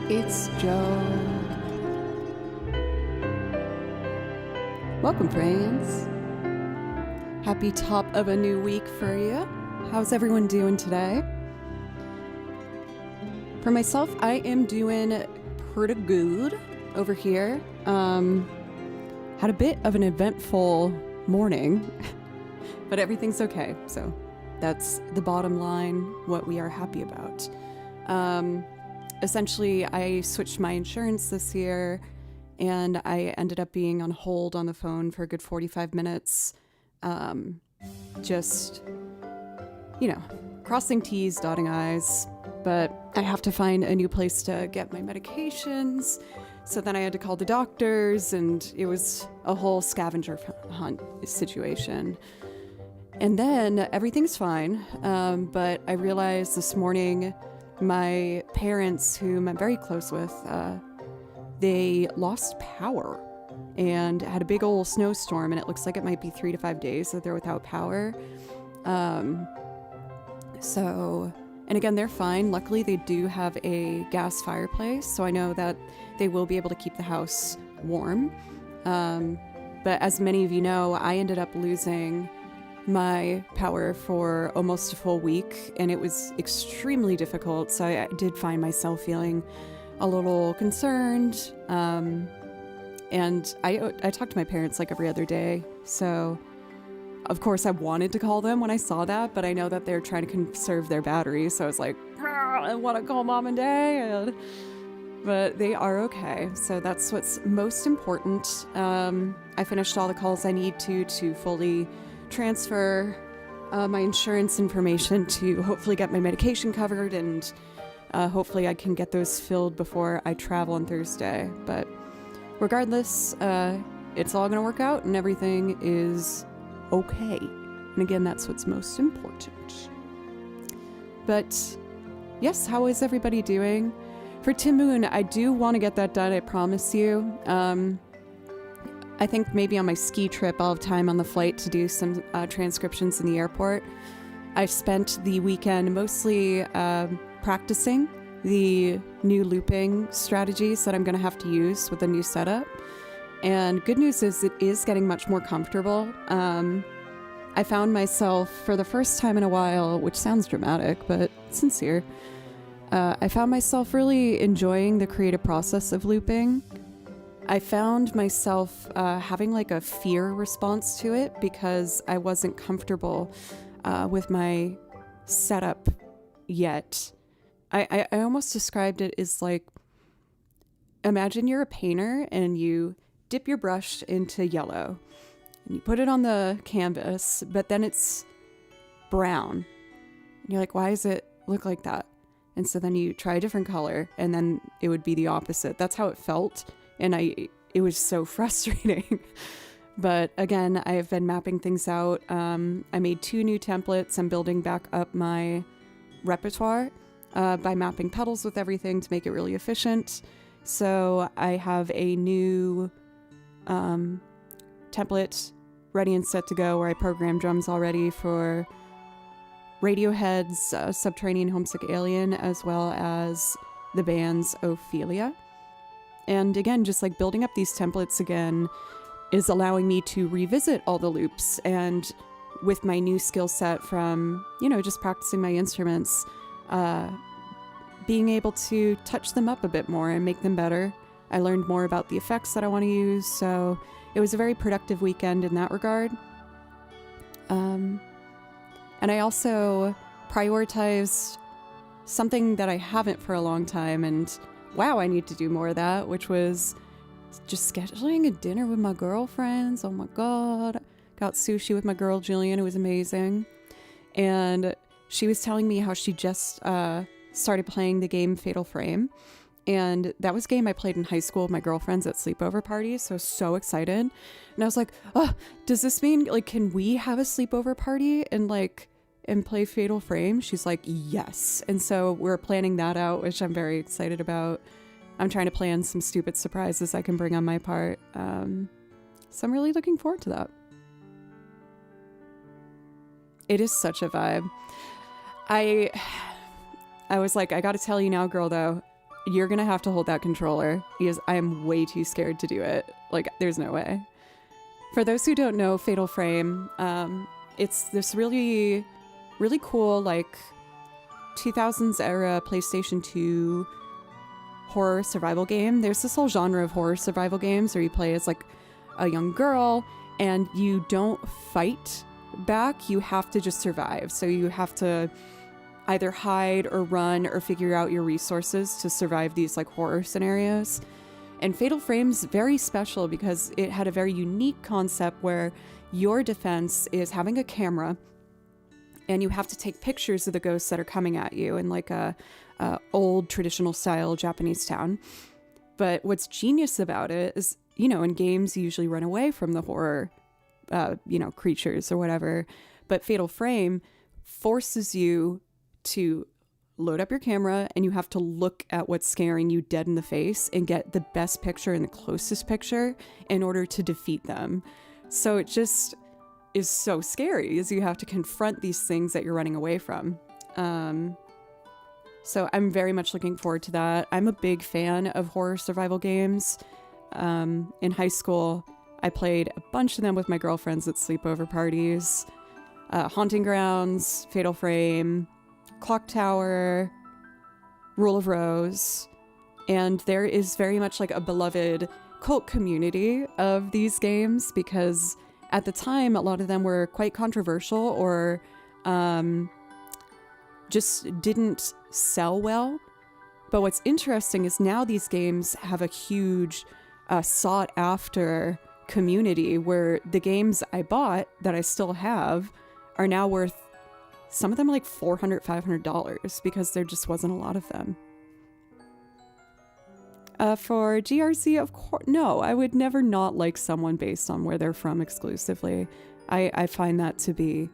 It's Joe. Welcome, friends. Happy top of a new week for you. How's everyone doing today? For myself, I am doing pretty good over here. Had a bit of an eventful morning, but everything's okay. So that's the bottom line, what we are happy about. Essentially, I switched my insurance this year, and I ended up being on hold on the phone for a good 45 minutes. Just, crossing T's, dotting I's. But I have to find a new place to get my medications. So then I had to call the doctors, and it was a whole scavenger hunt situation. And then everything's fine. But I realized this morning my parents, whom I'm very close with, they lost power and had a big old snowstorm, and it looks like it might be 3 to 5 days that they're without power. And again, they're fine. Luckily, they do have a gas fireplace, so I know that they will be able to keep the house warm. But as many of you know, I ended up losing my power for almost a full week, and it was extremely difficult. So I did find myself feeling a little concerned. And I talk to my parents like every other day. So of course I wanted to call them when I saw that, but I know that they're trying to conserve their batteries. So I was like, I want to call mom and dad, but they are okay. So that's what's most important. I finished all the calls I need to fully transfer my insurance information to hopefully get my medication covered, and hopefully I can get those filled before I travel on Thursday. But regardless, it's all going to work out and everything is okay. And again, that's what's most important. But yes, how is everybody doing? For Tim Moon, I do want to get that done, I promise you. I think maybe on my ski trip, I'll have time on the flight to do some transcriptions in the airport. I've spent the weekend mostly practicing the new looping strategies that I'm going to have to use with the new setup. And good news is it is getting much more comfortable. I found myself, for the first time in a while, which sounds dramatic, but sincere, I found myself really enjoying the creative process of looping. I found myself having like a fear response to it because I wasn't comfortable with my setup yet. I almost described it as like, imagine you're a painter and you dip your brush into yellow and you put it on the canvas, but then it's brown. And you're like, why does it look like that? And so then you try a different color and then it would be the opposite. That's how it felt. And it was so frustrating. But again, I have been mapping things out. I made 2 new templates. I'm building back up my repertoire by mapping pedals with everything to make it really efficient. So I have a new template ready and set to go where I programmed drums already for Radiohead's Subterranean Homesick Alien, as well as the band's Ophelia. And again, just like building up these templates again is allowing me to revisit all the loops. And with my new skill set from, just practicing my instruments, being able to touch them up a bit more and make them better. I learned more about the effects that I want to use. So it was a very productive weekend in that regard. And I also prioritized something that I haven't for a long time, and wow, I need to do more of that, which was just scheduling a dinner with my girlfriends. Oh my God. Got sushi with my girl, Jillian. It was amazing. And she was telling me how she just started playing the game Fatal Frame. And that was a game I played in high school with my girlfriends at sleepover parties. So I was so excited. And I was like, oh, does this mean, like, can we have a sleepover party and play Fatal Frame? She's like, yes. And so we're planning that out, which I'm very excited about. I'm trying to plan some stupid surprises I can bring on my part. So I'm really looking forward to that. It is such a vibe. I was like, I got to tell you now, girl, though, you're going to have to hold that controller because I am way too scared to do it. Like, there's no way. For those who don't know Fatal Frame, it's this really, really cool, 2000s era PlayStation 2 horror survival game. There's this whole genre of horror survival games where you play as a young girl and you don't fight back. You have to just survive. So you have to either hide or run or figure out your resources to survive these horror scenarios. And Fatal Frame's very special because it had a very unique concept where your defense is having a camera and you have to take pictures of the ghosts that are coming at you in a old traditional style Japanese town. But what's genius about it is, in games you usually run away from the horror, creatures or whatever. But Fatal Frame forces you to load up your camera and you have to look at what's scaring you dead in the face and get the best picture and the closest picture in order to defeat them. So it just is so scary as you have to confront these things that you're running away from. So I'm very much looking forward to that. I'm a big fan of horror survival games. In high school, I played a bunch of them with my girlfriends at sleepover parties. Haunting Grounds, Fatal Frame, Clock Tower, Rule of Rose. And there is very much a beloved cult community of these games because at the time, a lot of them were quite controversial or just didn't sell well. But what's interesting is now these games have a huge sought after community where the games I bought that I still have are now worth, some of them $400, $500 because there just wasn't a lot of them. For GRC, of course, no, I would never not like someone based on where they're from exclusively. I find that to be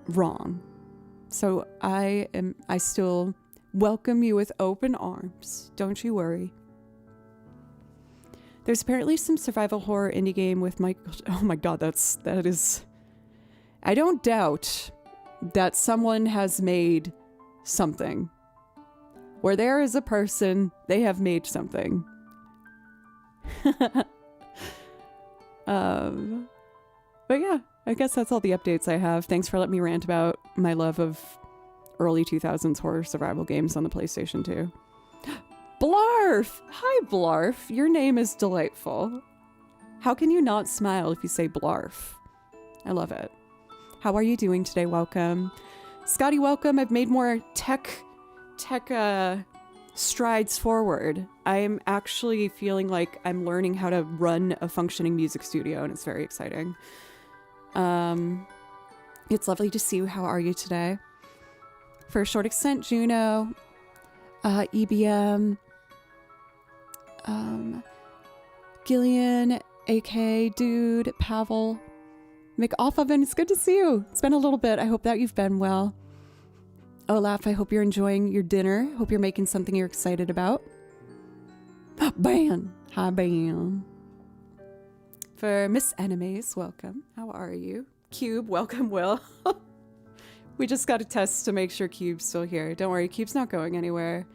wrong. So I still welcome you with open arms. Don't you worry. There's apparently some survival horror indie game with Michael. Oh my god, that is. I don't doubt that someone has made something. Where there is a person, they have made something. But yeah, I guess that's all the updates I have. Thanks for letting me rant about my love of early 2000s horror survival games on the PlayStation 2. Blarf! Hi, Blarf. Your name is delightful. How can you not smile if you say Blarf? I love it. How are you doing today? Welcome. Scotty, welcome. I've made more tech strides forward. I am actually feeling like I'm learning how to run a functioning music studio, and it's very exciting. It's lovely to see you. How are you today? For a short extent, Juno, EBM, Gillian, AK, Dude, Pavel, McOffoven, it's good to see you. It's been a little bit. I hope that you've been well. Olaf, I hope you're enjoying your dinner. Hope you're making something you're excited about. Ban! Hi, Ban. For Miss Enemies, welcome. How are you? Cube, welcome, Will. We just got a test to make sure Cube's still here. Don't worry, Cube's not going anywhere.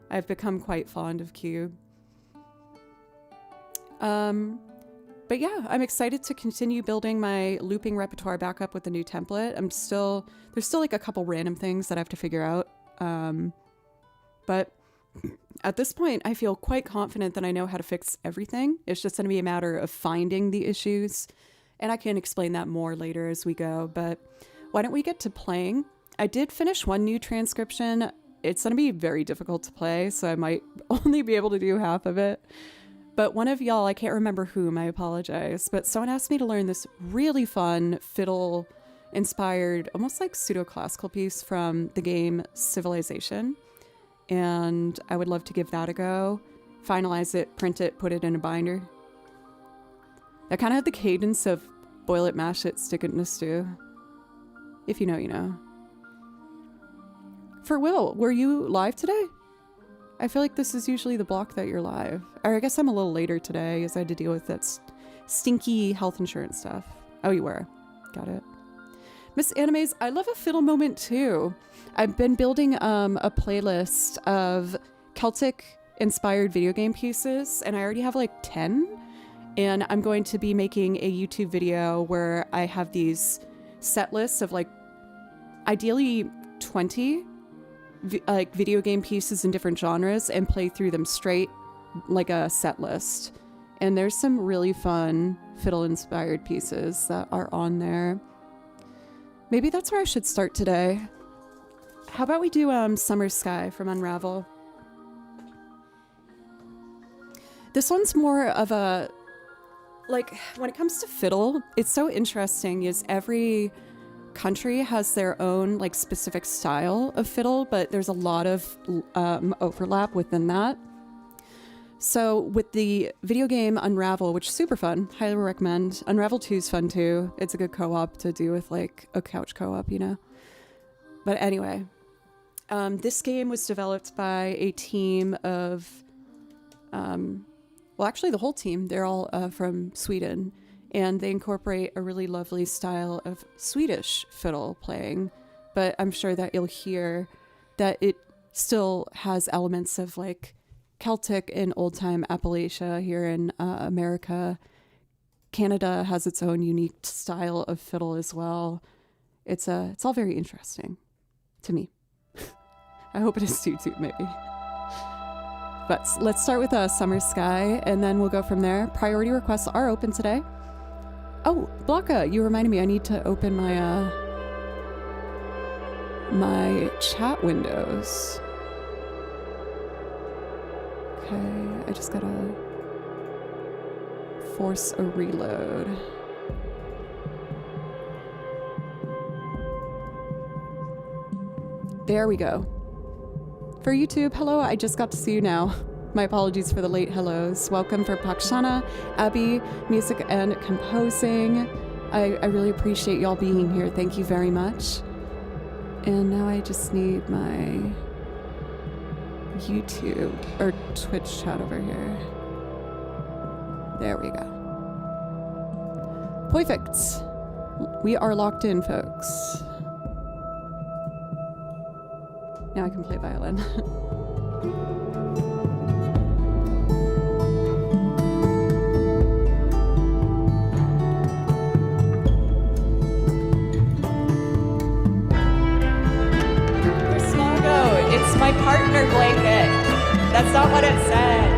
I've become quite fond of Cube. But yeah, I'm excited to continue building my looping repertoire back up with the new template. There's still like a couple random things that I have to figure out. But at this point, I feel quite confident that I know how to fix everything. It's just going to be a matter of finding the issues. And I can explain that more later as we go. But why don't we get to playing? I did finish one new transcription. It's going to be very difficult to play, so I might only be able to do half of it. But one of y'all, I can't remember whom, I apologize, but someone asked me to learn this really fun fiddle-inspired, almost like pseudo-classical piece from the game Civilization. And I would love to give that a go. Finalize it, print it, put it in a binder. That kind of had the cadence of boil it, mash it, stick it in a stew. If you know, you know. For Will, were you live today? I feel like this is usually the block that you're live. Or I guess I'm a little later today as I had to deal with that stinky health insurance stuff. Oh, you were. Got it. Miss Animes, I love a fiddle moment too. I've been building a playlist of Celtic-inspired video game pieces, and I already have like 10. And I'm going to be making a YouTube video where I have these set lists of like ideally 20 like video game pieces in different genres and play through them straight like a set list. And there's some really fun fiddle inspired pieces that are on there. Maybe that's where I should start today. How about we do Summer Sky from Unravel? This one's more of a, like, when it comes to fiddle, it's so interesting is every country has their own like specific style of fiddle, but there's a lot of overlap within that. So with the video game Unravel, which is super fun, highly recommend. Unravel 2 is fun too. It's a good co-op to do with like a couch co-op, you know. But anyway, this game was developed by a team of, well, actually the whole team. They're all from Sweden. And they incorporate a really lovely style of Swedish fiddle playing. But I'm sure that you'll hear that it still has elements of like Celtic and old-time Appalachia here in America. Canada has its own unique style of fiddle as well. It's all very interesting to me. I hope it is to you too, maybe. But let's start with Summer Sky, and then we'll go from there. Priority requests are open today. Oh, Blanca, you reminded me I need to open my my chat windows. Okay, I just gotta force a reload. There we go. For YouTube, hello, I just got to see you now. My apologies for the late hellos. Welcome for Pakshana, Abby, music and composing. I really appreciate y'all being here. Thank you very much. And now I just need my YouTube or Twitch chat over here. There we go. Perfect. We are locked in, folks. Now I can play violin. It's my partner blanket. That's not what it says.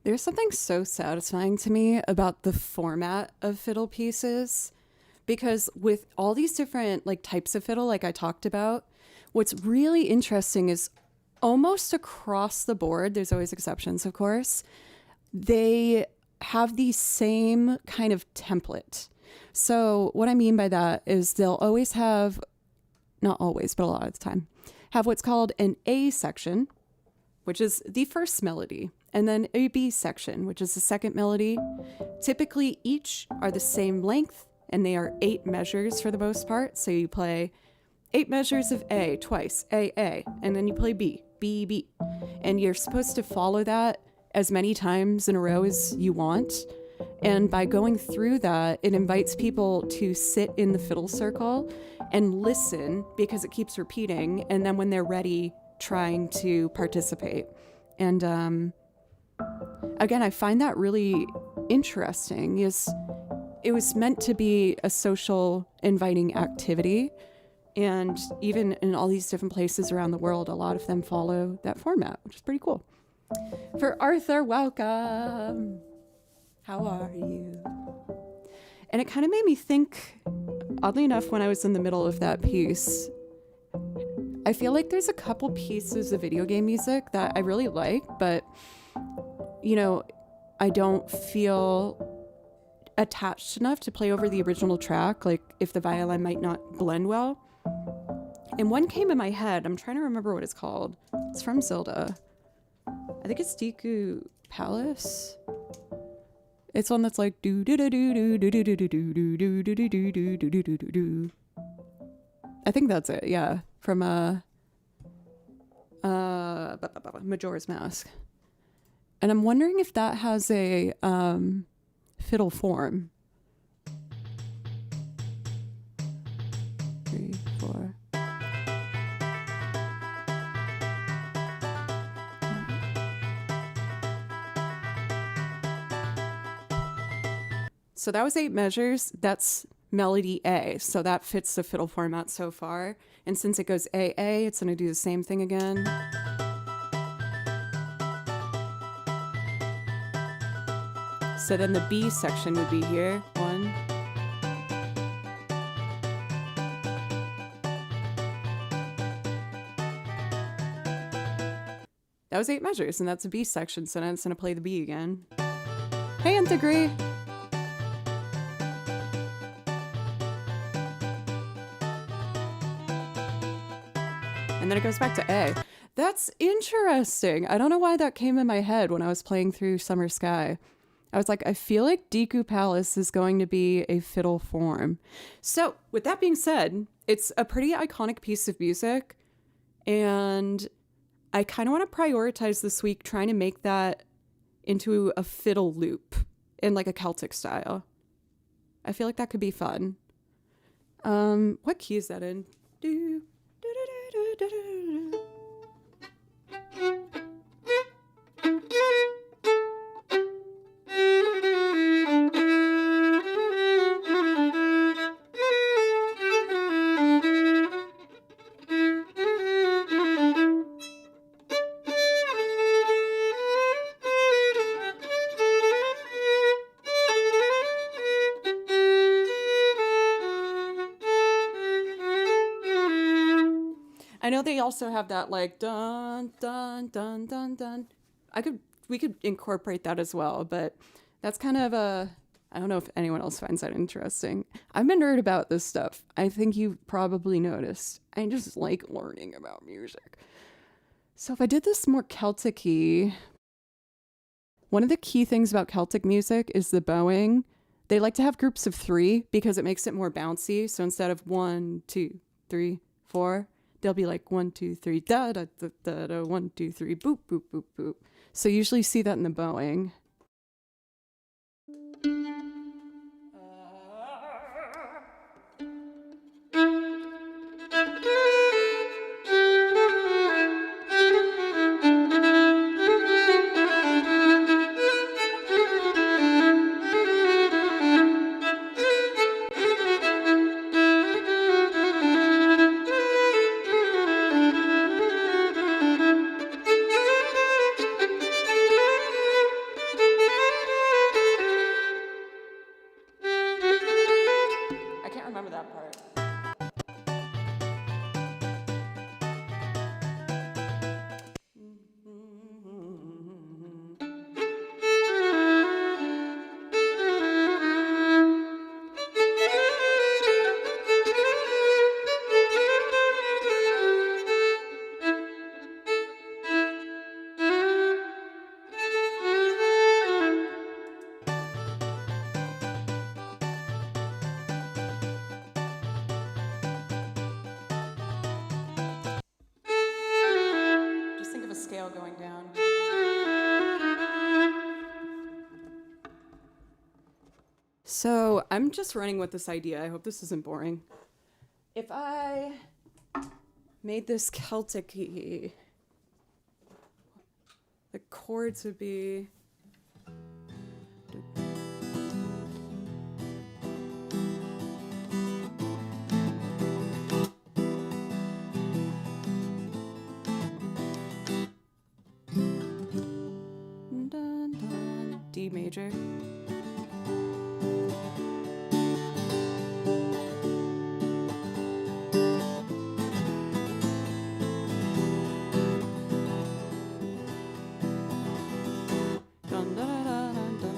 There's something so satisfying to me about the format of fiddle pieces, because with all these different like types of fiddle, like I talked about, what's really interesting is almost across the board, there's always exceptions, of course, they have the same kind of template. So what I mean by that is they'll always have, not always, but a lot of the time, have what's called an A section, which is the first melody, and then a B section, which is the second melody. Typically, each are the same length, and they are 8 measures for the most part. So you play 8 measures of A twice, A, and then you play B, B, B. And you're supposed to follow that as many times in a row as you want. And by going through that, it invites people to sit in the fiddle circle and listen, because it keeps repeating. And then when they're ready, trying to participate. And again, I find that really interesting. It was meant to be a social, inviting activity. And even in all these different places around the world, a lot of them follow that format, which is pretty cool. For Arthur, welcome. How are you? And it kind of made me think, oddly enough, when I was in the middle of that piece, I feel like there's a couple pieces of video game music that I really like, but, you know, I don't feel attached enough to play over the original track, like if the violin might not blend well. And one came in my head. I'm trying to remember what it's called. It's from Zelda. I think it's Deku Palace. It's one that's like do do do do do do do do do do do do do do do do do do. I think that's it. Yeah, from Majora's Mask. And I'm wondering if that has a fiddle form. 3, 4. So that was 8 measures. That's melody A. So that fits the fiddle format so far. And since it goes A, it's going to do the same thing again. So then the B section would be here. 1. That was 8 measures, and that's a B section. So now it's going to play the B again. Hey, Integrate! And then it goes back to A. That's interesting. I don't know why that came in my head when I was playing through Summer Sky. I was like, I feel like Deku Palace is going to be a fiddle form. So with that being said, it's a pretty iconic piece of music. And I kind of want to prioritize this week trying to make that into a fiddle loop in like a Celtic style. I feel like that could be fun. What key is that in? Do, do, do, do, do, do, do. I know they also have that like dun dun dun dun dun. We could incorporate that as well, but that's kind of I don't know if anyone else finds that interesting. I'm a nerd about this stuff. I think you've probably noticed. I just like learning about music. So if I did this more Celtic-y, one of the key things about Celtic music is the bowing. They like to have groups of 3 because it makes it more bouncy. So instead of 1, 2, 3, 4, they'll be like 1, 2, 3, da da da da da, 1, 2, 3, boop boop boop boop. So you usually see that in the bowing. So I'm just running with this idea. I hope this isn't boring. If I made this Celtic-y, the chords would be... D major. Dun, dun, dun, dun, dun.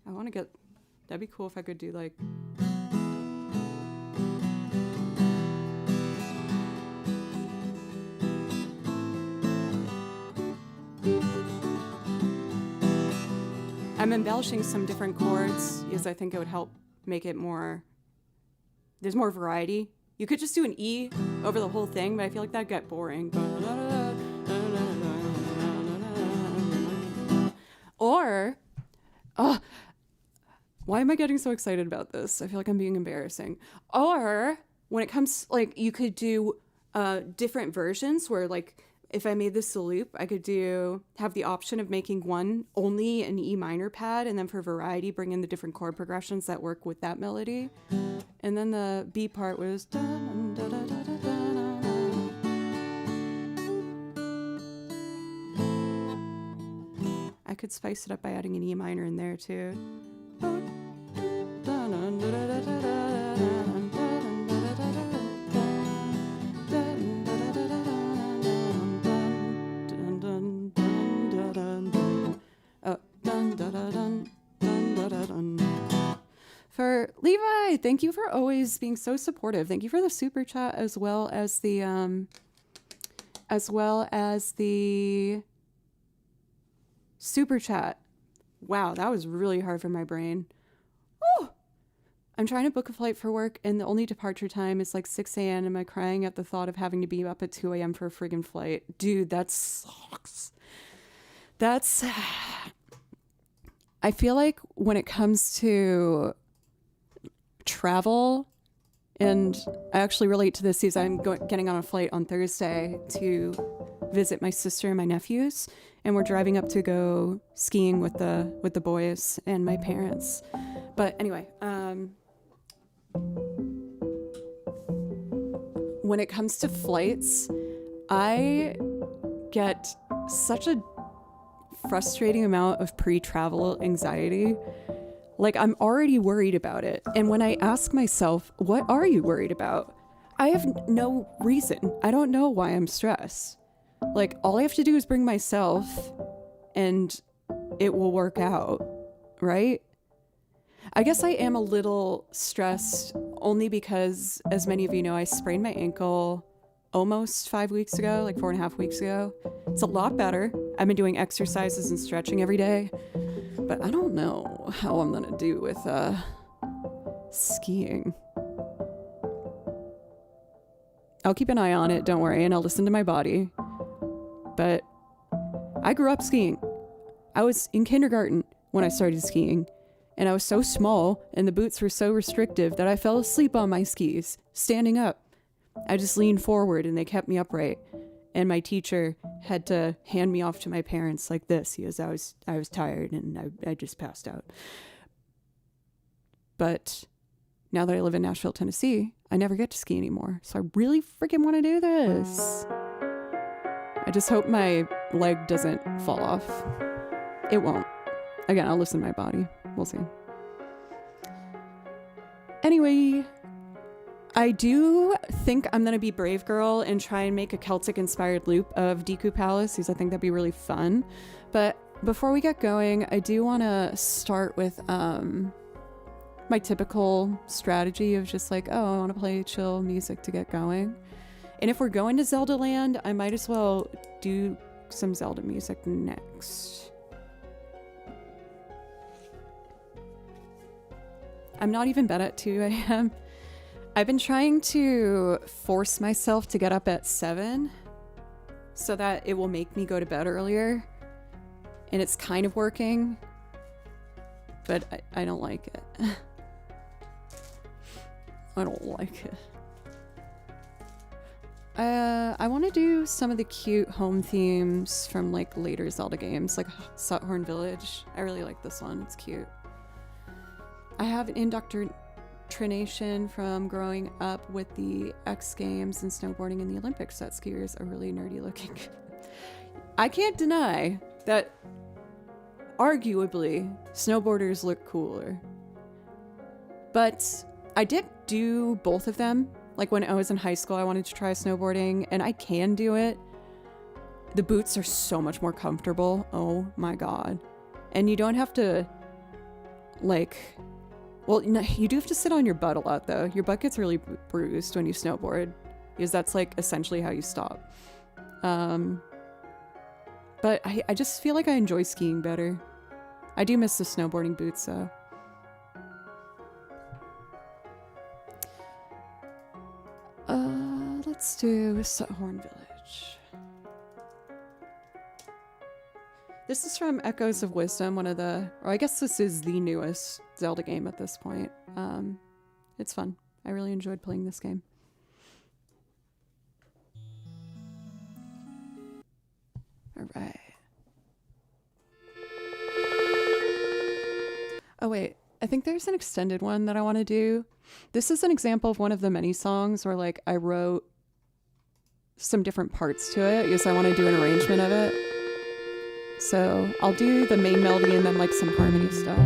I want to get... That'd be cool if I could do like... I'm embellishing some different chords because I think it would help make it more... There's more variety. You could just do an E over the whole thing, but I feel like that'd get boring. Or... why am I getting so excited about this? I feel like I'm being embarrassing. Or when it comes, like, you could do different versions where, like, if I made this a loop, I could have the option of making one only an E minor pad, and then for variety, bring in the different chord progressions that work with that melody. And then the B part was... dun, dun, dun, dun, dun, dun. I could spice it up by adding an E minor in there, too. For Levi, thank you for always being so supportive. Thank you for the super chat as well as the super chat. Wow, that was really hard for my brain. Oh, I'm trying to book a flight for work, and the only departure time is like 6 a.m. Am I crying at the thought of having to be up at 2 a.m. for a friggin' flight? Dude, that sucks. I feel like when it comes to travel, and I actually relate to this because I'm getting on a flight on Thursday to visit my sister and my nephews, and we're driving up to go skiing with the boys and my parents. But anyway, when it comes to flights, I get such a frustrating amount of pre-travel anxiety. Like, I'm already worried about it. And when I ask myself, what are you worried about? I have no reason. I don't know why I'm stressed. Like, all I have to do is bring myself and it will work out, right? I guess I am a little stressed only because, as many of you know, I sprained my ankle almost 5 weeks ago, like 4.5 weeks ago. It's a lot better. I've been doing exercises and stretching every day, but I don't know how I'm gonna do with skiing. I'll keep an eye on it, don't worry, and I'll listen to my body. But I grew up skiing. I was in kindergarten when I started skiing, and I was so small and the boots were so restrictive that I fell asleep on my skis, standing up. I just leaned forward and they kept me upright. And my teacher had to hand me off to my parents like this because I was tired and I just passed out. But now that I live in Nashville, Tennessee, I never get to ski anymore. So I really freaking want to do this. I just hope my leg doesn't fall off. It won't. Again, I'll listen to my body. We'll see. Anyway, I do think I'm going to be brave girl and try and make a Celtic-inspired loop of Deku Palace because I think that'd be really fun. But before we get going, I do want to start with my typical strategy of just like, oh, I want to play chill music to get going. And if we're going to Zelda Land, I might as well do some Zelda music next. I'm not even bed at 2 a.m. I've been trying to force myself to get up at 7 so that it will make me go to bed earlier. And it's kind of working, but I don't like it. I don't like it. I want to do some of the cute home themes from like later Zelda games, like Suthorn Village. I really like this one. It's cute. I have an indoctrination from growing up with the X Games and snowboarding in the Olympics. That skiers are really nerdy looking. I can't deny that arguably snowboarders look cooler. But I did do both of them. Like when I was in high school, I wanted to try snowboarding, and I can do it. The boots are so much more comfortable. Oh my god. And you don't have to, like, well, no, you do have to sit on your butt a lot though. Your butt gets really bruised when you snowboard, because that's like essentially how you stop. But I just feel like I enjoy skiing better. I do miss the snowboarding boots though. Let's do Suthorn Village. This is from Echoes of Wisdom, one of the, or I guess this is the newest Zelda game at this point. It's fun. I really enjoyed playing this game. All right. Oh wait, I think there's an extended one that I want to do. This is an example of one of the many songs where like I wrote some different parts to it because I want to do an arrangement of it. So I'll do the main melody and then like some harmony stuff.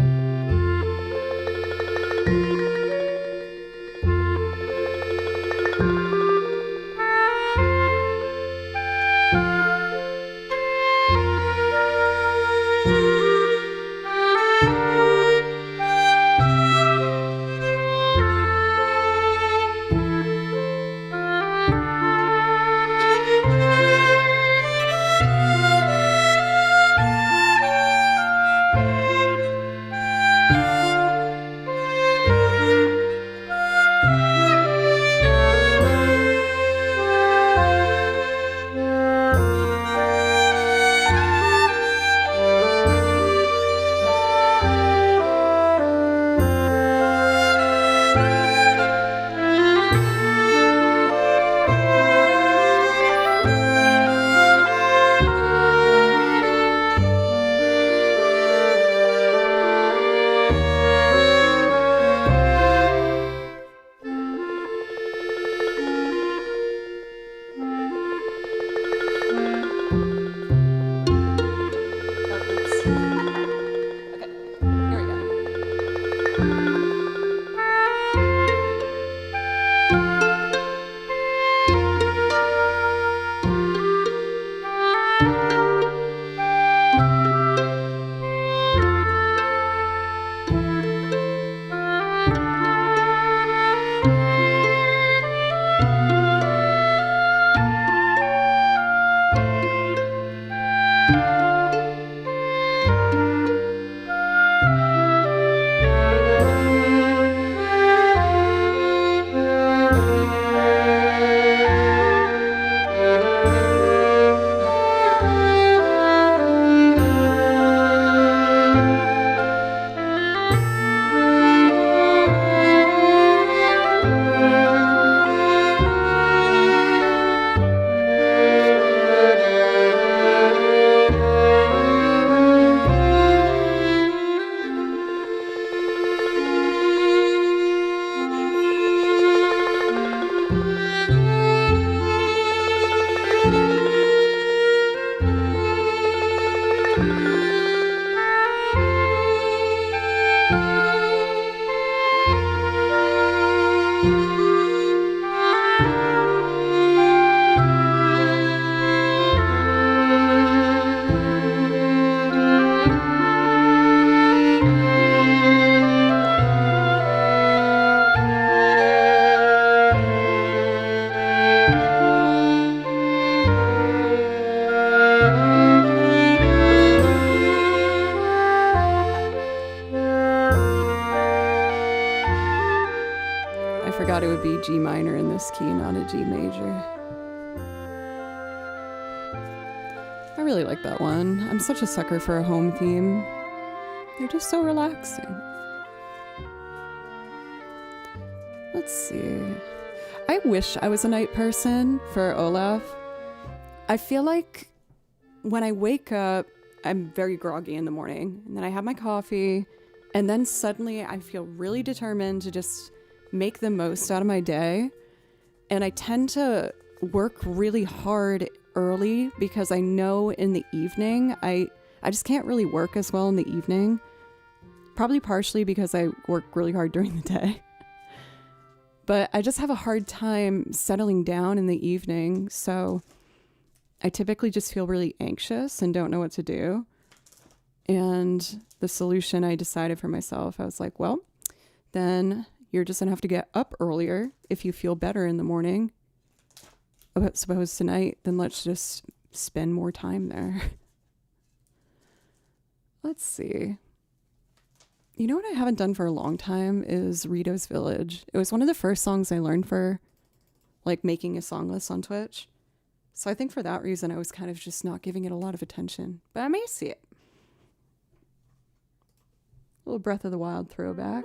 would be G minor in this key, not a G major. I really like that one. I'm such a sucker for a home theme. They're just so relaxing. Let's see. I wish I was a night person for Olaf. I feel like when I wake up, I'm very groggy in the morning, and then I have my coffee, and then suddenly I feel really determined to just make the most out of my day. And I tend to work really hard early because I know in the evening, I just can't really work as well in the evening. Probably partially because I work really hard during the day. But I just have a hard time settling down in the evening, so I typically just feel really anxious and don't know what to do. And the solution I decided for myself, I was like, well, then you're just gonna have to get up earlier if you feel better in the morning. But suppose tonight, then let's just spend more time there. Let's see. You know what I haven't done for a long time is Rito's Village. It was one of the first songs I learned for like making a song list on Twitch. So I think for that reason, I was kind of just not giving it a lot of attention. But I may see it. A little Breath of the Wild throwback.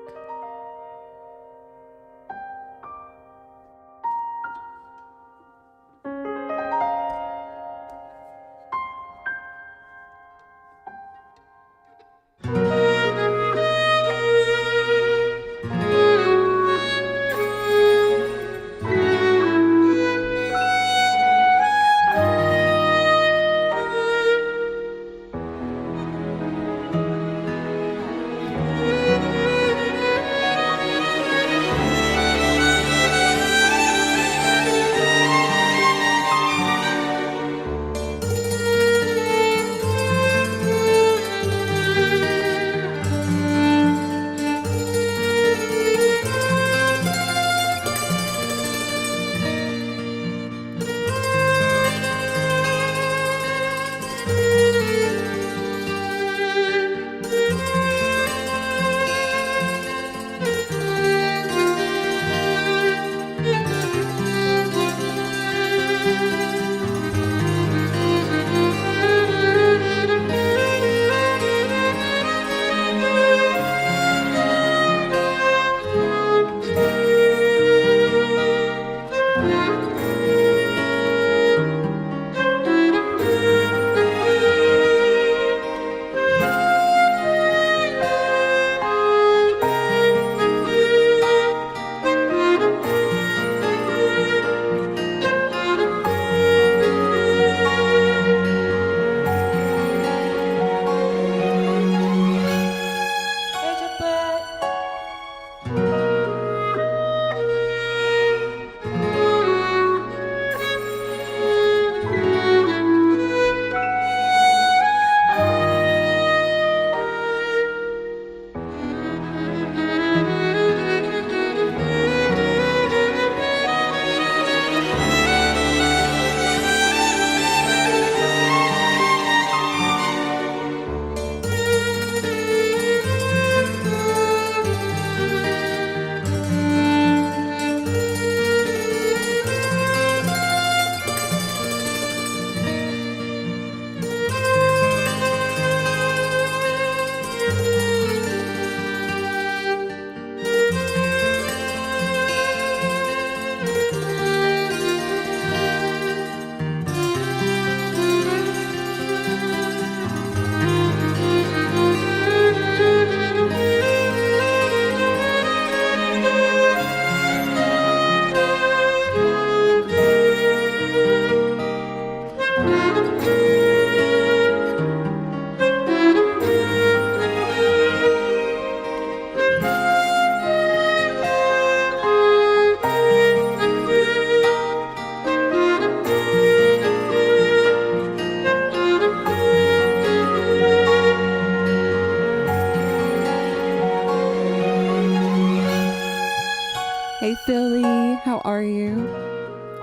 Hey Philly, how are you?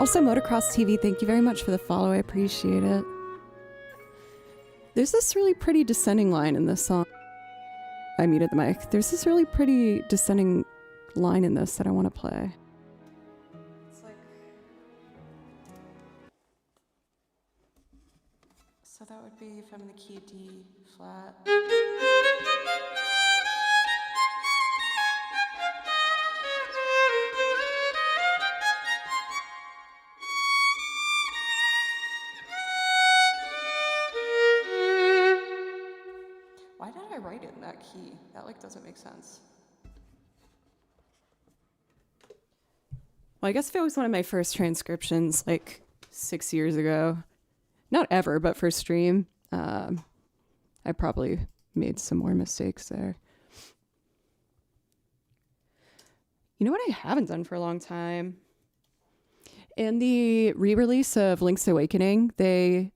Also, Motocross TV, thank you very much for the follow. I appreciate it. There's this really pretty descending line in this song. I muted the mic. There's this really pretty descending line in this that I want to play. if I'm in the key of D flat. Why did I write it in that key? That like doesn't make sense. Well, I guess if it was one of my first transcriptions like 6 years ago, not ever, but for stream, I probably made some more mistakes there. You know what I haven't done for a long time? In the re-release of Link's Awakening, they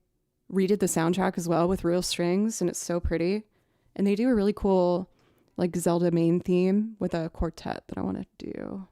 redid the soundtrack as well with real strings, and it's so pretty. And they do a really cool like Zelda main theme with a quartet that I want to do.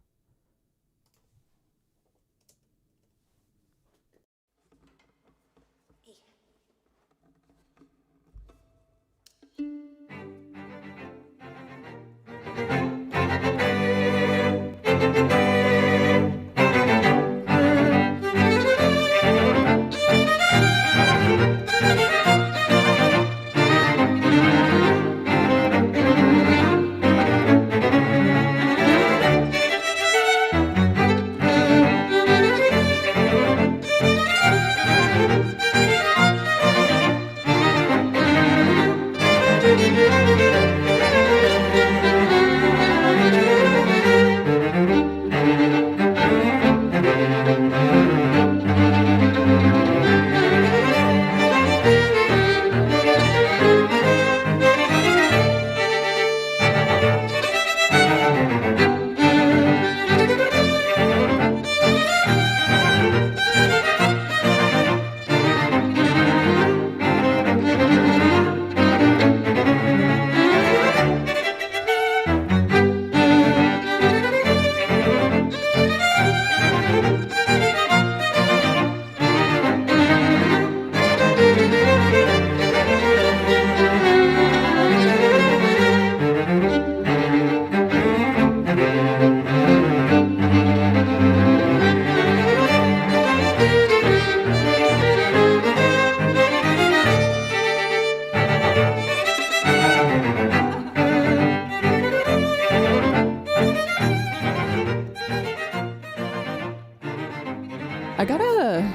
I gotta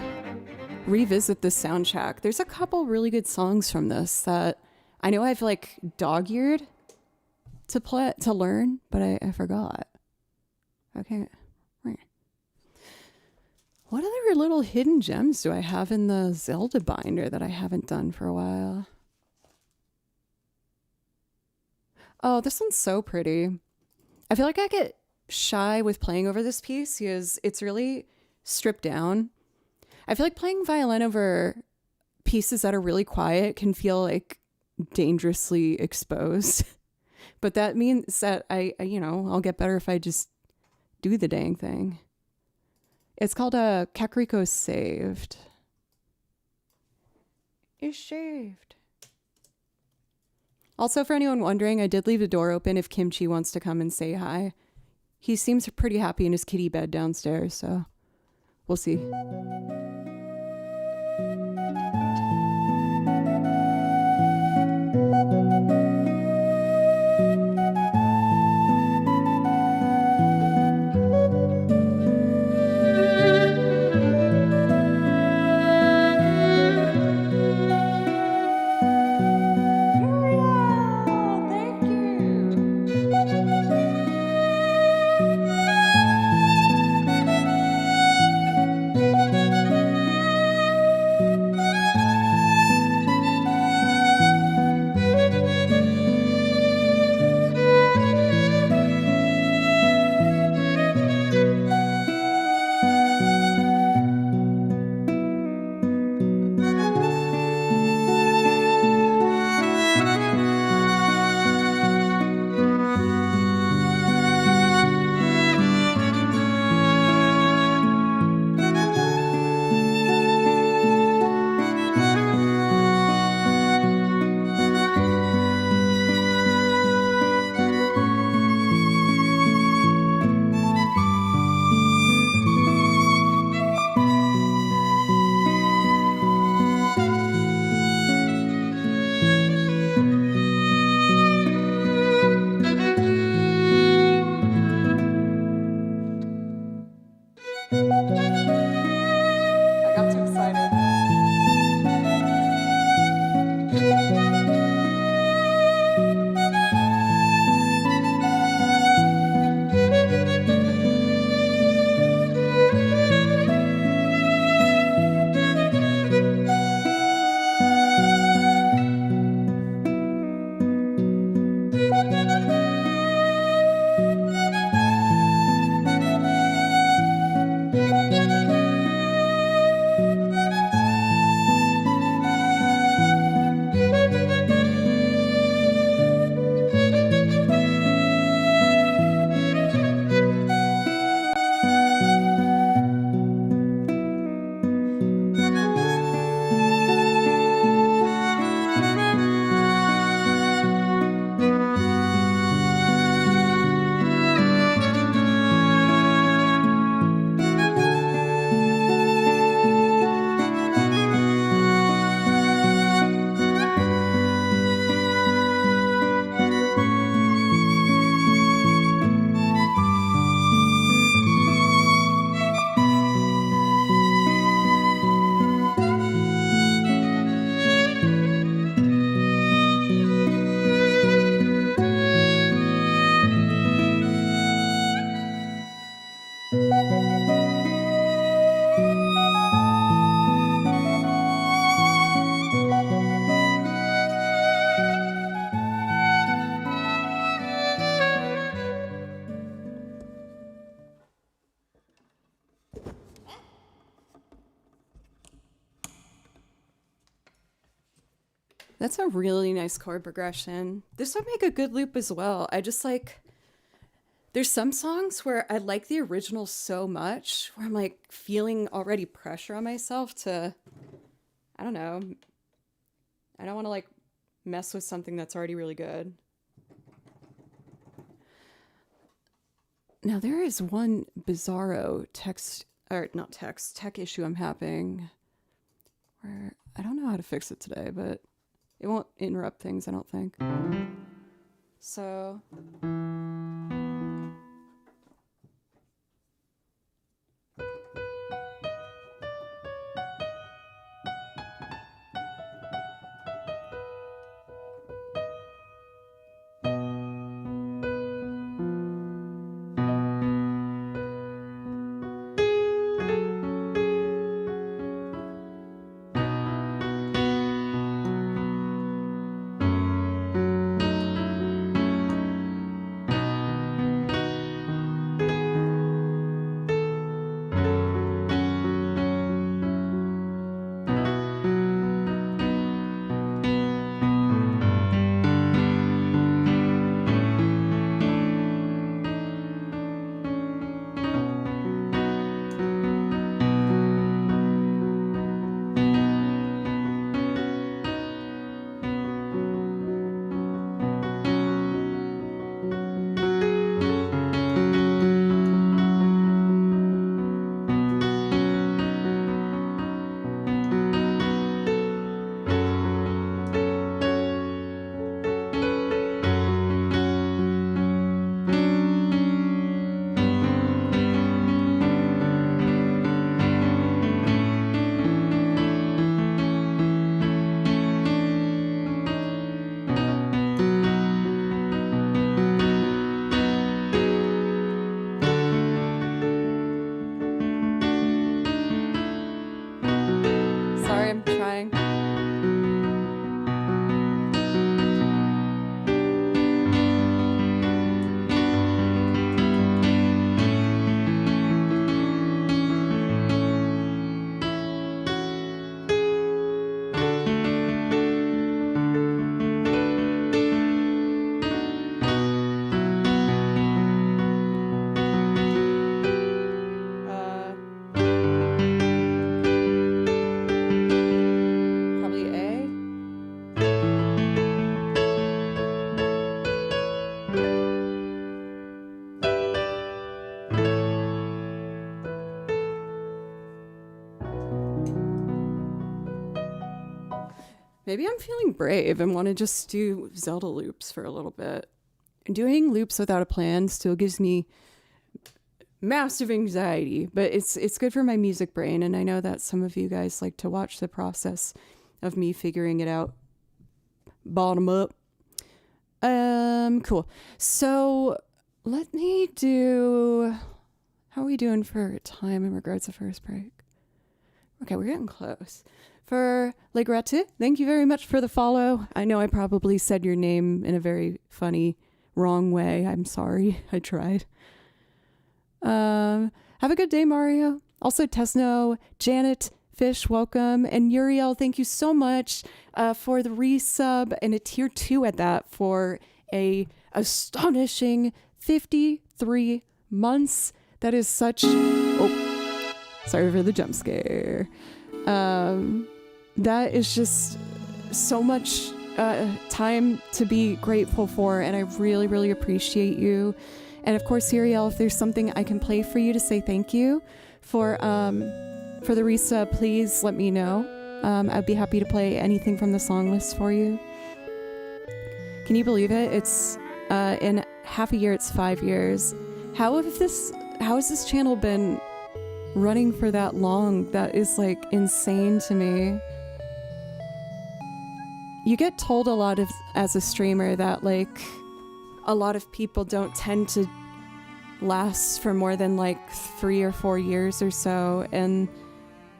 revisit this soundtrack. There's a couple really good songs from this that I know I've like dog-eared to learn, but I forgot. Okay. What other little hidden gems do I have in the Zelda binder that I haven't done for a while? Oh, this one's so pretty. I feel like I get shy with playing over this piece because it's really stripped down. I feel like playing violin over pieces that are really quiet can feel like dangerously exposed. But that means that I'll get better if I just do the dang thing. It's called a Kakariko Saved. Is shaved. Also, for anyone wondering, I did leave the door open if Kimchi wants to come and say hi. He seems pretty happy in his kitty bed downstairs, so we'll see. That's a really nice chord progression. This would make a good loop as well. I just like, there's some songs where I like the original so much where I'm like feeling already pressure on myself to, I don't know. I don't want to like mess with something that's already really good. Now there is one bizarro tech issue I'm having where I don't know how to fix it today, but it won't interrupt things, I don't think. So sorry, I'm trying. Probably A. Maybe I'm feeling brave and want to just do Zelda loops for a little bit. Doing loops without a plan still gives me massive anxiety, but it's good for my music brain, and I know that some of you guys like to watch the process of me figuring it out bottom up. Cool. So let me do, how are we doing for time in regards to first break? Okay, we're getting close. For Le Gratu, thank you very much for the follow. I know I probably said your name in a very funny, wrong way. I'm sorry. I tried. Have a good day, Mario. Also, Tesno, Janet, Fish, welcome. And Uriel, thank you so much for the resub and a tier 2 at that for a astonishing 53 months. That is such... Oh, sorry for the jump scare. That is just so much time to be grateful for, and I really, really appreciate you. And of course, Uriel, if there's something I can play for you to say thank you for the resub, please let me know. I'd be happy to play anything from the song list for you. Can you believe it? It's in half a year, it's 5 years. How has this channel been running for that long? That is like insane to me. You get told a lot of as a streamer that like a lot of people don't tend to last for more than like 3 or 4 years or so, and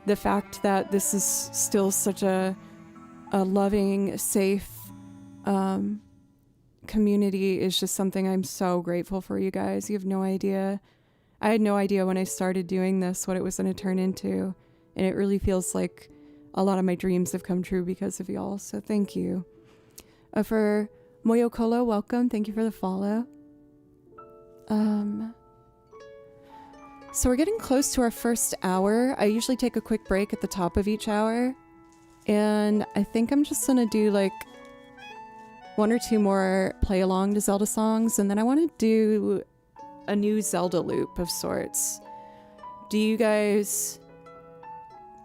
the fact that this is still such a loving, safe community is just something I'm so grateful for, you guys. You have no idea. I had no idea when I started doing this what it was going to turn into, and it really feels like a lot of my dreams have come true because of y'all. So thank you. For Moyokolo, welcome. Thank you for the follow. So we're getting close to our first hour. I usually take a quick break at the top of each hour. And I think I'm just going to do like 1 or 2 more play along to Zelda songs. And then I want to do a new Zelda loop of sorts. Do you guys...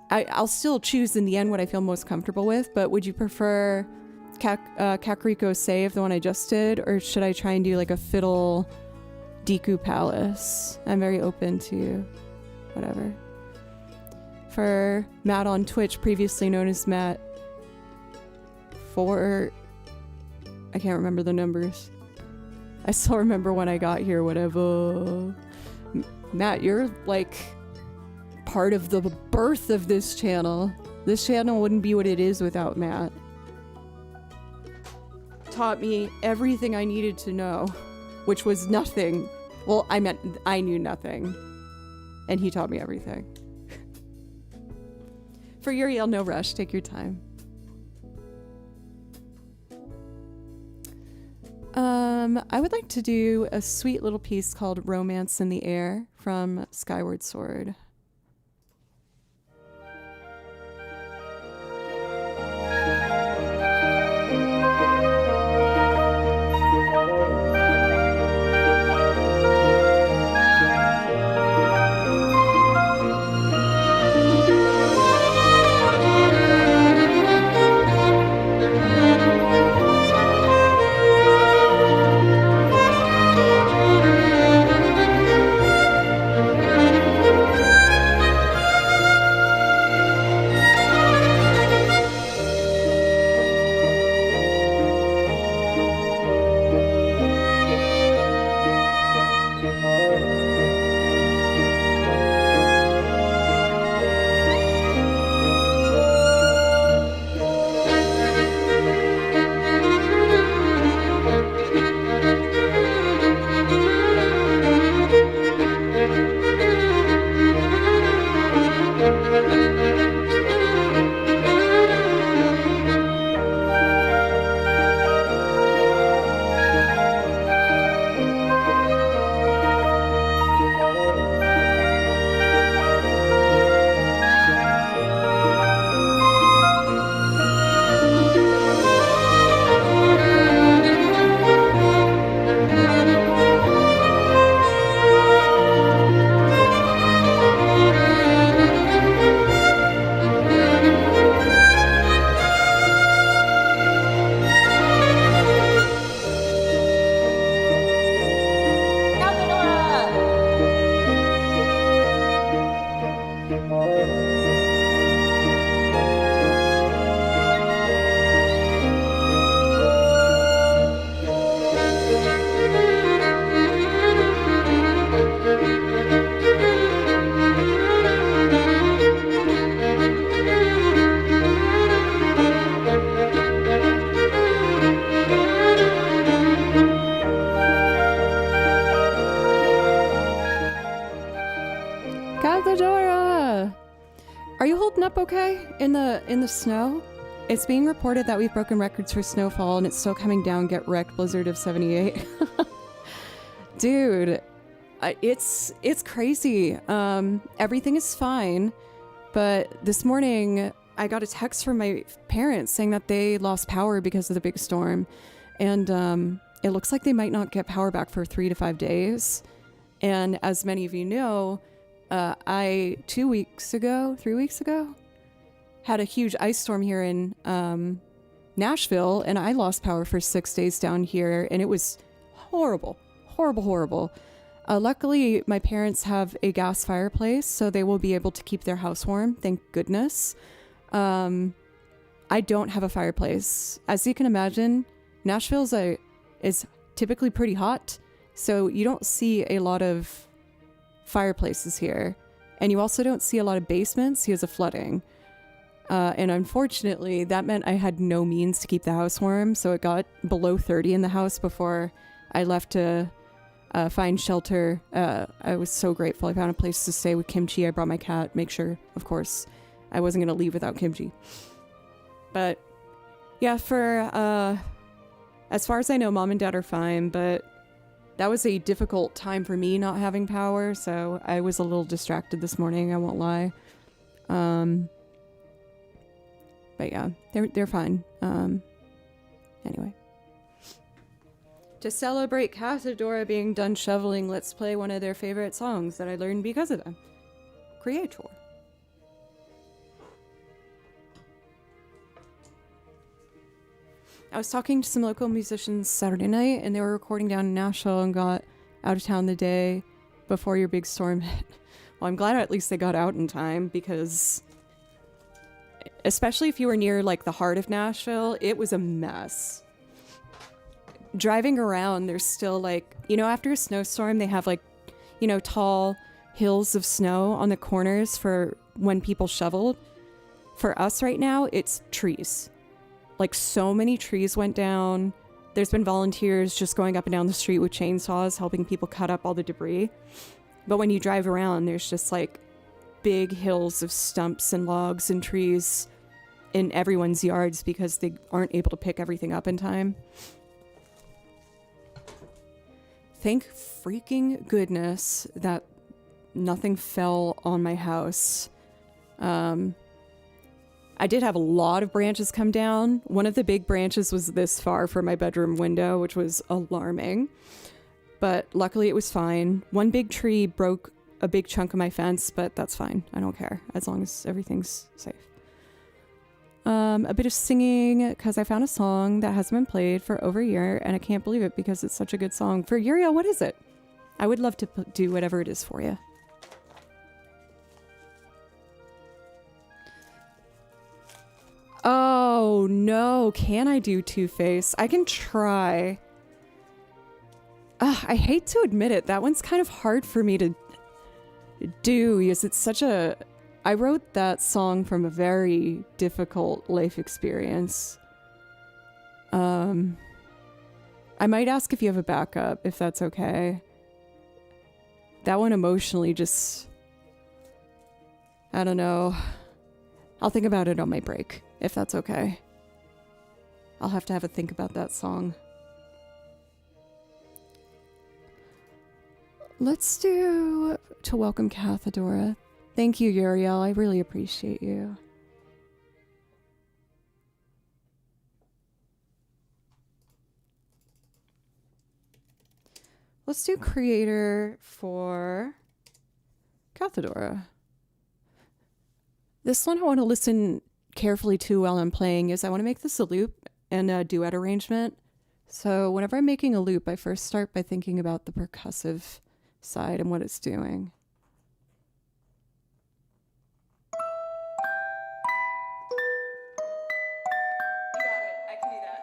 I'll still choose in the end what I feel most comfortable with, but would you prefer Kakariko Save, the one I just did, or should I try and do like a fiddle Deku Palace? I'm very open to whatever. For Matt on Twitch, previously known as Matt 4, I can't remember the numbers. I still remember when I got here, whatever. Matt, you're like part of the birth of this channel. This channel wouldn't be what it is without Matt. Taught me everything I needed to know, which was nothing. Well, I meant I knew nothing. And he taught me everything. For Uriel, no rush. Take your time. I would like to do a sweet little piece called Romance in the Air from Skyward Sword. Okay, in the snow, it's being reported that we've broken records for snowfall and it's still coming down. Get wrecked, blizzard of 78. Dude, it's crazy. Everything is fine, but this morning I got a text from my parents saying that they lost power because of the big storm, and it looks like they might not get power back for 3 to 5 days. And as many of you know, I 3 weeks ago had a huge ice storm here in Nashville, and I lost power for 6 days down here, and it was horrible. Luckily, my parents have a gas fireplace, so they will be able to keep their house warm, thank goodness. I don't have a fireplace. As you can imagine, Nashville is typically pretty hot, so you don't see a lot of fireplaces here, and you also don't see a lot of basements because of flooding. And unfortunately, that meant I had no means to keep the house warm, so it got below 30 in the house before I left to find shelter. I was so grateful. I found a place to stay with kimchi. I brought my cat, make sure, of course, I wasn't going to leave without kimchi. But yeah, for as far as I know, mom and dad are fine, but that was a difficult time for me not having power, so I was a little distracted this morning, I won't lie. But yeah, they're fine. Anyway. To celebrate Casadora being done shoveling, let's play one of their favorite songs that I learned because of them. Creator. I was talking to some local musicians Saturday night, and they were recording down in Nashville and got out of town the day before your big storm hit. Well, I'm glad at least they got out in time, because especially if you were near like the heart of Nashville, it was a mess. Driving around, there's still like, you know, after a snowstorm, they have like, you know, tall hills of snow on the corners for when people shoveled. For us right now, it's trees. Like, so many trees went down. There's been volunteers just going up and down the street with chainsaws helping people cut up all the debris. But when you drive around, there's just like big hills of stumps and logs and trees in everyone's yards because they aren't able to pick everything up in time. Thank freaking goodness that nothing fell on my house. I did have a lot of branches come down. One of the big branches was this far from my bedroom window, which was alarming. But luckily it was fine. One big tree broke a big chunk of my fence, but that's fine. I don't care, as long as everything's safe. A bit of singing, because I found a song that hasn't been played for over a year, and I can't believe it because it's such a good song. For Uriel, what is it? I would love to do whatever it is for you. Oh, no. Can I do Two-Face? I can try. I hate to admit it. That one's kind of hard for me to do because it's such a... I wrote that song from a very difficult life experience. I might ask if you have a backup, if that's okay. That one emotionally just... I don't know. I'll think about it on my break, if that's okay. I'll have to have a think about that song. Let's do To Welcome Cathedora. Thank you, Uriel. I really appreciate you. Let's do Creator for Cathedora. This one I want to listen carefully to while I'm playing is I want to make this a loop and a duet arrangement. So whenever I'm making a loop, I first start by thinking about the percussive side and what it's doing. You got it. I can do that.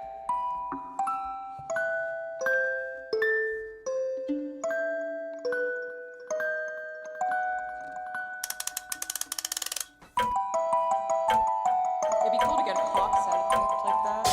It'd be cool to get a clock sound effect like that.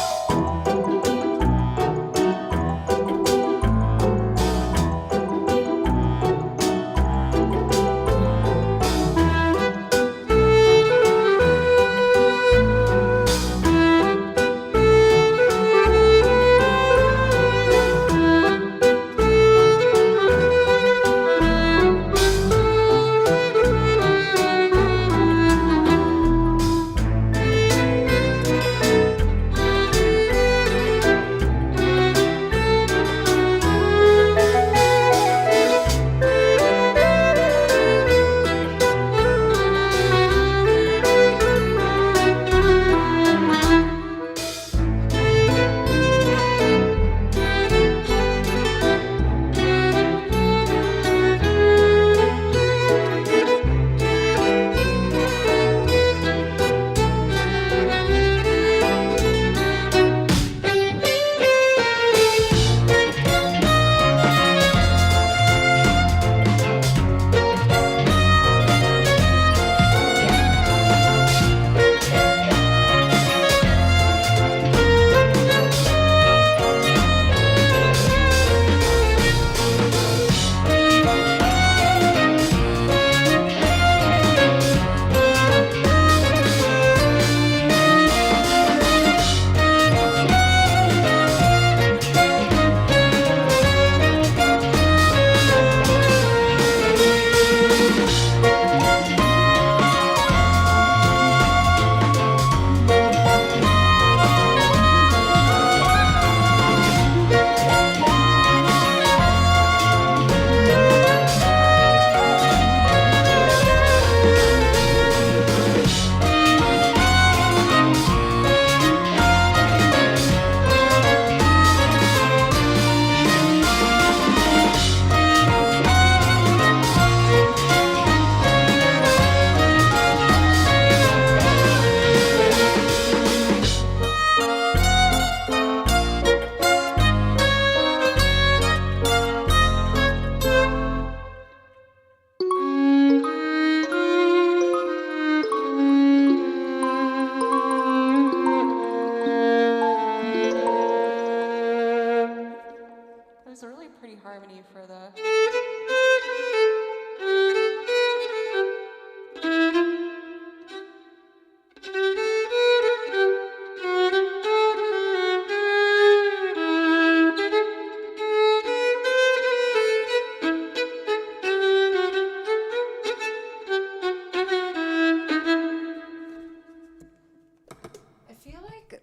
pretty harmony for the...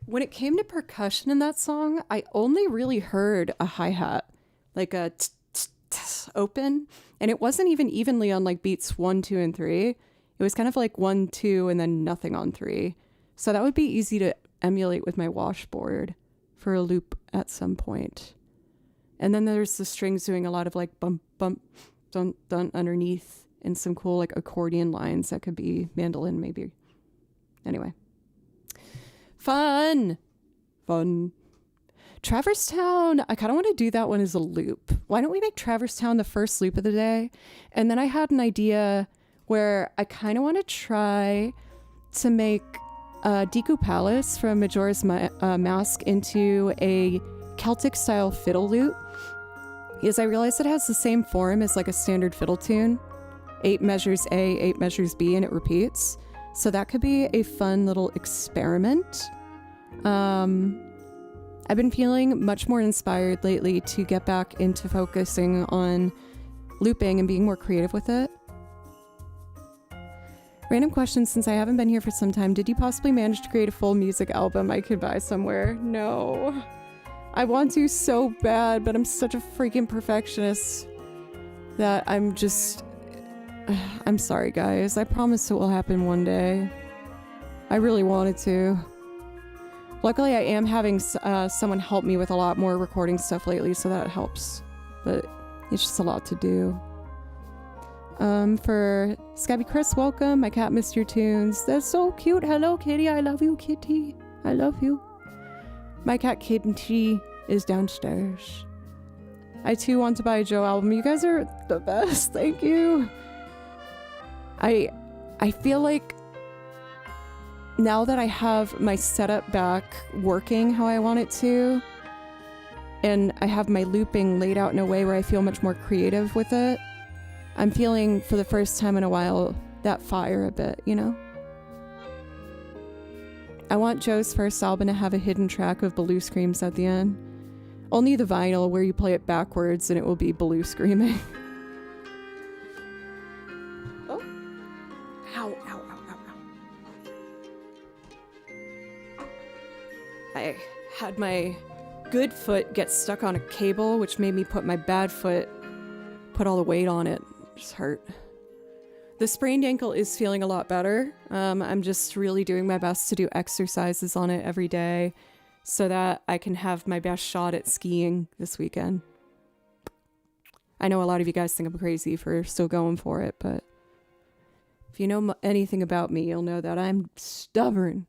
When it came to percussion in that song, I only really heard a hi-hat, like a open, and it wasn't even evenly on like beats 1, 2, and 3. It was kind of like 1, 2, and then nothing on 3. So that would be easy to emulate with my washboard for a loop at some point. And then there's the strings doing a lot of like bump, bump, dun, dun underneath, and some cool like accordion lines that could be mandolin maybe. Anyway. Fun. Traverse Town. I kind of want to do that one as a loop. Why don't we make Traverse Town the first loop of the day? And then I had an idea where I kind of want to try to make Deku Palace from Majora's Mask into a Celtic style fiddle loop. Because I realized it has the same form as like a standard fiddle tune. 8 measures A, 8 measures B, and it repeats. So that could be a fun little experiment. I've been feeling much more inspired lately to get back into focusing on looping and being more creative with it. Random question, since I haven't been here for some time, did you possibly manage to create a full music album I could buy somewhere? No. I want to so bad, but I'm such a freaking perfectionist that I'm sorry, guys. I promise it will happen one day. I really wanted to. Luckily, I am having someone help me with a lot more recording stuff lately, so that helps. But it's just a lot to do. For Scabby Chris, welcome. My cat missed your tunes. That's so cute. Hello, kitty. I love you, kitty. I love you. My cat Kitty is downstairs. I too want to buy a Joe album. You guys are the best. Thank you. I feel like now that I have my setup back working how I want it to, and I have my looping laid out in a way where I feel much more creative with it, I'm feeling for the first time in a while that fire a bit, you know? I want Joe's first album to have a hidden track of Baloo screams at the end. Only the vinyl where you play it backwards and it will be Baloo screaming. I had my good foot get stuck on a cable, which made me put my bad foot, put all the weight on it. It just hurt. The sprained ankle is feeling a lot better. I'm just really doing my best to do exercises on it every day so that I can have my best shot at skiing this weekend. I know a lot of you guys think I'm crazy for still going for it, but if you know anything about me, you'll know that I'm stubborn.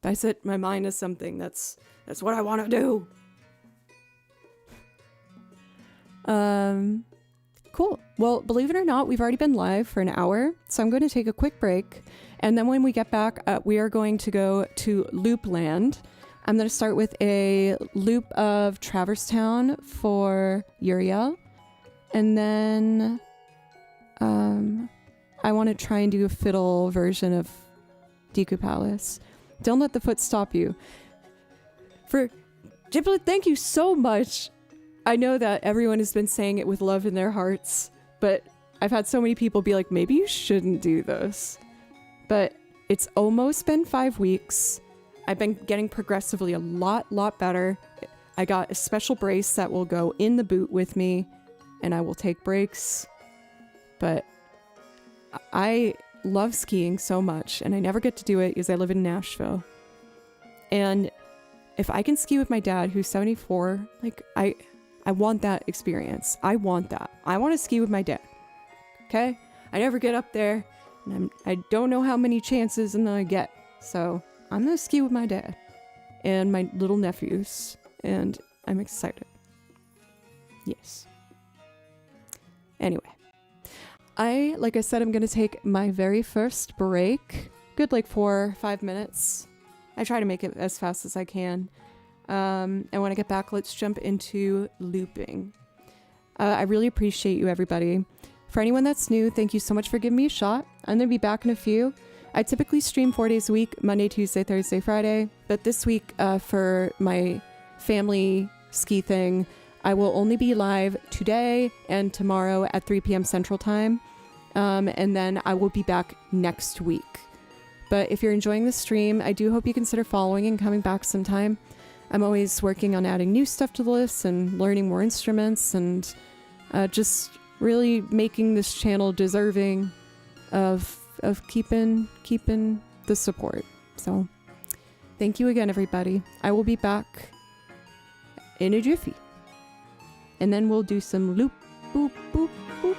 If I set my mind to something, that's what I want to do. Cool. Well, believe it or not, we've already been live for an hour, so I'm going to take a quick break, and then when we get back, we are going to go to Loopland. I'm going to start with a loop of Traverse Town for Uriel, and then I want to try and do a fiddle version of Deku Palace. Don't let the foot stop you. For Giblet, thank you so much. I know that everyone has been saying it with love in their hearts, but I've had so many people be like, maybe you shouldn't do this. But it's almost been 5 weeks. I've been getting progressively a lot better. I got a special brace that will go in the boot with me, and I will take breaks. But I love skiing so much, and I never get to do it because I live in Nashville. And if I can ski with my dad, who's 74, like I want that experience. I want that. I want to ski with my dad. Okay? I never get up there, and I don't know how many chances I'm gonna get. So I'm gonna ski with my dad and my little nephews, and I'm excited. Yes. Anyway. Like I said, I'm going to take my very first break. Good, like 4 or 5 minutes. I try to make it as fast as I can. And when I get back, let's jump into looping. I really appreciate you, everybody. For anyone that's new, thank you so much for giving me a shot. I'm going to be back in a few. I typically stream 4 days a week, Monday, Tuesday, Thursday, Friday. But this week, for my family ski thing, I will only be live today and tomorrow at 3 p.m. Central Time. And then I will be back next week. But if you're enjoying the stream, I do hope you consider following and coming back sometime. I'm always working on adding new stuff to the list and learning more instruments and just really making this channel deserving of keeping the support. So thank you again, everybody. I will be back in a jiffy. And then we'll do some loop, boop, boop, boop.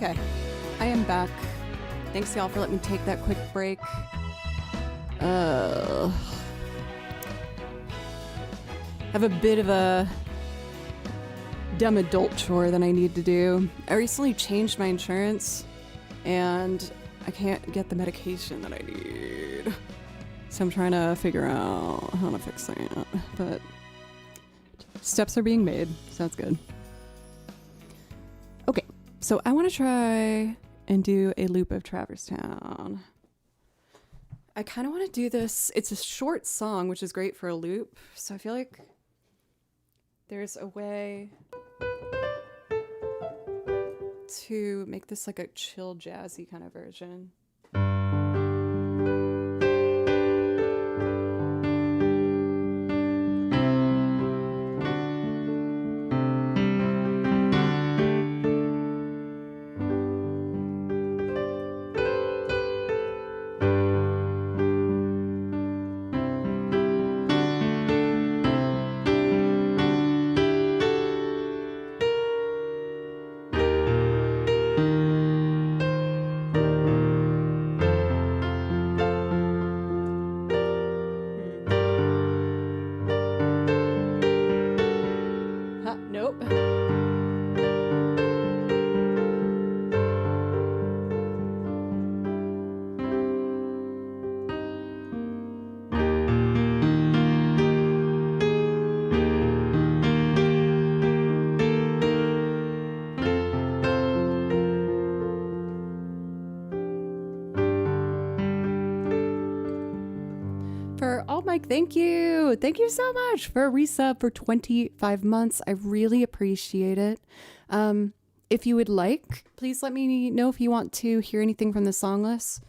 Okay, I am back. Thanks y'all for letting me take that quick break. Have a bit of a dumb adult chore that I need to do. I recently changed my insurance and I can't get the medication that I need. So I'm trying to figure out how to fix that. But steps are being made, so that's good. Okay, so I want to try and do a loop of Traverse Town. I kind of want to do this. It's a short song, which is great for a loop. So I feel like there's a way to make this like a chill, jazzy kind of version. Nope. Mike, thank you. Thank you so much for a resub for 25 months. I really appreciate it. If you would like, please let me know if you want to hear anything from the song list.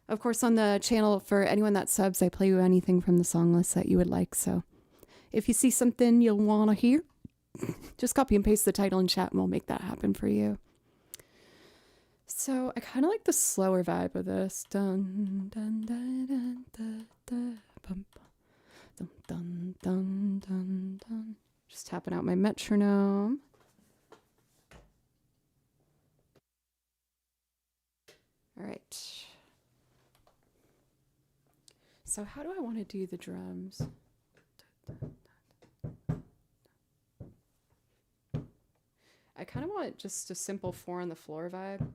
Of course, on the channel, for anyone that subs, I play you anything from the song list that you would like. So if you see something you'll want to hear, just copy and paste the title in chat and we'll make that happen for you. So I kind of like the slower vibe of this. Dun, dun, dun, dun, dun, dun, bum, dun, dun, dun, dun, dun. Just tapping out my metronome. All right. So how do I want to do the drums? I kind of want just a simple 4 on the floor vibe.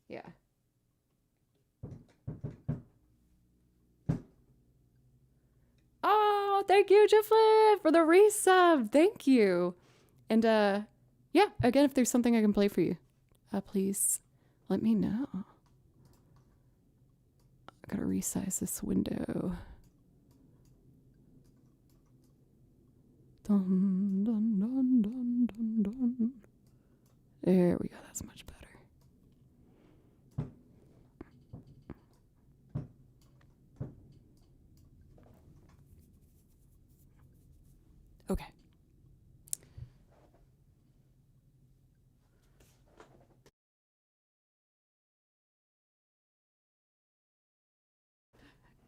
Yeah. Oh, thank you, Jefflin, for the resub. Thank you. And yeah, again, if there's something I can play for you, please let me know. I gotta resize this window. Dun, dun, dun, dun, dun, dun. There we go. That's much better. Okay.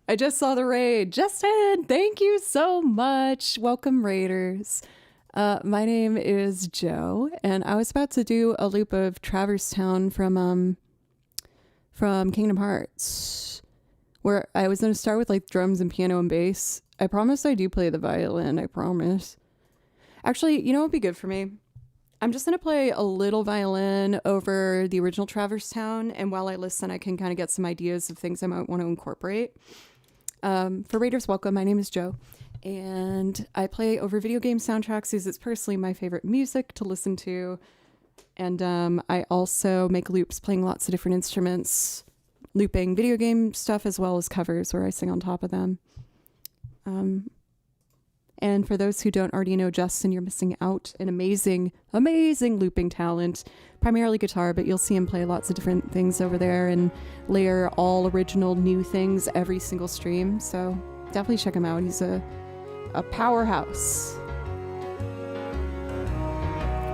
I just saw the raid. Justin, thank you so much. Welcome, Raiders. My name is Joe, and I was about to do a loop of Traverse Town from Kingdom Hearts, where I was going to start with like drums and piano and bass. I promise I do play the violin, I promise. Actually, you know what would be good for me? I'm just going to play a little violin over the original Traverse Town, and while I listen, I can kind of get some ideas of things I might want to incorporate. For Raiders, welcome. My name is Joe, and I play over video game soundtracks because it's personally my favorite music to listen to. And I also make loops playing lots of different instruments, looping video game stuff as well as covers where I sing on top of them. And for those who don't already know Justin, you're missing out an amazing, amazing looping talent, primarily guitar, but you'll see him play lots of different things over there and layer all original new things every single stream. So definitely check him out. He's a powerhouse.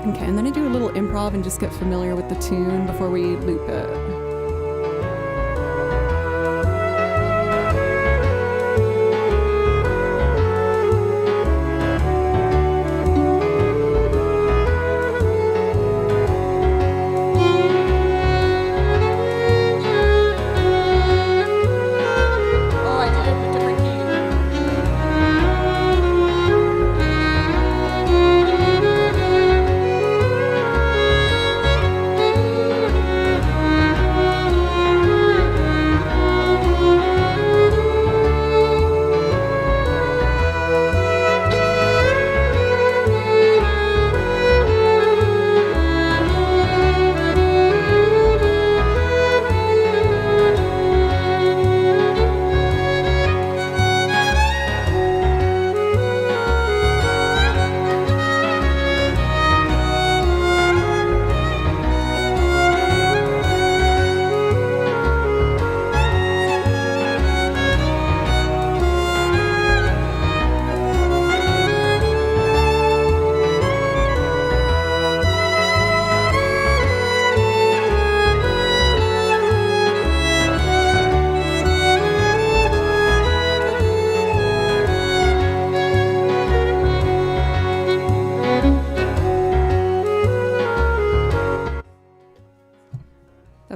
Okay, and then I do a little improv and just get familiar with the tune before we loop it.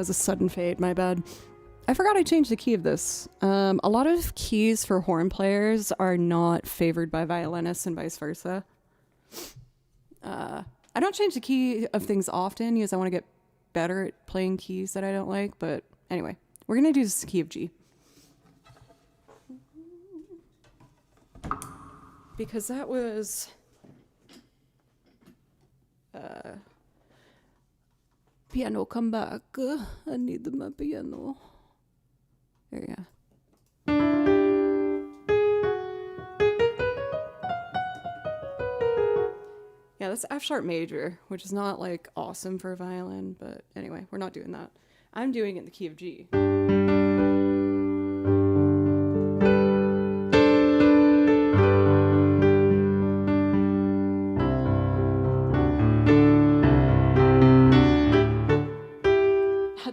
was a sudden fade, my bad. I forgot I changed the key of this. A lot of keys for horn players are not favored by violinists and vice versa. I don't change the key of things often because I want to get better at playing keys that I don't like, but anyway, we're going to do this key of G. Because that was... piano, come back. I need my piano. There you go. Yeah, that's F sharp major, which is not like awesome for a violin, but anyway, we're not doing that. I'm doing it in the key of G.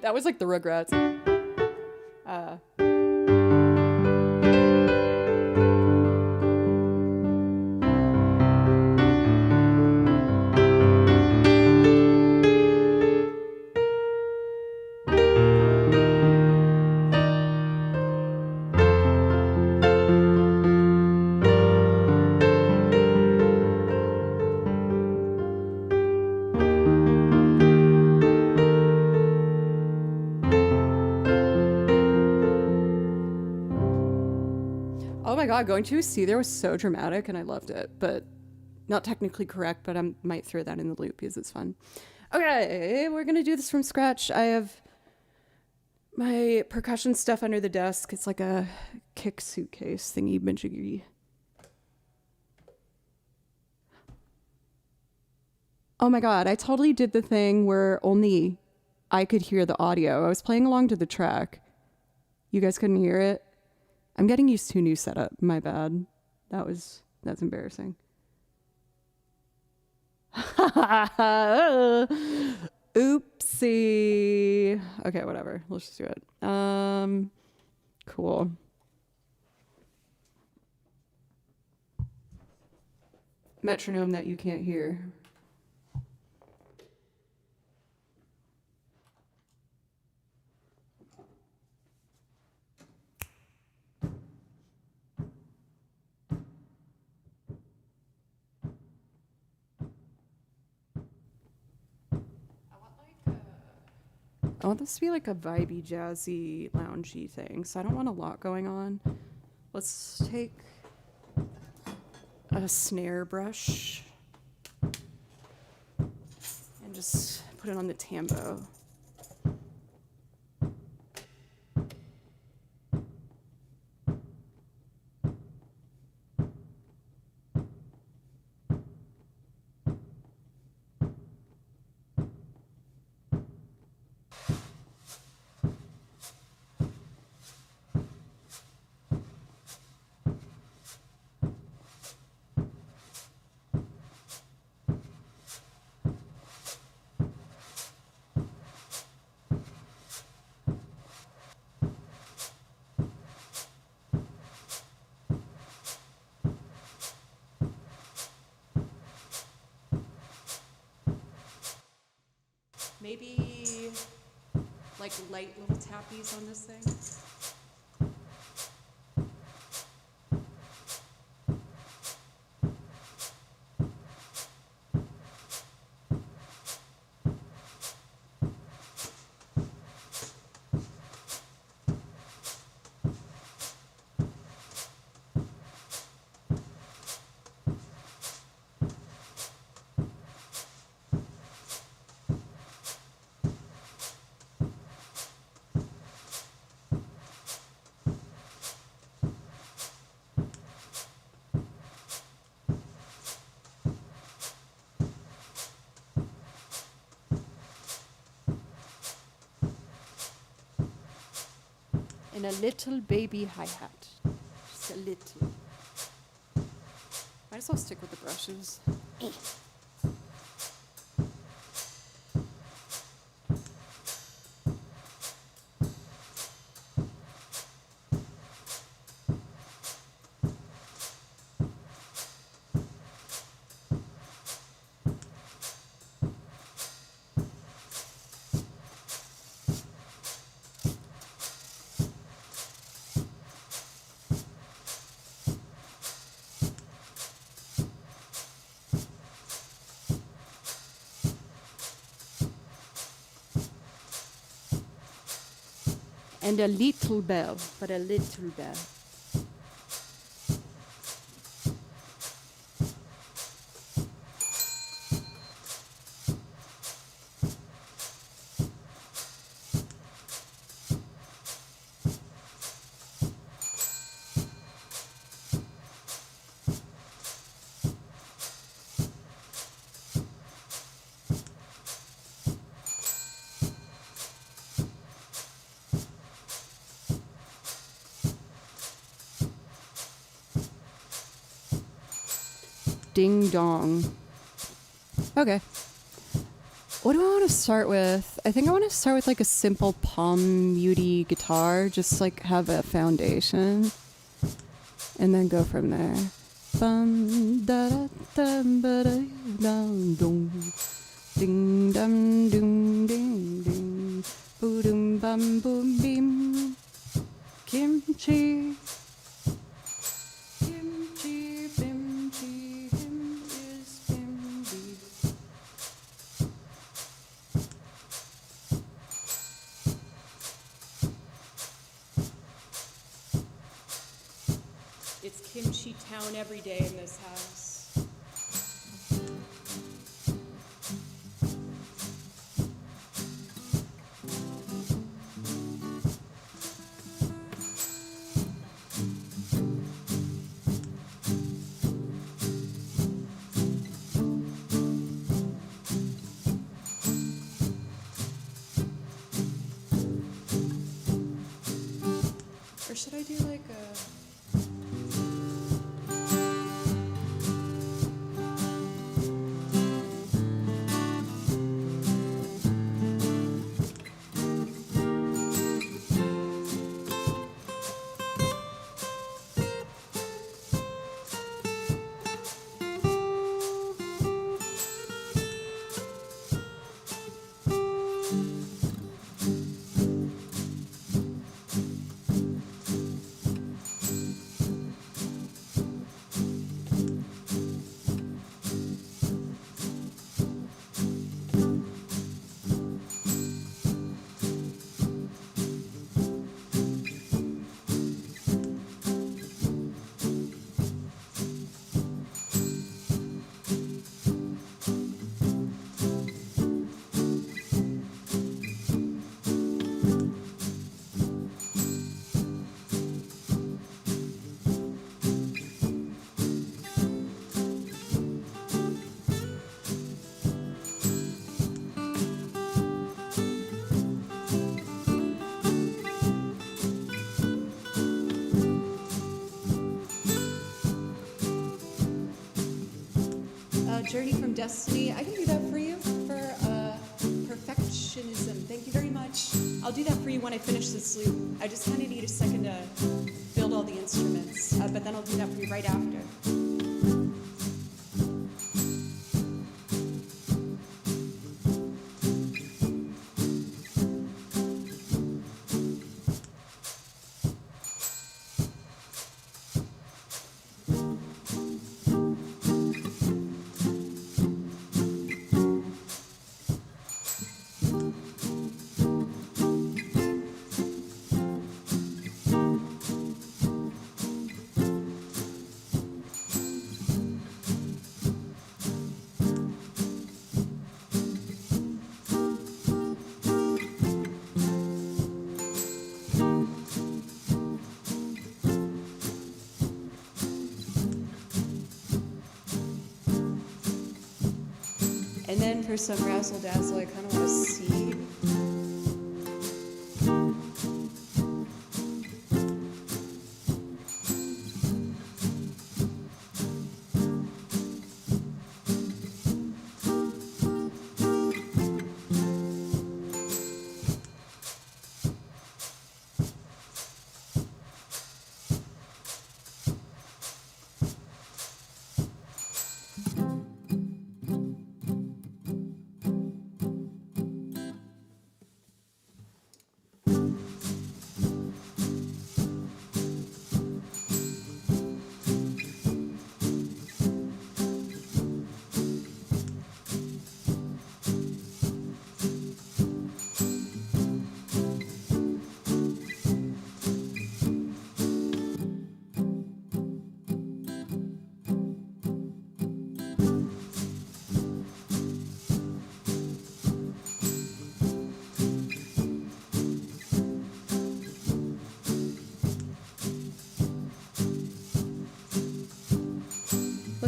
That was like the Rugrats. Oh my god, going to a C there was so dramatic and I loved it, but not technically correct, but I might throw that in the loop because it's fun. Okay, we're gonna do this from scratch. I have my percussion stuff under the desk. It's like a kick suitcase thingy majiggy. Oh my god, I totally did the thing where only I could hear the audio. I was playing along to the track. You guys couldn't hear it? I'm getting used to a new setup. My bad. That's embarrassing. Oopsie. Okay, whatever. Let's just do it. Cool. Metronome that you can't hear. I want this to be like a vibey, jazzy, loungy thing, so I don't want a lot going on. Let's take a snare brush and just put it on the tambo. Maybe like light little tappies on this thing. And a little baby hi-hat. Just a little. Might as well stick with the brushes. And a little bell, but a little bell. Ding dong. Okay. What do I want to start with? I think I want to start with like a simple palm muty guitar, just like have a foundation, and then go from there. Bum da da dum ba da dum dum. Ding dum ding ding ding. Boo dum bum boom beam. Kimchi. Kimchi bimchi. Him is bimbi. It's kimchi town every day in this house. Or should I do like a... Journey from Destiny. I can do that for you for perfectionism. Thank you very much. I'll do that for you when I finish this loop. I just kind of need a second to build all the instruments, but then I'll do that for you right after. And then for some razzle dazzle, I kind of want to see.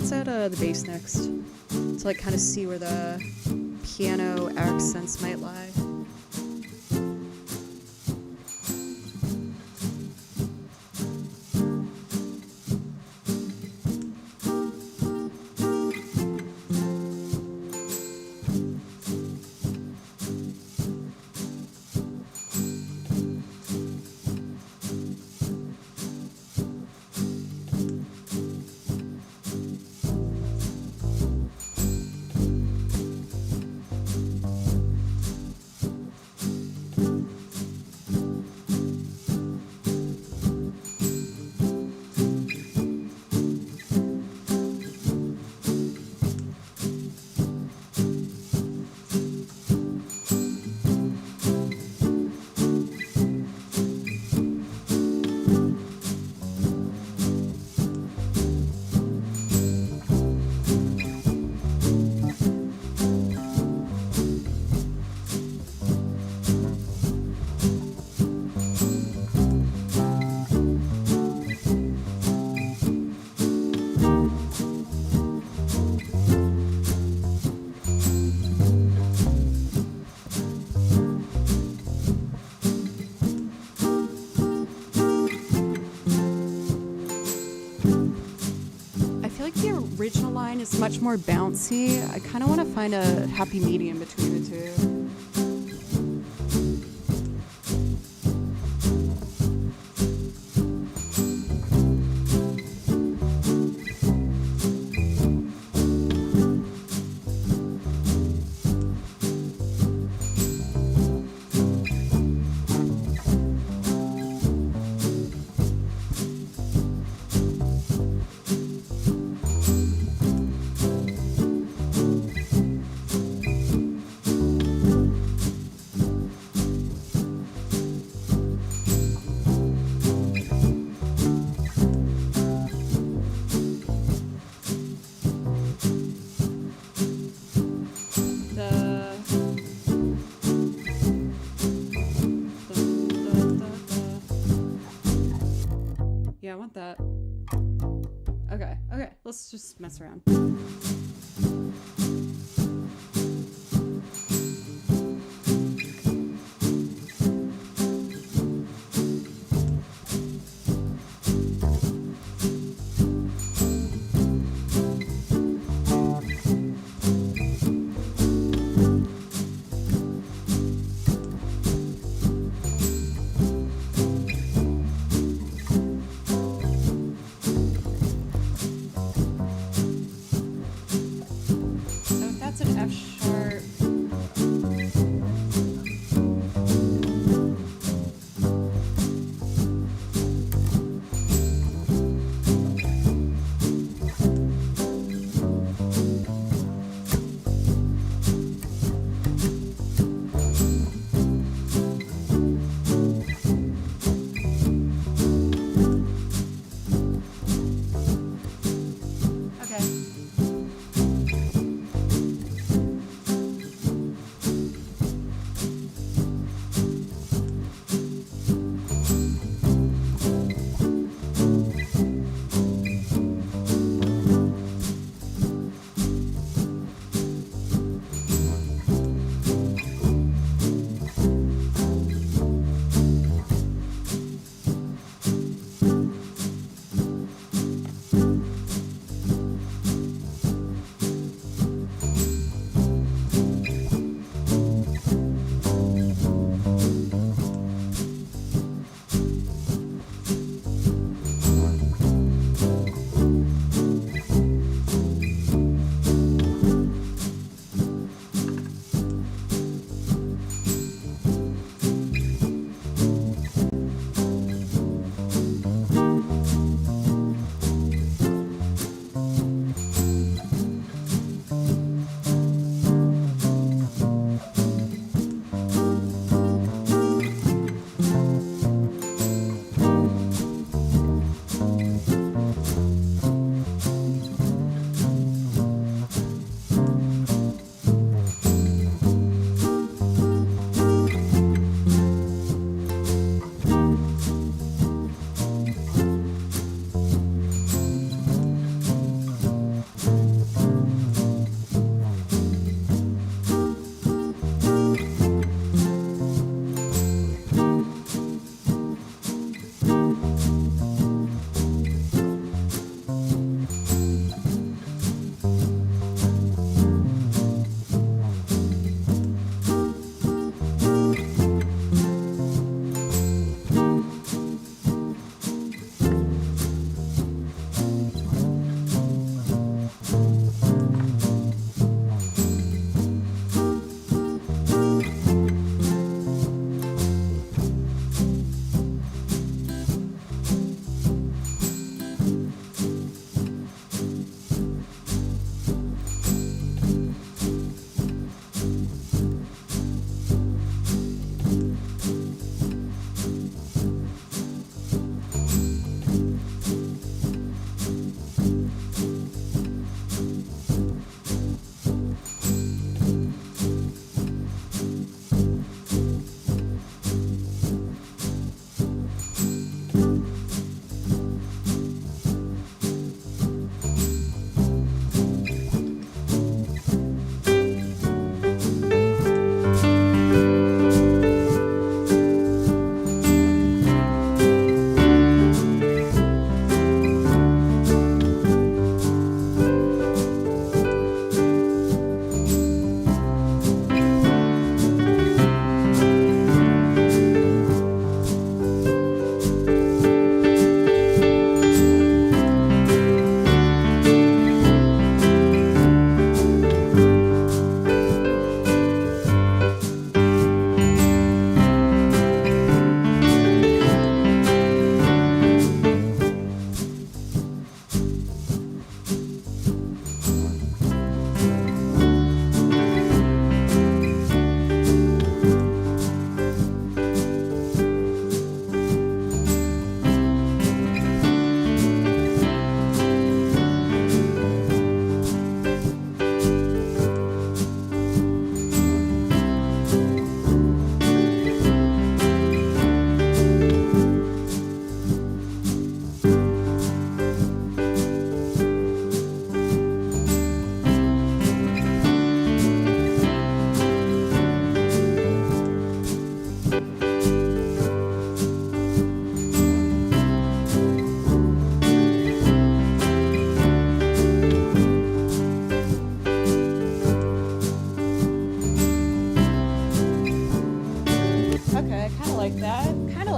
Let's add the bass next to like kind of see where the piano accents might lie. Original line is much more bouncy. I kind of want to find a happy medium between the two. Yeah, I want that. Okay, let's just mess around.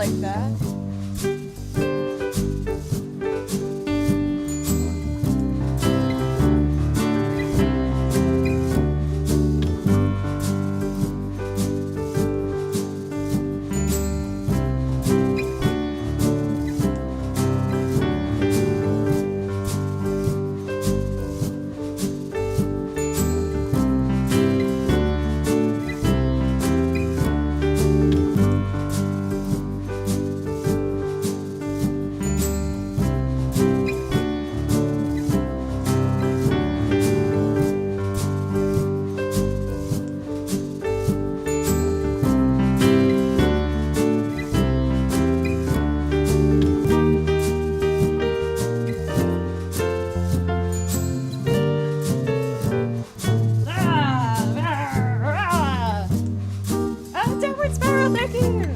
like that. Downward spiral, thank you!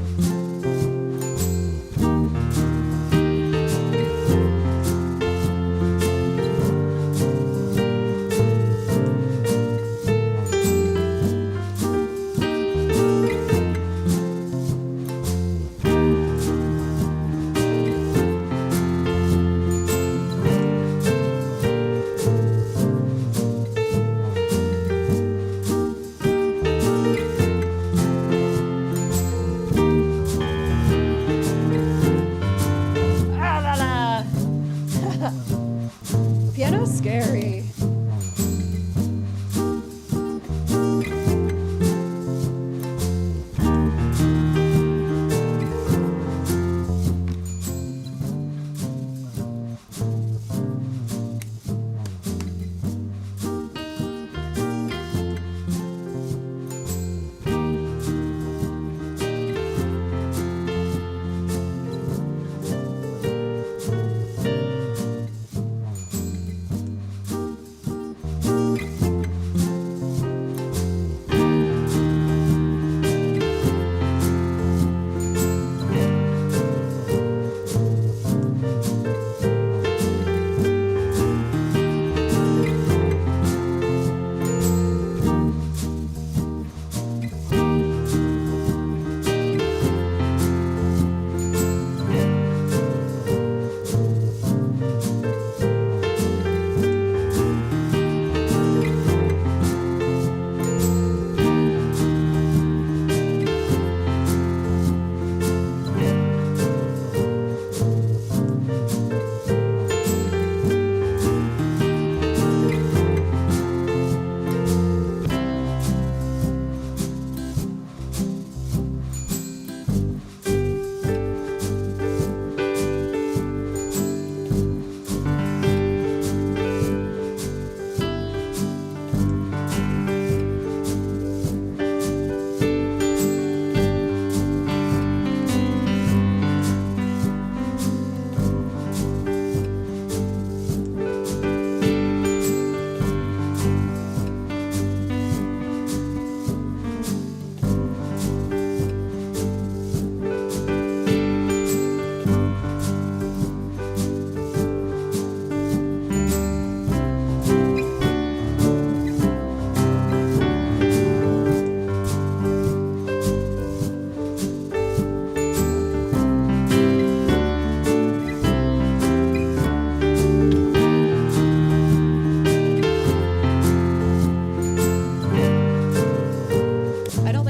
Piano's scary.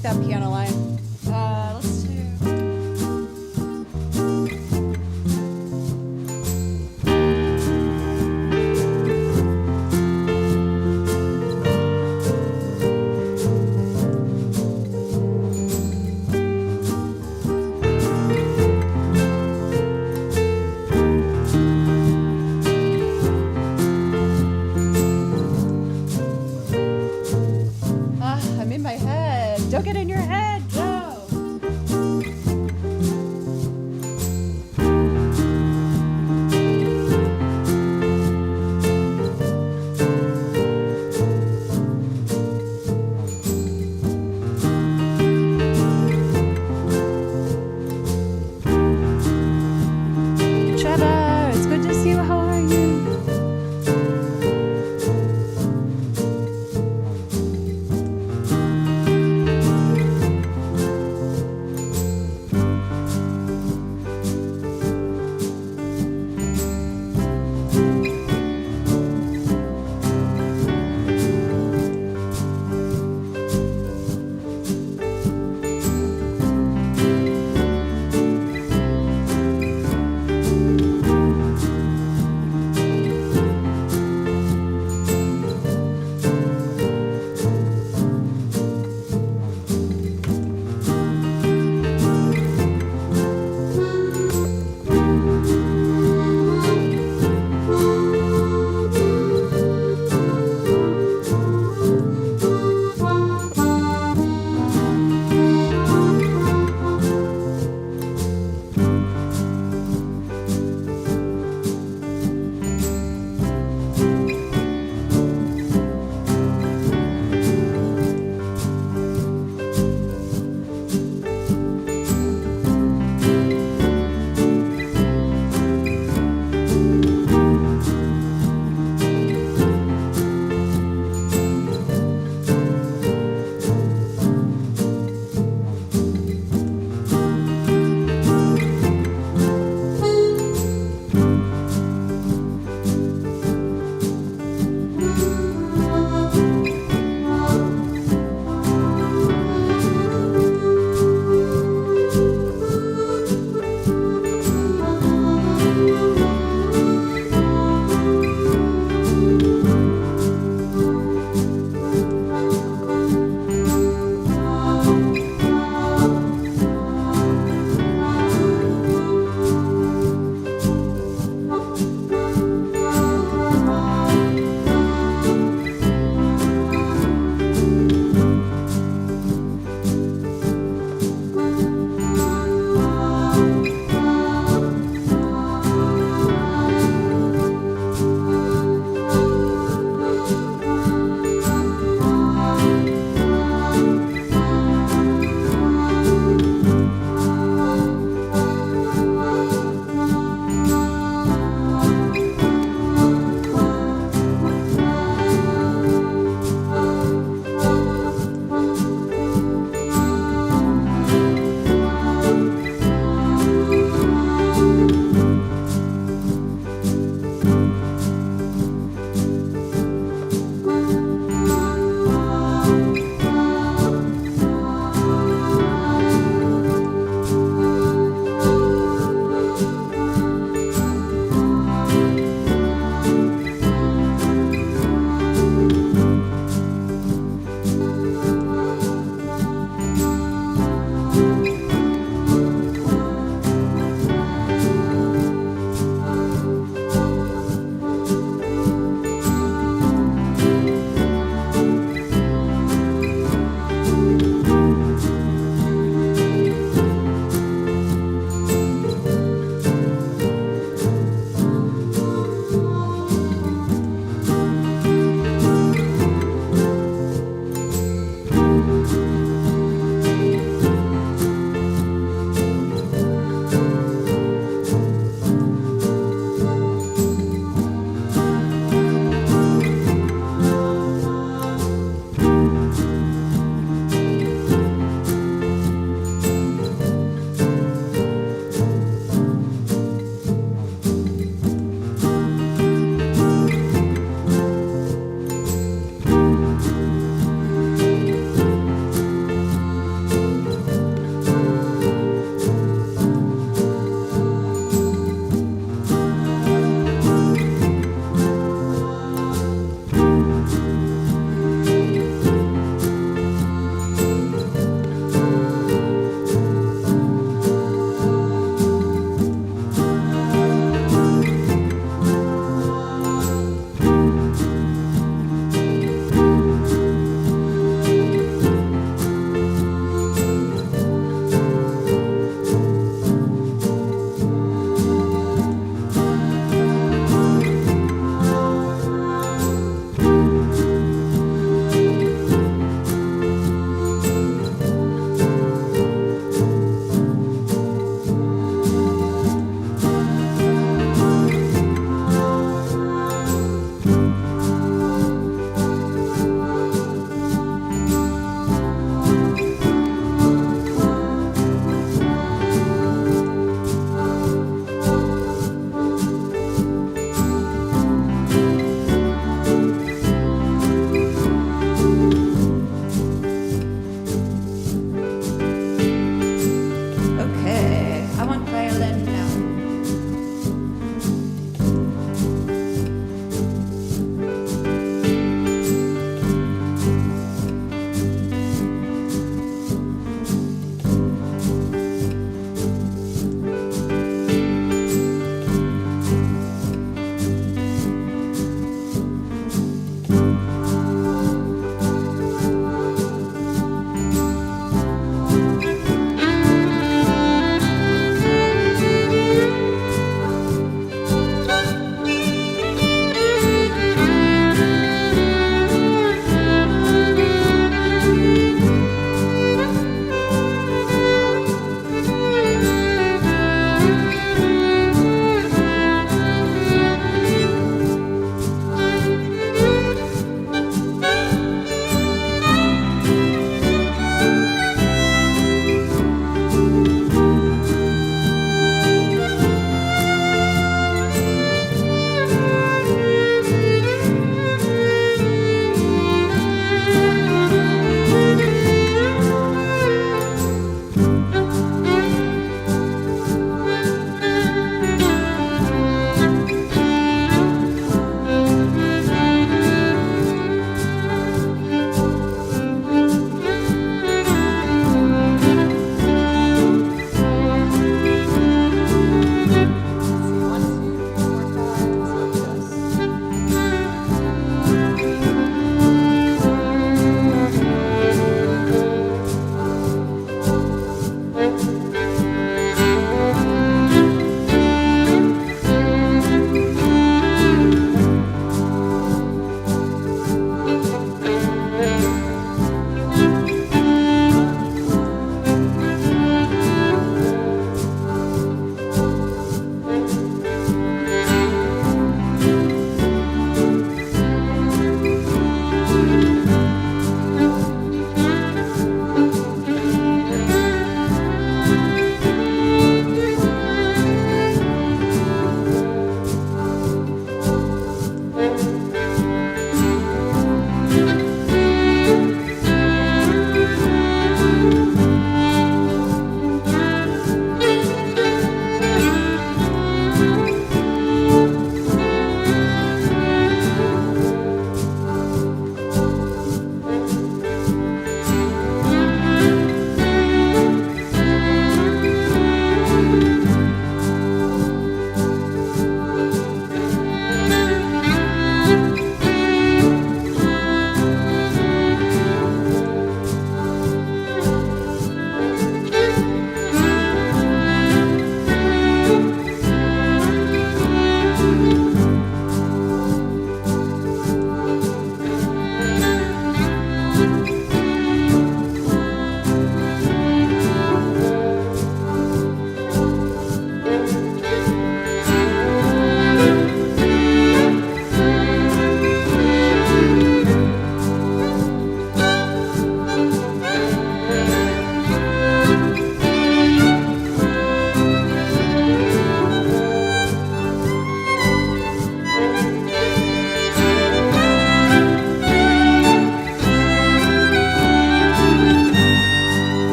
That piano line. Let's do. I'm in my head. Don't get in your head, Joe. Trevor, it's good to see you. How are you?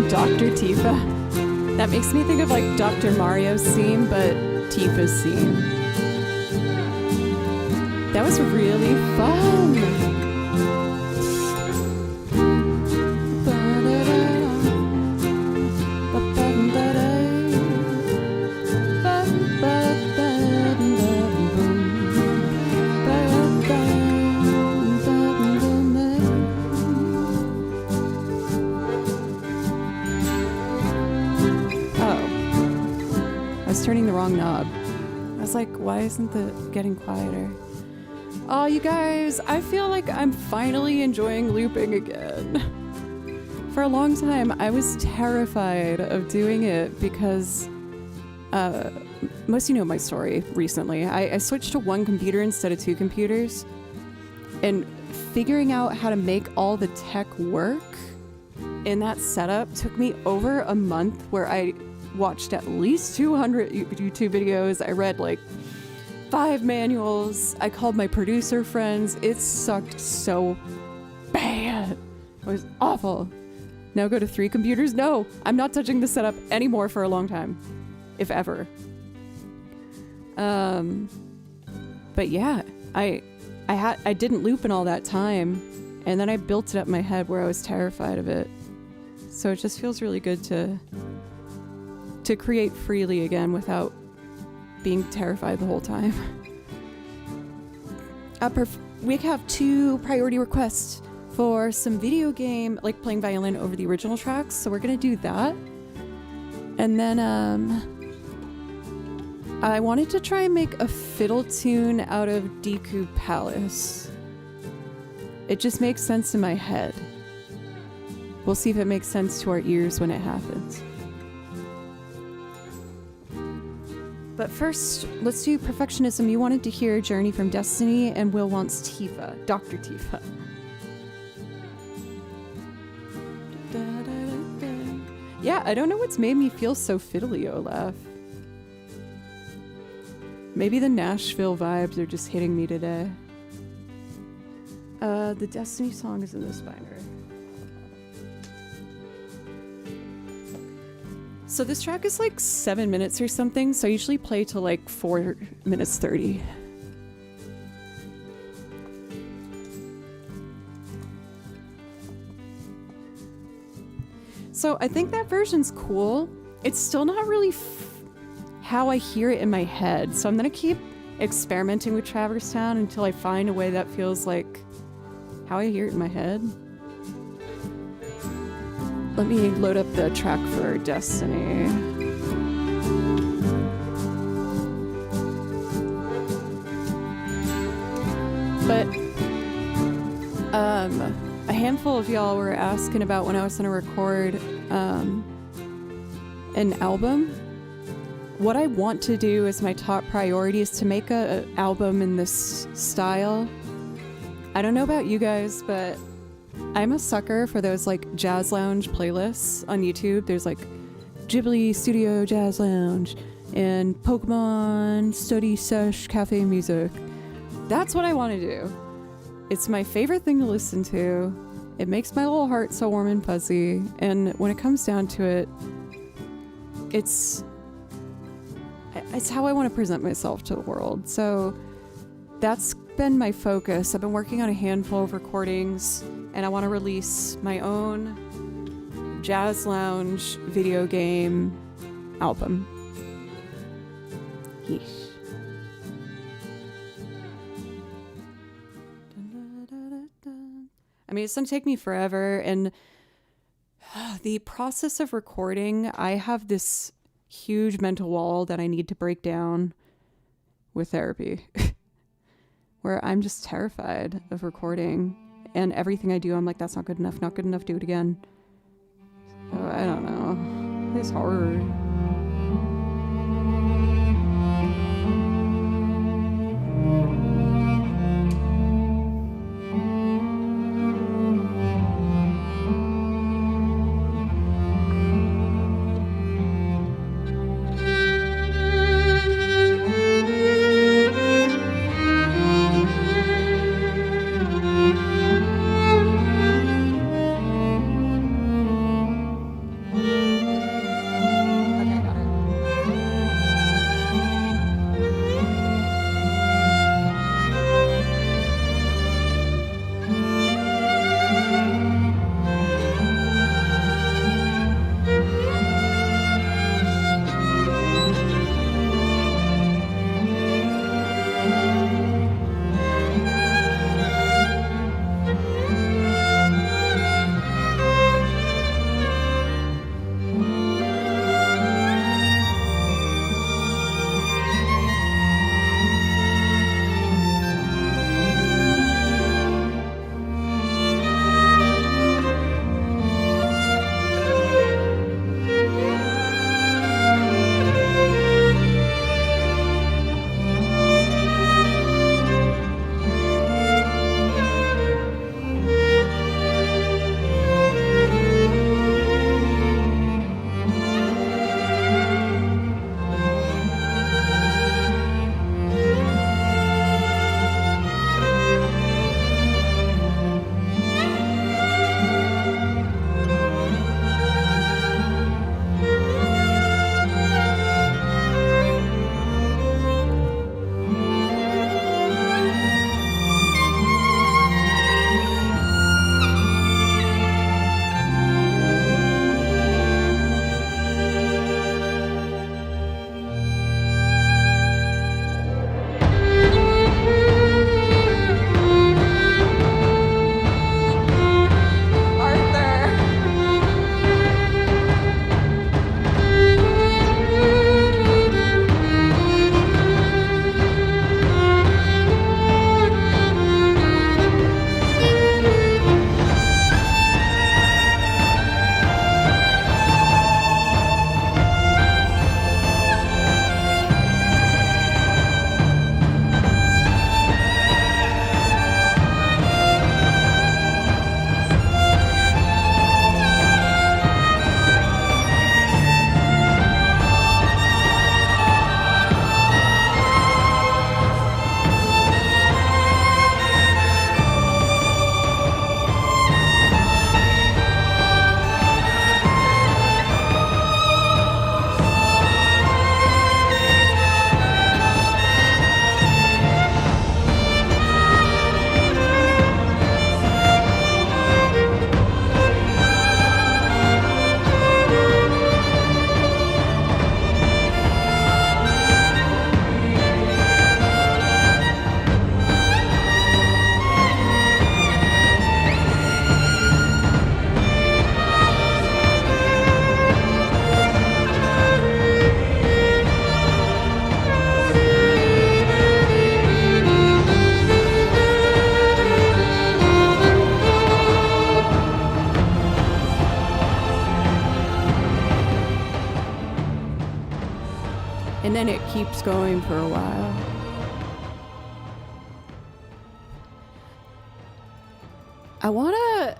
Dr. Tifa. That makes me think of like Dr. Mario's theme, but Tifa's theme. That was really fun. Turning the wrong knob. I was like, why isn't the getting quieter? Oh, you guys, I feel like I'm finally enjoying looping again. For a long time, I was terrified of doing it because most of you know my story recently. I switched to one computer instead of two computers, and figuring out how to make all the tech work in that setup took me over a month, where I watched at least 200 YouTube videos. I read like 5 manuals. I called my producer friends. It sucked so bad. It was awful. Now go to 3 computers? No, I'm not touching the setup anymore for a long time, if ever. But yeah, I didn't loop in all that time, and then I built it up in my head where I was terrified of it. So it just feels really good to create freely again without being terrified the whole time. We have 2 priority requests for some video game, like playing violin over the original tracks, so we're gonna do that. And then I wanted to try and make a fiddle tune out of Deku Palace. It just makes sense in my head. We'll see if it makes sense to our ears when it happens. But first, let's do Perfectionism. You wanted to hear Journey from Destiny, and Will wants Tifa, Dr. Tifa. Yeah, I don't know what's made me feel so fiddly, Olaf. Maybe the Nashville vibes are just hitting me today. The Destiny song is in this binder. So this track is like 7 minutes or something, so I usually play till like 4 minutes 30. So I think that version's cool. It's still not really how I hear it in my head, so I'm gonna keep experimenting with Traverse Town until I find a way that feels like how I hear it in my head. Let me load up the track for Destiny. But a handful of y'all were asking about when I was gonna record an album. What I want to do as my top priority is to make an album in this style. I don't know about you guys, but I'm a sucker for those like jazz lounge playlists on YouTube. There's like Ghibli Studio Jazz Lounge and Pokemon Study Sesh Cafe Music. That's what I want to do. It's my favorite thing to listen to. It makes my little heart so warm and fuzzy. And when it comes down to it, it's how I want to present myself to the world. So that's been my focus. I've been working on a handful of recordings, and I want to release my own jazz lounge video game album. Yeesh. I mean, it's gonna take me forever, and the process of recording, I have this huge mental wall that I need to break down with therapy, where I'm just terrified of recording. And everything I do, I'm like, that's not good enough, do it again. So, I don't know. It's hard. keeps going for a while. I wanna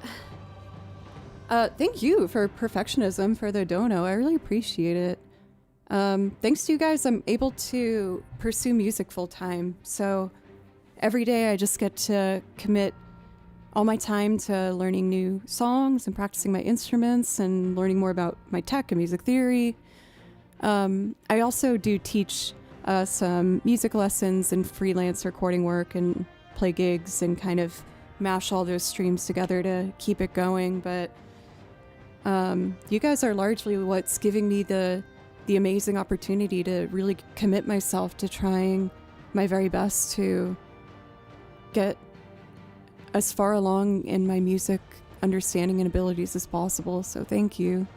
thank you for perfectionism for the dono. I really appreciate it. Thanks to you guys, I'm able to pursue music full time. So every day I just get to commit all my time to learning new songs and practicing my instruments and learning more about my tech and music theory. I also do teach some music lessons and freelance recording work and play gigs and kind of mash all those streams together to keep it going. But you guys are largely what's giving me the amazing opportunity to really commit myself to trying my very best to get as far along in my music understanding and abilities as possible. So thank you.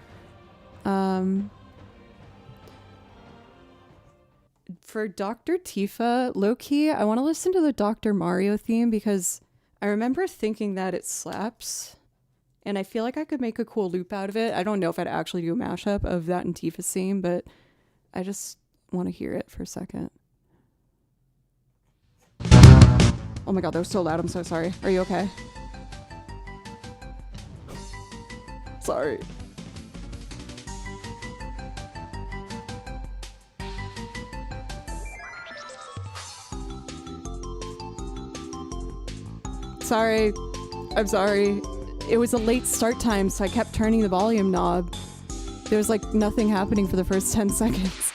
For Dr. Tifa, low-key, I want to listen to the Dr. Mario theme because I remember thinking that it slaps, and I feel like I could make a cool loop out of it. I don't know if I'd actually do a mashup of that and Tifa's theme, but I just want to hear it for a second. Oh my god, that was so loud. I'm so sorry. Are you okay? Sorry. Sorry. I'm sorry. It was a late start time, so I kept turning the volume knob. There was like nothing happening for the first 10 seconds.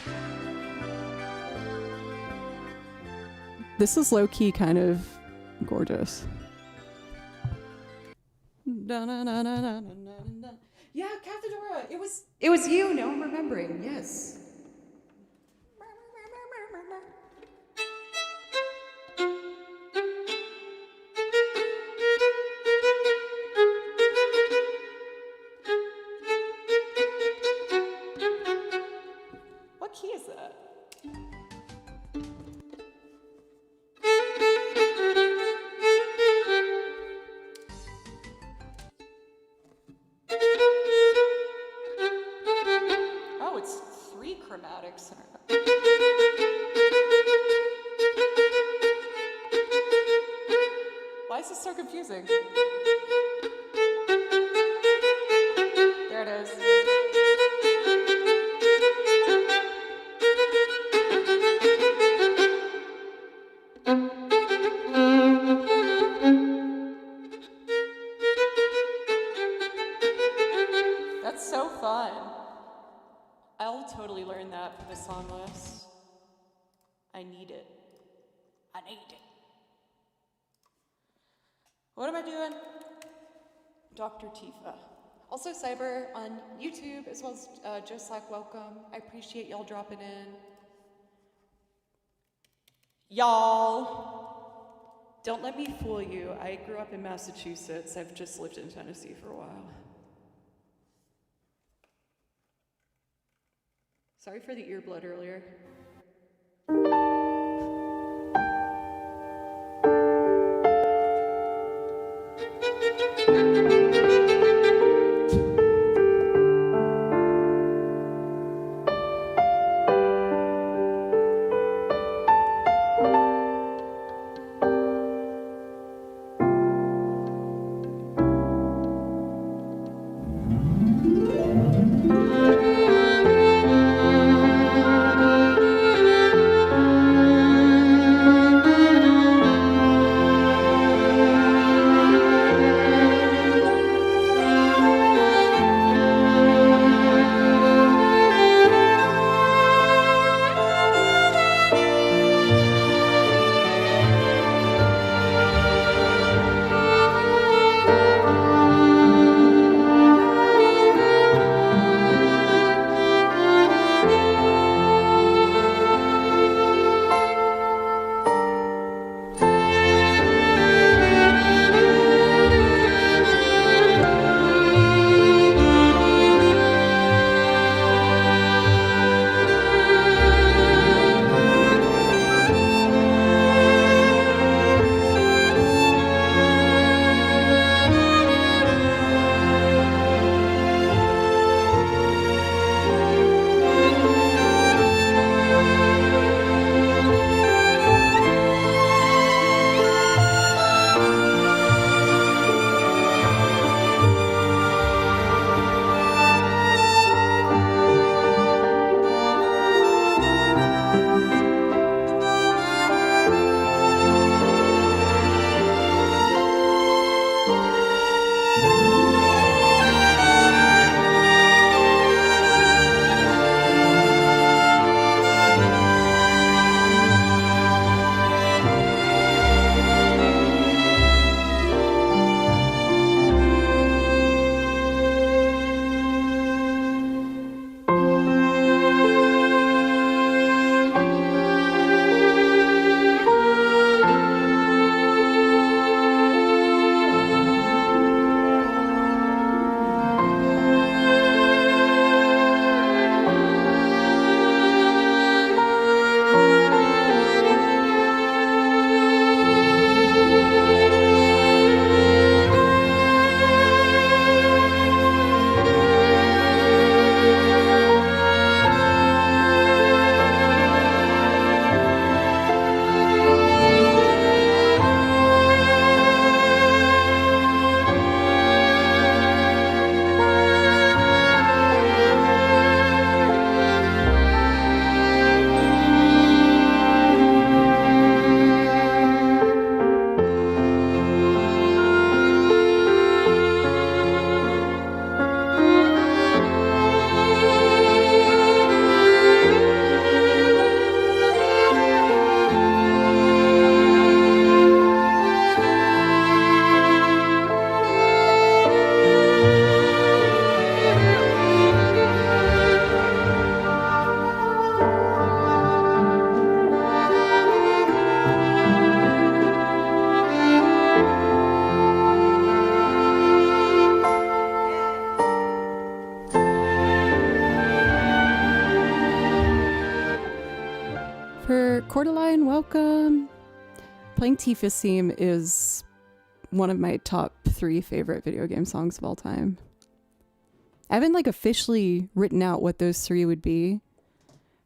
This is low-key kind of gorgeous. Yeah, Cathedora! It was you, now I'm remembering, yes. What key is that? Oh, it's 3 chromatics. Why is this so confusing? There it is. That's so fun. I'll totally learn that for the song list. I need it. I need it. What am I doing? Dr. Tifa. Also Cyber on YouTube as well as Joe Slack, welcome. I appreciate y'all dropping in. Y'all, don't let me fool you. I grew up in Massachusetts. I've just lived in Tennessee for a while. Sorry for the ear blood earlier. Caroline, welcome. Playing Tifa's theme is one of my top 3 favorite video game songs of all time. I haven't like officially written out what those 3 would be.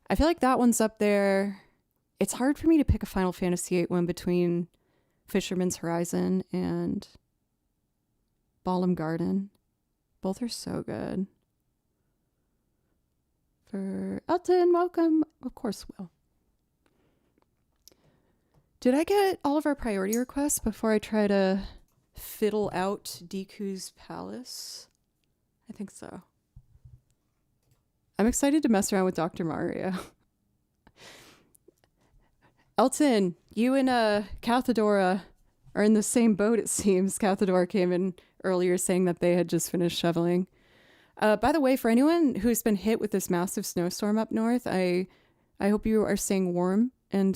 I feel like that one's up there. It's hard for me to pick a Final Fantasy VIII one between Fisherman's Horizon and Balam Garden. Both are so good. For Elton, welcome. Of course, Will. Did I get all of our priority requests before I try to fiddle out Deku's Palace? I think so. I'm excited to mess around with Dr. Mario. Elton, you and Cathadora are in the same boat, it seems. Cathadora came in earlier saying that they had just finished shoveling. By the way, for anyone who's been hit with this massive snowstorm up north, I hope you are staying warm and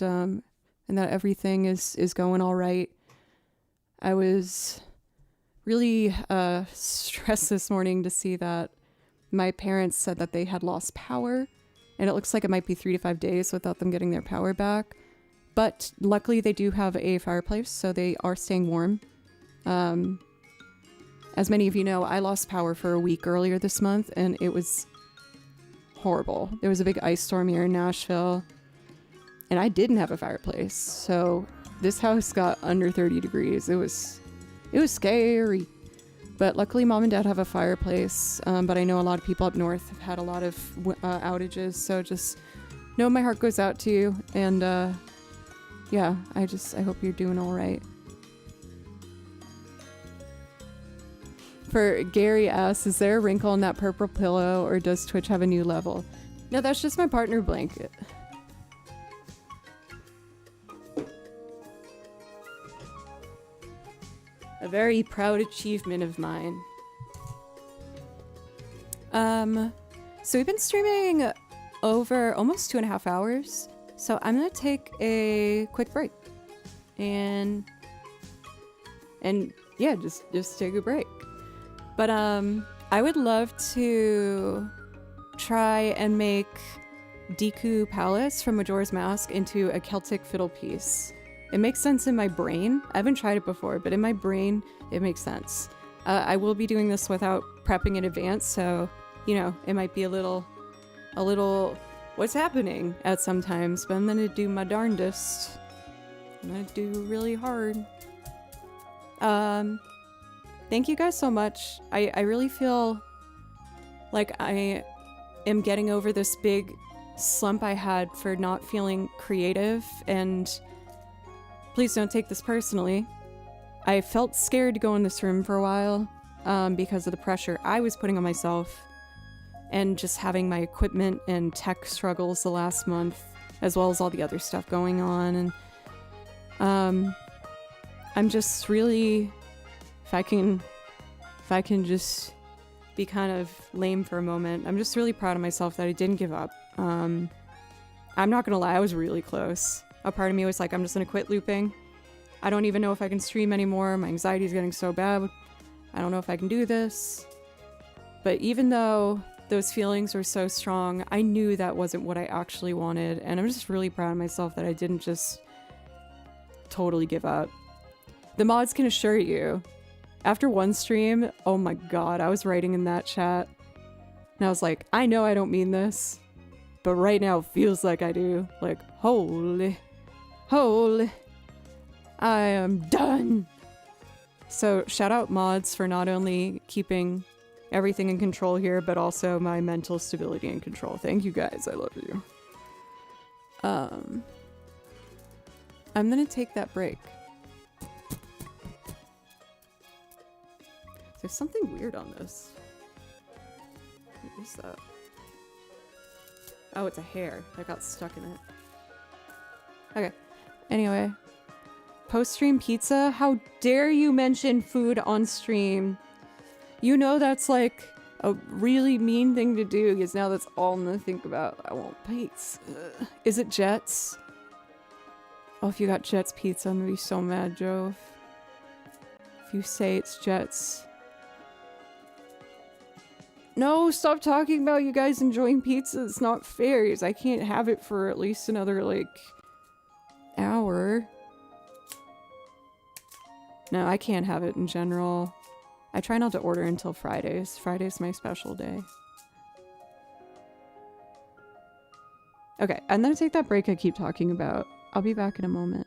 that everything is going all right. I was really stressed this morning to see that my parents said that they had lost power, and it looks like it might be 3 to 5 days without them getting their power back. But luckily they do have a fireplace, so they are staying warm. As many of you know, I lost power for a week earlier this month, and it was horrible. There was a big ice storm here in Nashville, and I didn't have a fireplace, so this house got under 30 degrees. It was scary. But luckily Mom and Dad have a fireplace, but I know a lot of people up north have had a lot of outages, so just know my heart goes out to you, and yeah, I hope you're doing all right. For Gary asks, is there a wrinkle in that purple pillow, or does Twitch have a new level? No, that's just my partner blanket. A very proud achievement of mine. So we've been streaming over almost 2.5 hours. So I'm gonna take a quick break. And yeah, just take a break. But I would love to try and make Deku Palace from Majora's Mask into a Celtic fiddle piece. It makes sense in my brain. I haven't tried it before, but in my brain, it makes sense. I will be doing this without prepping in advance, so, you know, it might be a little, what's happening at some times, but I'm gonna do my darndest. I'm gonna do really hard. Thank you guys so much. I really feel like I am getting over this big slump I had for not feeling creative, and please don't take this personally. I felt scared to go in this room for a while because of the pressure I was putting on myself and just having my equipment and tech struggles the last month, as well as all the other stuff going on. And I'm just really, if I can just be kind of lame for a moment, I'm just really proud of myself that I didn't give up. I'm not gonna lie, I was really close. A part of me was like, I'm just gonna quit looping. I don't even know if I can stream anymore. My anxiety is getting so bad. I don't know if I can do this. But even though those feelings were so strong, I knew that wasn't what I actually wanted. And I'm just really proud of myself that I didn't just totally give up. The mods can assure you, after one stream, oh my god, I was writing in that chat. And I was like, I know I don't mean this, but right now it feels like I do. Like, holy, I am done. So shout out mods for not only keeping everything in control here, but also my mental stability and control. Thank you guys, I love you. I'm gonna take that break. There's something weird on this. What is that? Oh, it's a hair that got stuck in it. Okay. Anyway. Post-stream pizza? How dare you mention food on stream? You know that's like a really mean thing to do, because now that's all I'm gonna think about. I want pizza. Is it Jets? Oh, if you got Jets pizza, I'm gonna be so mad, Joe. If you say it's Jets. No, stop talking about you guys enjoying pizza. It's not fair, because I can't have it for at least another, like, No, I can't have it in general. I try not to order until Fridays. Friday's my special day. Okay, I'm gonna take that break I keep talking about. I'll be back in a moment.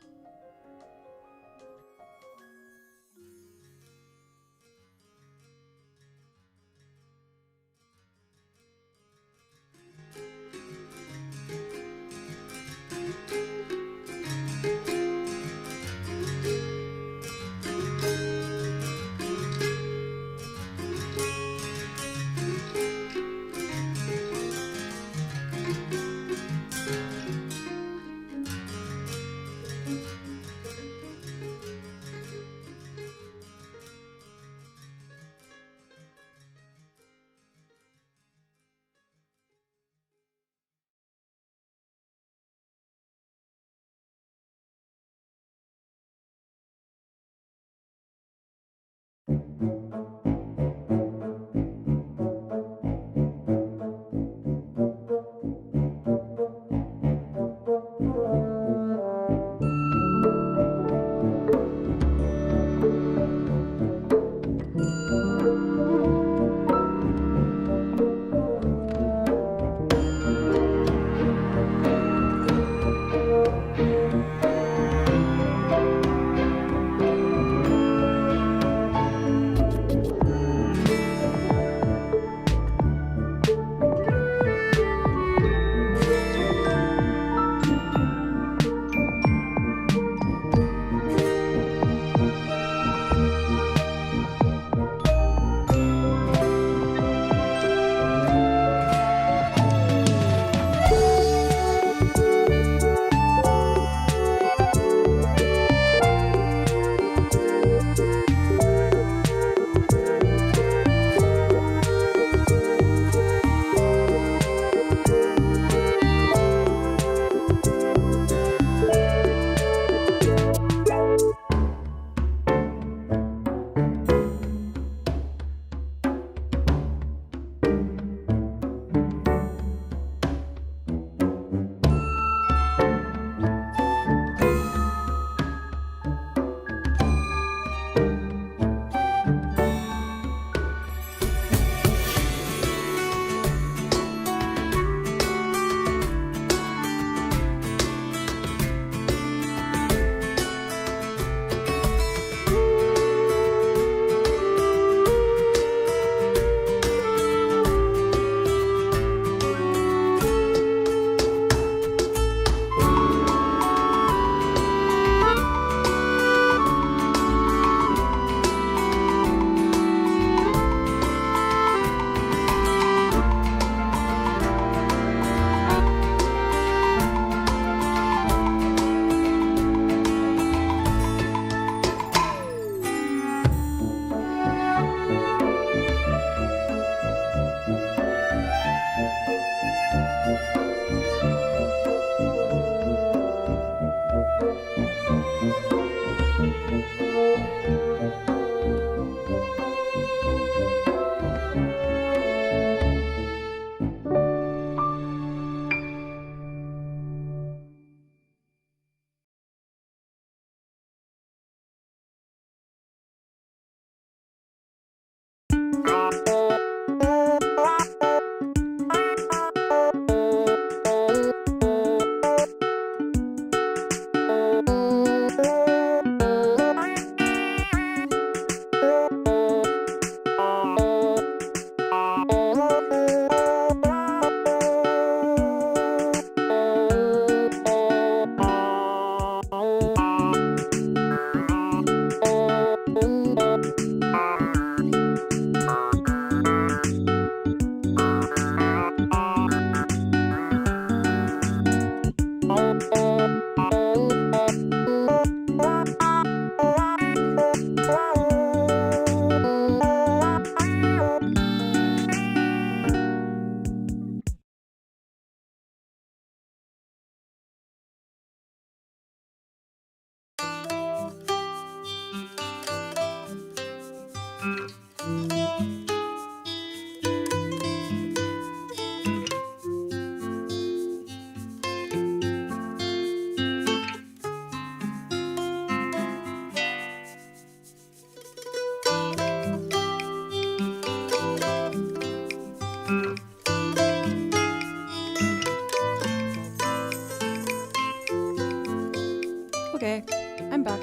Okay, I'm back.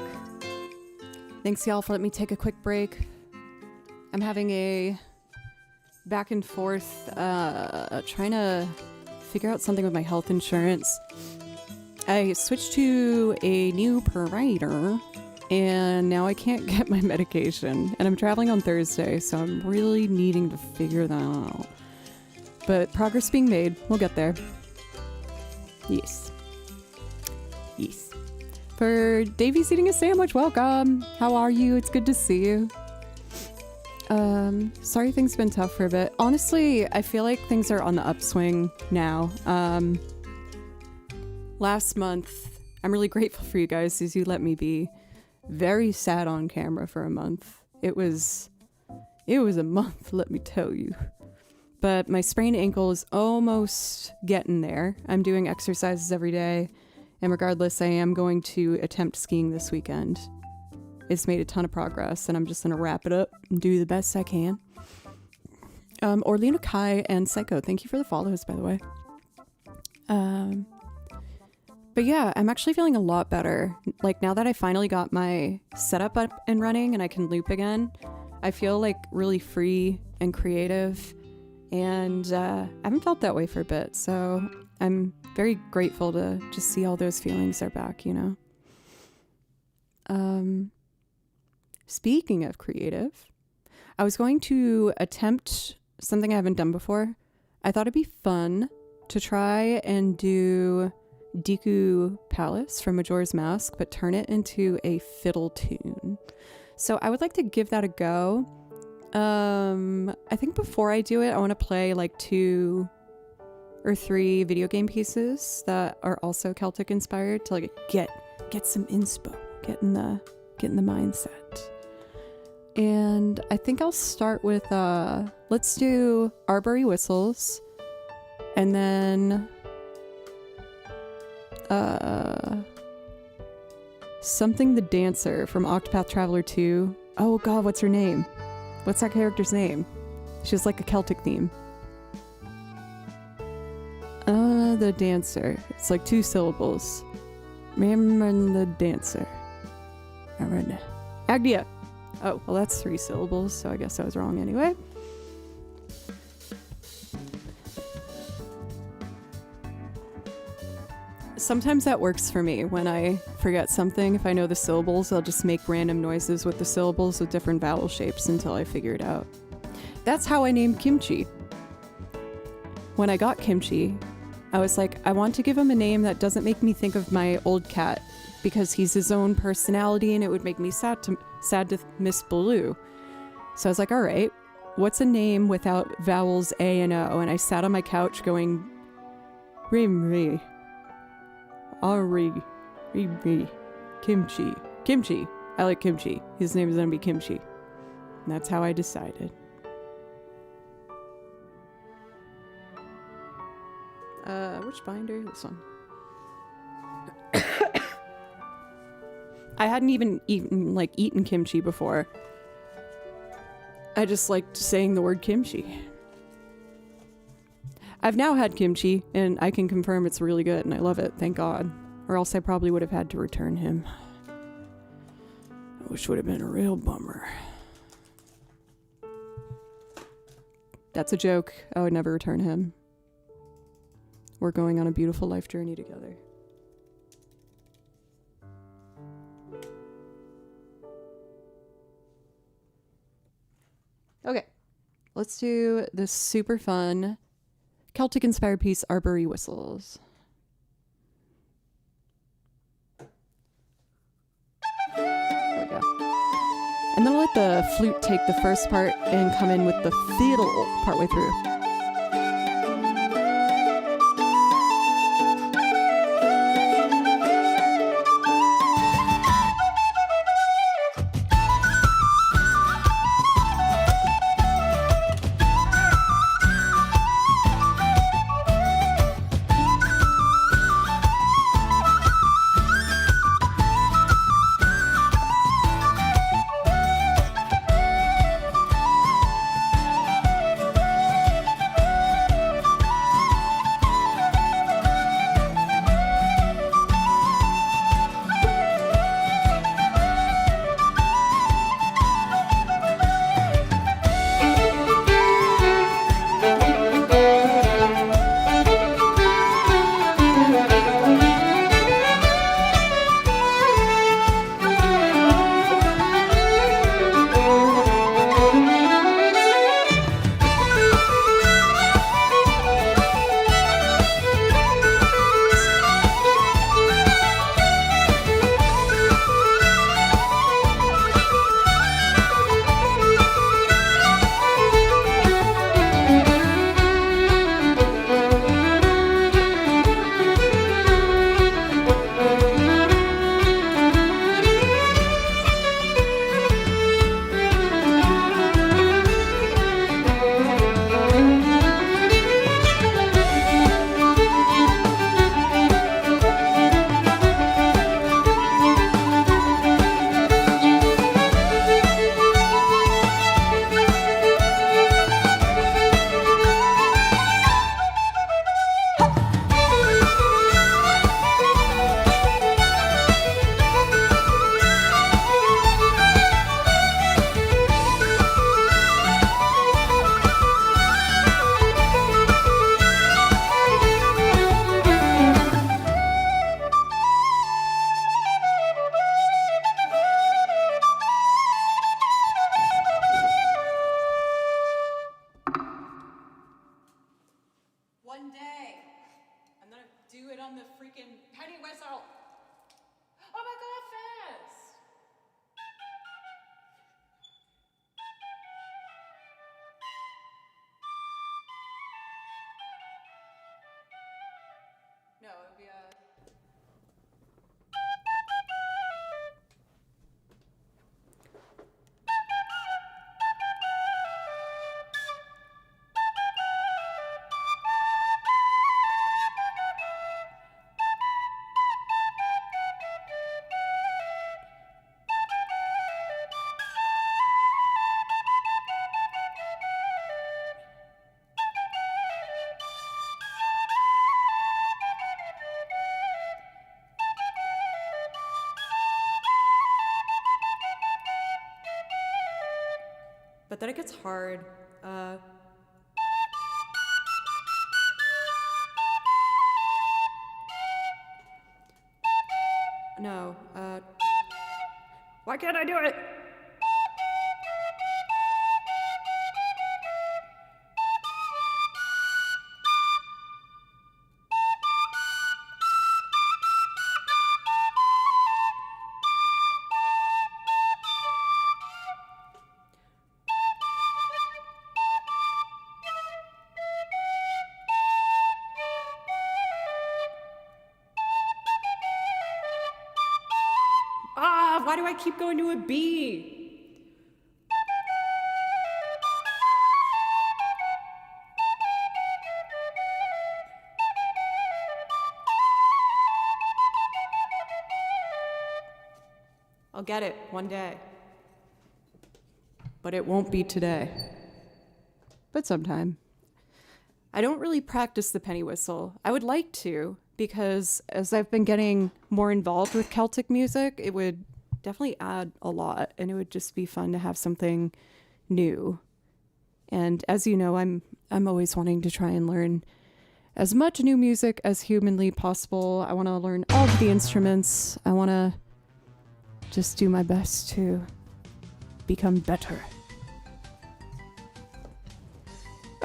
Thanks y'all for letting me take a quick break. I'm having a back and forth trying to figure out something with my health insurance. I switched to a new provider and now I can't get my medication, and I'm traveling on Thursday, so I'm really needing to figure that out. But progress being made. We'll get there. Yes. Yes. For Davies eating a sandwich, welcome. How are you? It's good to see you. Sorry things been tough for a bit. Honestly, I feel like things are on the upswing now. Last month, I'm really grateful for you guys as you let me be very sad on camera for a month. It was a month, let me tell you. But my sprained ankle is almost getting there. I'm doing exercises every day, and regardless, I am going to attempt skiing this weekend. It's made a ton of progress, and I'm just going to wrap it up and do the best I can. Orlino Kai and Psycho, thank you for the follows, by the way. But yeah, I'm actually feeling a lot better. Like, now that I finally got my setup up and running and I can loop again, I feel like really free and creative. And I haven't felt that way for a bit, so I'm very grateful to just see all those feelings are back, you know? Speaking of creative, I was going to attempt something I haven't done before. I thought it'd be fun to try and do Deku Palace from Majora's Mask, but turn it into a fiddle tune. So I would like to give that a go. I think before I do it, I want to play like 2 or 3 video game pieces that are also Celtic inspired to like get some inspo, get in the mindset. And I think I'll start with let's do Arbory Whistles, and then something the Dancer from Octopath Traveler 2. Oh god, what's her name? What's that character's name? She has like a Celtic theme. The Dancer. It's like 2 syllables. Remember the Dancer. Agnia. Oh, well that's 3 syllables, so I guess I was wrong anyway. Sometimes that works for me when I forget something. If I know the syllables, I'll just make random noises with the syllables with different vowel shapes until I figure it out. That's how I named Kimchi. When I got Kimchi, I was like, I want to give him a name that doesn't make me think of my old cat, because he's his own personality and it would make me sad to miss Baloo. So I was like, all right, what's a name without vowels A and O? And I sat on my couch going, Rimri. Ari, Kimchi. Kimchi. I like Kimchi. His name is gonna be Kimchi. And that's how I decided. Which binder? This one. I hadn't even eaten kimchi before. I just liked saying the word kimchi. I've now had kimchi, and I can confirm it's really good, and I love it, thank God. Or else I probably would have had to return him. Which would have been a real bummer. That's a joke. I would never return him. We're going on a beautiful life journey together. Okay, let's do this super fun Celtic inspired piece, Arbory Whistles. There we go. And then I'll let the flute take the first part and come in with the fiddle partway through. but then it gets hard. No, why can't I do it? Why do I keep going to a B? I'll get it one day. But it won't be today. But sometime. I don't really practice the penny whistle. I would like to, because as I've been getting more involved with Celtic music, it would definitely add a lot, and it would just be fun to have something new. And as you know, I'm always wanting to try and learn as much new music as humanly possible. I want to learn all of the instruments. I want to just do my best to become better.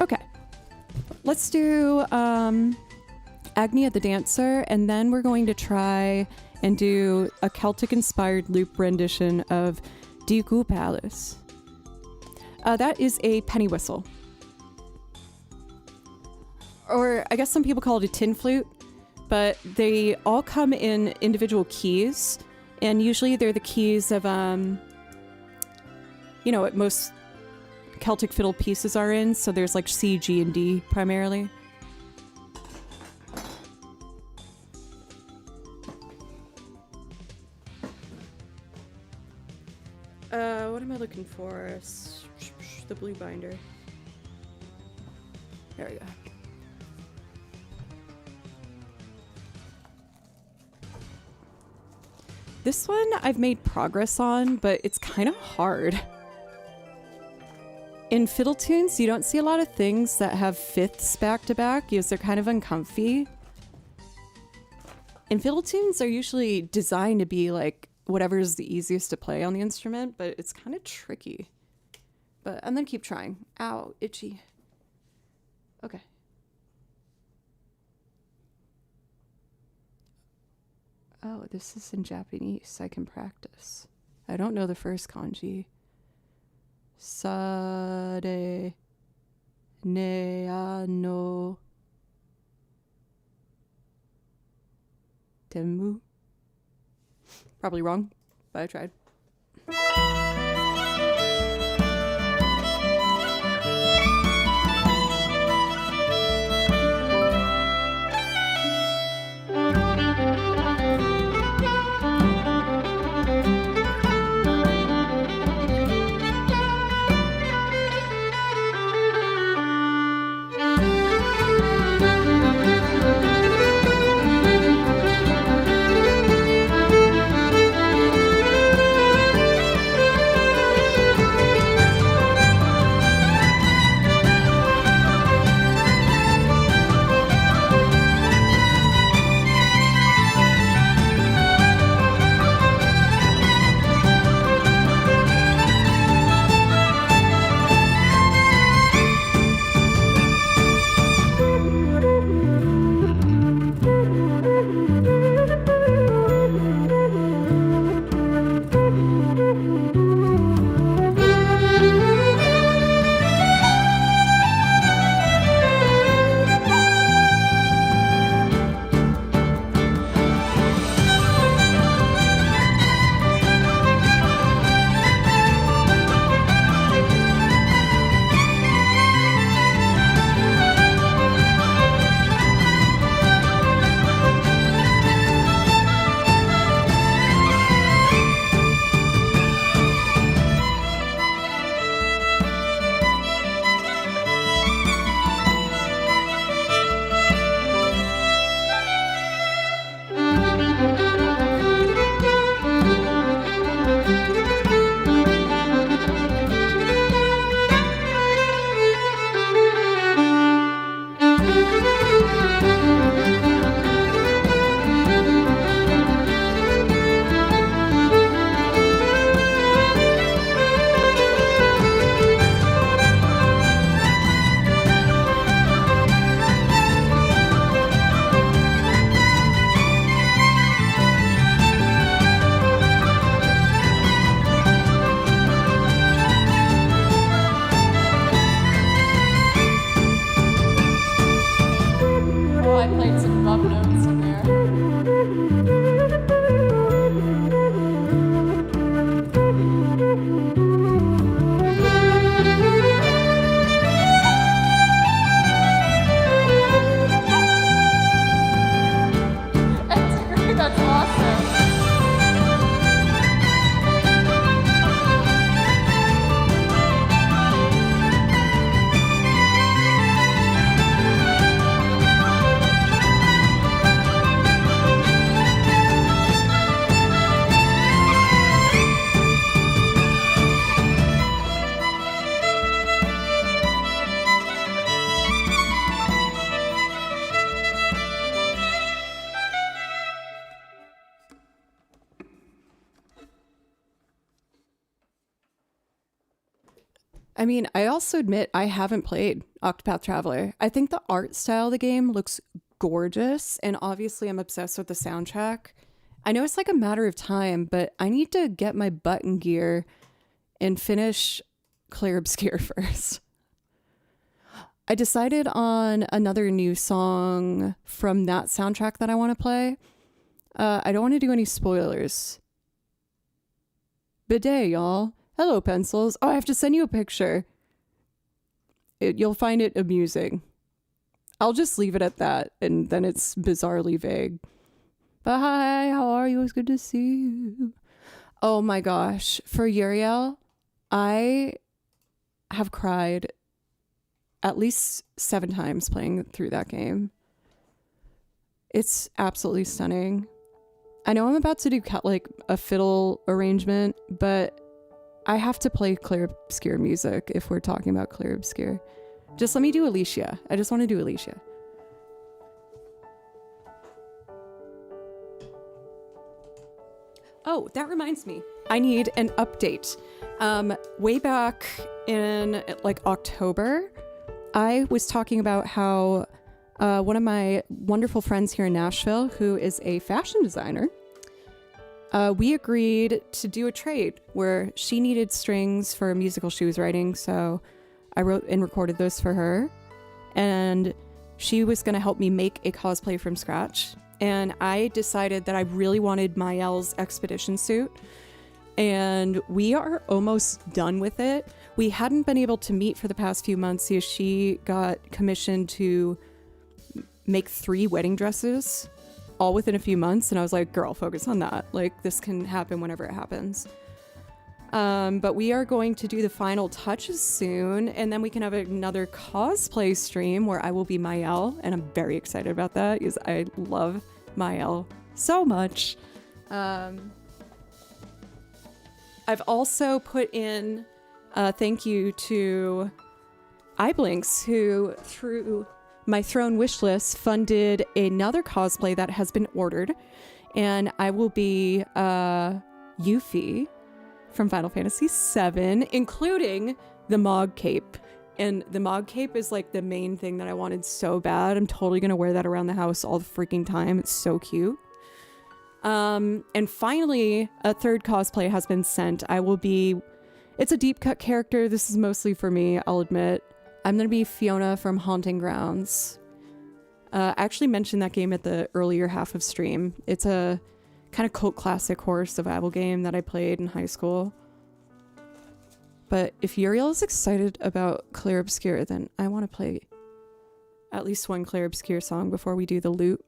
Okay, let's do Agnia the Dancer, and then we're going to try and do a Celtic-inspired loop rendition of Diku Palace. That is a penny whistle. Or I guess some people call it a tin flute, but they all come in individual keys, and usually they're the keys of, what most Celtic fiddle pieces are in, so there's like C, G, and D primarily. What am I looking for? The blue binder. There we go. This one I've made progress on, but it's kind of hard. In fiddle tunes, you don't see a lot of things that have fifths back to back because they're kind of uncomfy. And fiddle tunes are usually designed to be like whatever is the easiest to play on the instrument, but it's kind of tricky. But I'm gonna keep trying. Ow, itchy. Okay. Oh, this is in Japanese. I can practice. I don't know the first kanji. Sare ne ano temu. Probably wrong, but I tried. I mean, I also admit I haven't played Octopath Traveler. I think the art style of the game looks gorgeous, and obviously I'm obsessed with the soundtrack. I know it's like a matter of time, but I need to get my butt in gear and finish Clear Obscure first. I decided on another new song from that soundtrack that I want to play. I don't want to do any spoilers. Bidet, y'all. Hello, pencils. Oh, I have to send you a picture. You'll find it amusing. I'll just leave it at that, and then it's bizarrely vague. But hi, how are you? It's good to see you. Oh my gosh. For Uriel, I have cried at least 7 times playing through that game. It's absolutely stunning. I know I'm about to do like a fiddle arrangement, but I have to play Clear Obscure music if we're talking about Clear Obscure. Just let me do Alicia. I just want to do Alicia. Oh, that reminds me. I need an update. Way back in like October, I was talking about how one of my wonderful friends here in Nashville, who is a fashion designer, we agreed to do a trade where she needed strings for a musical she was writing. So I wrote and recorded those for her. And she was going to help me make a cosplay from scratch. And I decided that I really wanted Mael's expedition suit. And we are almost done with it. We hadn't been able to meet for the past few months because she got commissioned to make 3 wedding dresses all within a few months. And I was like, girl, focus on that. Like, this can happen whenever it happens. But we are going to do the final touches soon. And then we can have another cosplay stream where I will be Mael. And I'm very excited about that because I love Mael so much. I've also put in thank you to iBlinks, who through my Throne wish list funded another cosplay that has been ordered, and I will be Yuffie from Final Fantasy VII, including the Mog cape. And the Mog cape is like the main thing that I wanted so bad. I'm totally gonna wear that around the house all the freaking time. It's so cute. And finally, a third cosplay has been sent. It's a deep cut character. This is mostly for me, I'll admit. I'm going to be Fiona from Haunting Grounds. I actually mentioned that game at the earlier half of stream. It's a kind of cult classic horror survival game that I played in high school. But if Uriel is excited about Clear Obscure, then I want to play at least one Clear Obscure song before we do the loot.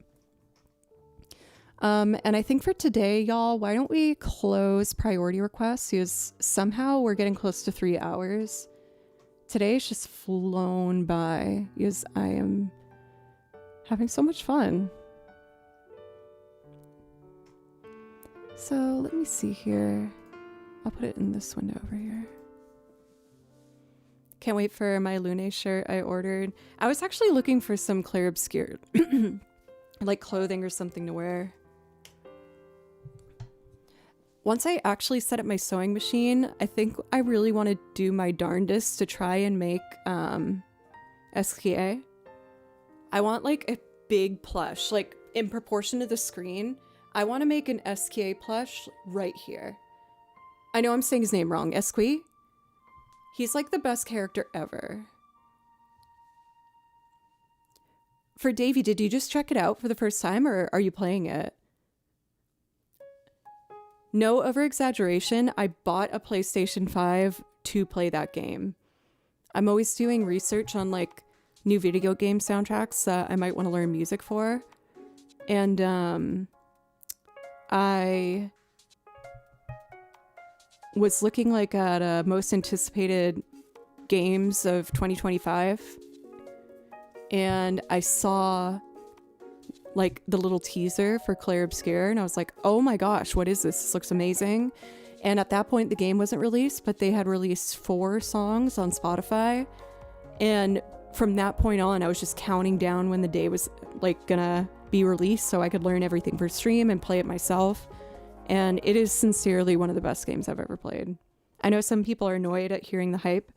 And I think for today, y'all, why don't we close priority requests? Because somehow we're getting close to 3 hours. Today's just flown by because I am having so much fun. So let me see here. I'll put it in this window over here. Can't wait for my Lune shirt I ordered. I was actually looking for some Clear Obscure like clothing or something to wear. Once I actually set up my sewing machine, I think I really want to do my darndest to try and make SKA. I want like a big plush, like in proportion to the screen. I want to make an SKA plush right here. I know I'm saying his name wrong. Esqui? He's like the best character ever. For Davey, did you just check it out for the first time or are you playing it? No over-exaggeration, I bought a PlayStation 5 to play that game. I'm always doing research on like new video game soundtracks that I might want to learn music for. And I was looking like at most anticipated games of 2025. And I saw like the little teaser for Clear Obscure, and I was like, oh my gosh, what is this? This looks amazing. And at that point the game wasn't released, but they had released 4 songs on Spotify, and from that point on I was just counting down when the day was like gonna be released so I could learn everything for stream and play it myself. And it is sincerely one of the best games I've ever played. I know some people are annoyed at hearing the hype,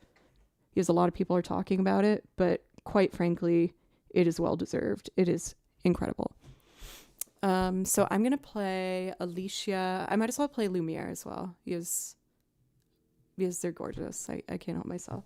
because a lot of people are talking about it, but quite frankly, it is well deserved. It is incredible. So I'm gonna play Alicia. I might as well play Lumiere as well, because they're gorgeous. I can't help myself.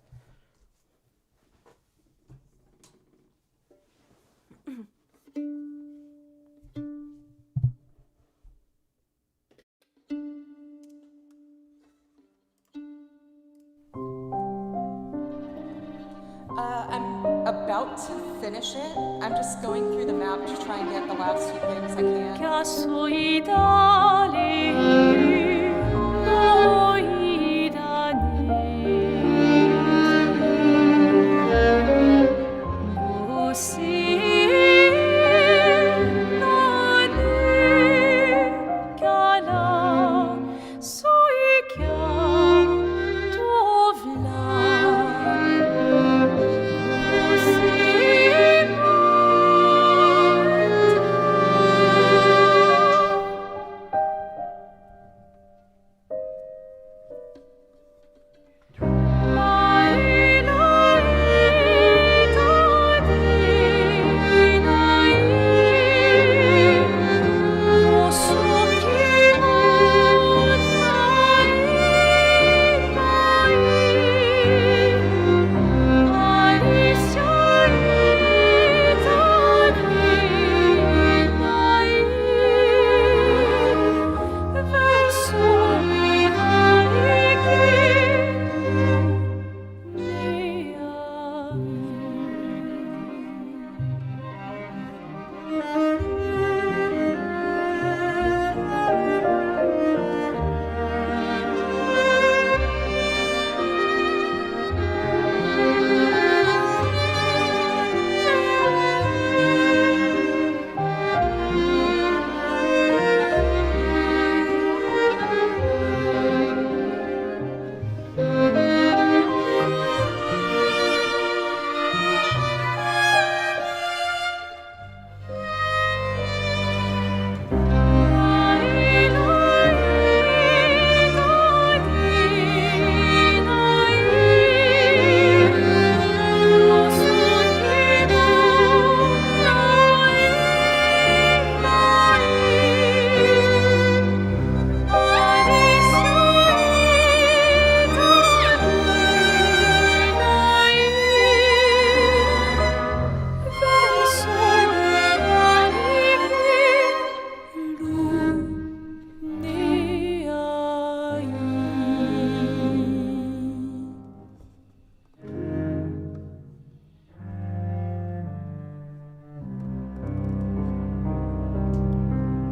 I'm about to finish it. I'm just going through the map to try and get the last few things I can.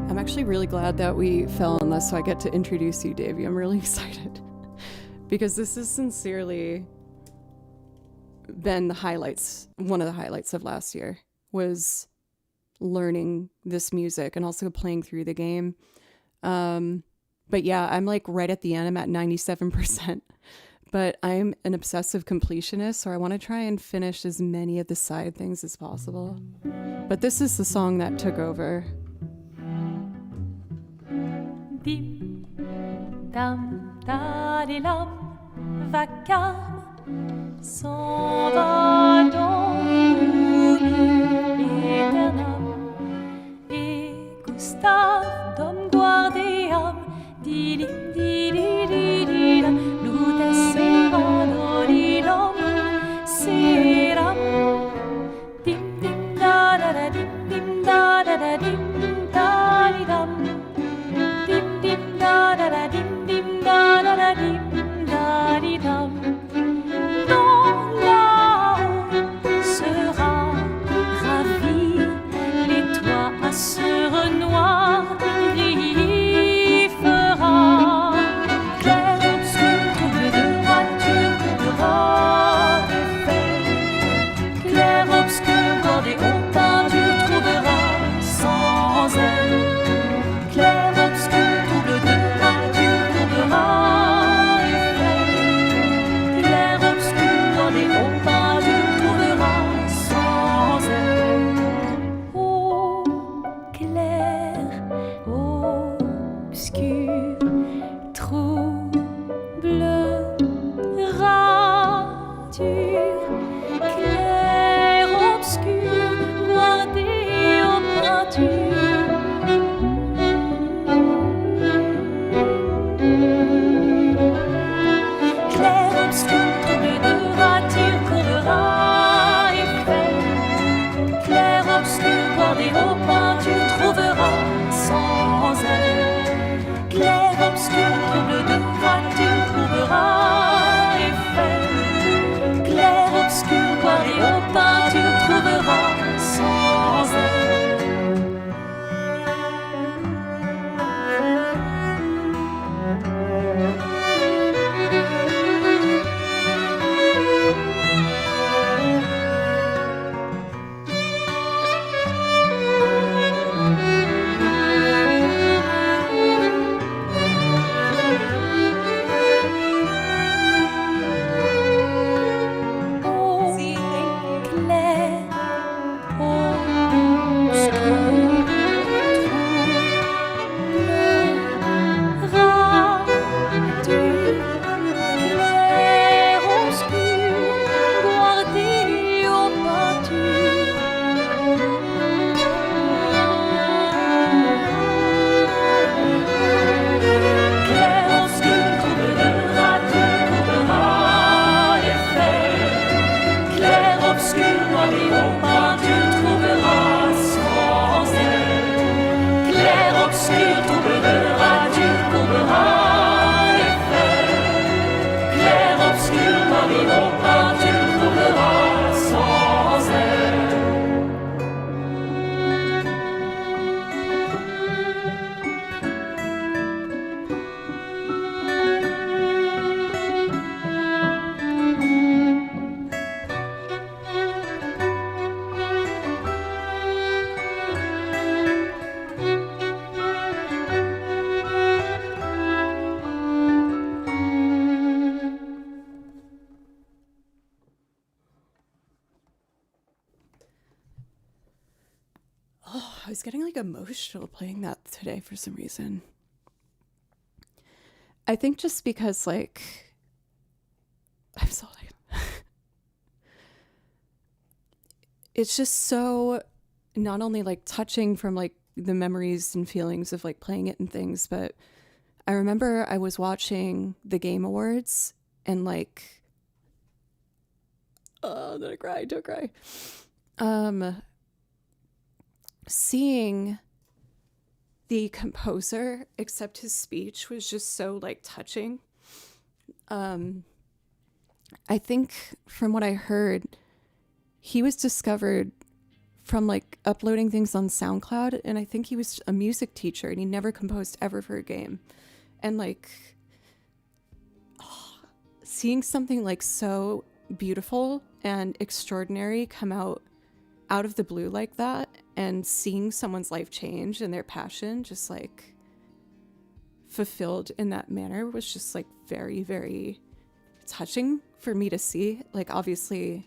I'm actually really glad that we fell on this so I get to introduce you, Davey. I'm really excited because this has sincerely been the highlights. One of the highlights of last year was learning this music and also playing through the game. But yeah, I'm like right at the end. I'm at 97%. But I'm an obsessive completionist, so I want to try and finish as many of the side things as possible. But this is the song that took over. Dim, dam, dadilam, vacarme, s'en va dans l'oubli éternel. Et Gustave, dom guardiam, dilim, dilidilam, lutessera dolilom, seram. Dim, dim, da, da, da, dim, dim, da, da, da, dim, da, di, dam. Da da da dim dim da da da dim da di dam. Dans là-haut sera ravi, les toits à sœur noire briller fera. was getting like emotional playing that today for some reason. I think just because like I'm so like it's just so not only like touching from like the memories and feelings of like playing it and things, but I remember I was watching the Game Awards and like don't cry. Seeing the composer accept his speech was just so like touching. I think from what I heard, he was discovered from like uploading things on SoundCloud, and I think he was a music teacher and he never composed ever for a game. And like seeing something like so beautiful and extraordinary come out of the blue like that, and seeing someone's life change and their passion just like fulfilled in that manner was just like very, very touching for me to see. Like obviously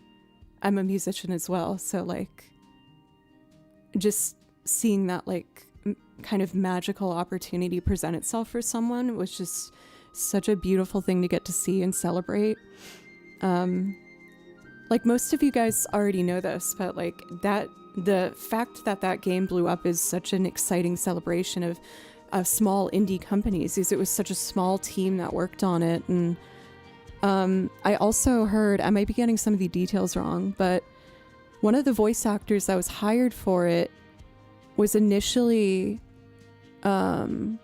I'm a musician as well, so like just seeing that like kind of magical opportunity present itself for someone was just such a beautiful thing to get to see and celebrate. Like most of you guys already know this, but like that the fact that that game blew up is such an exciting celebration of small indie companies, is it was such a small team that worked on it. And I also heard, I might be getting some of the details wrong, but one of the voice actors that was hired for it was initially hired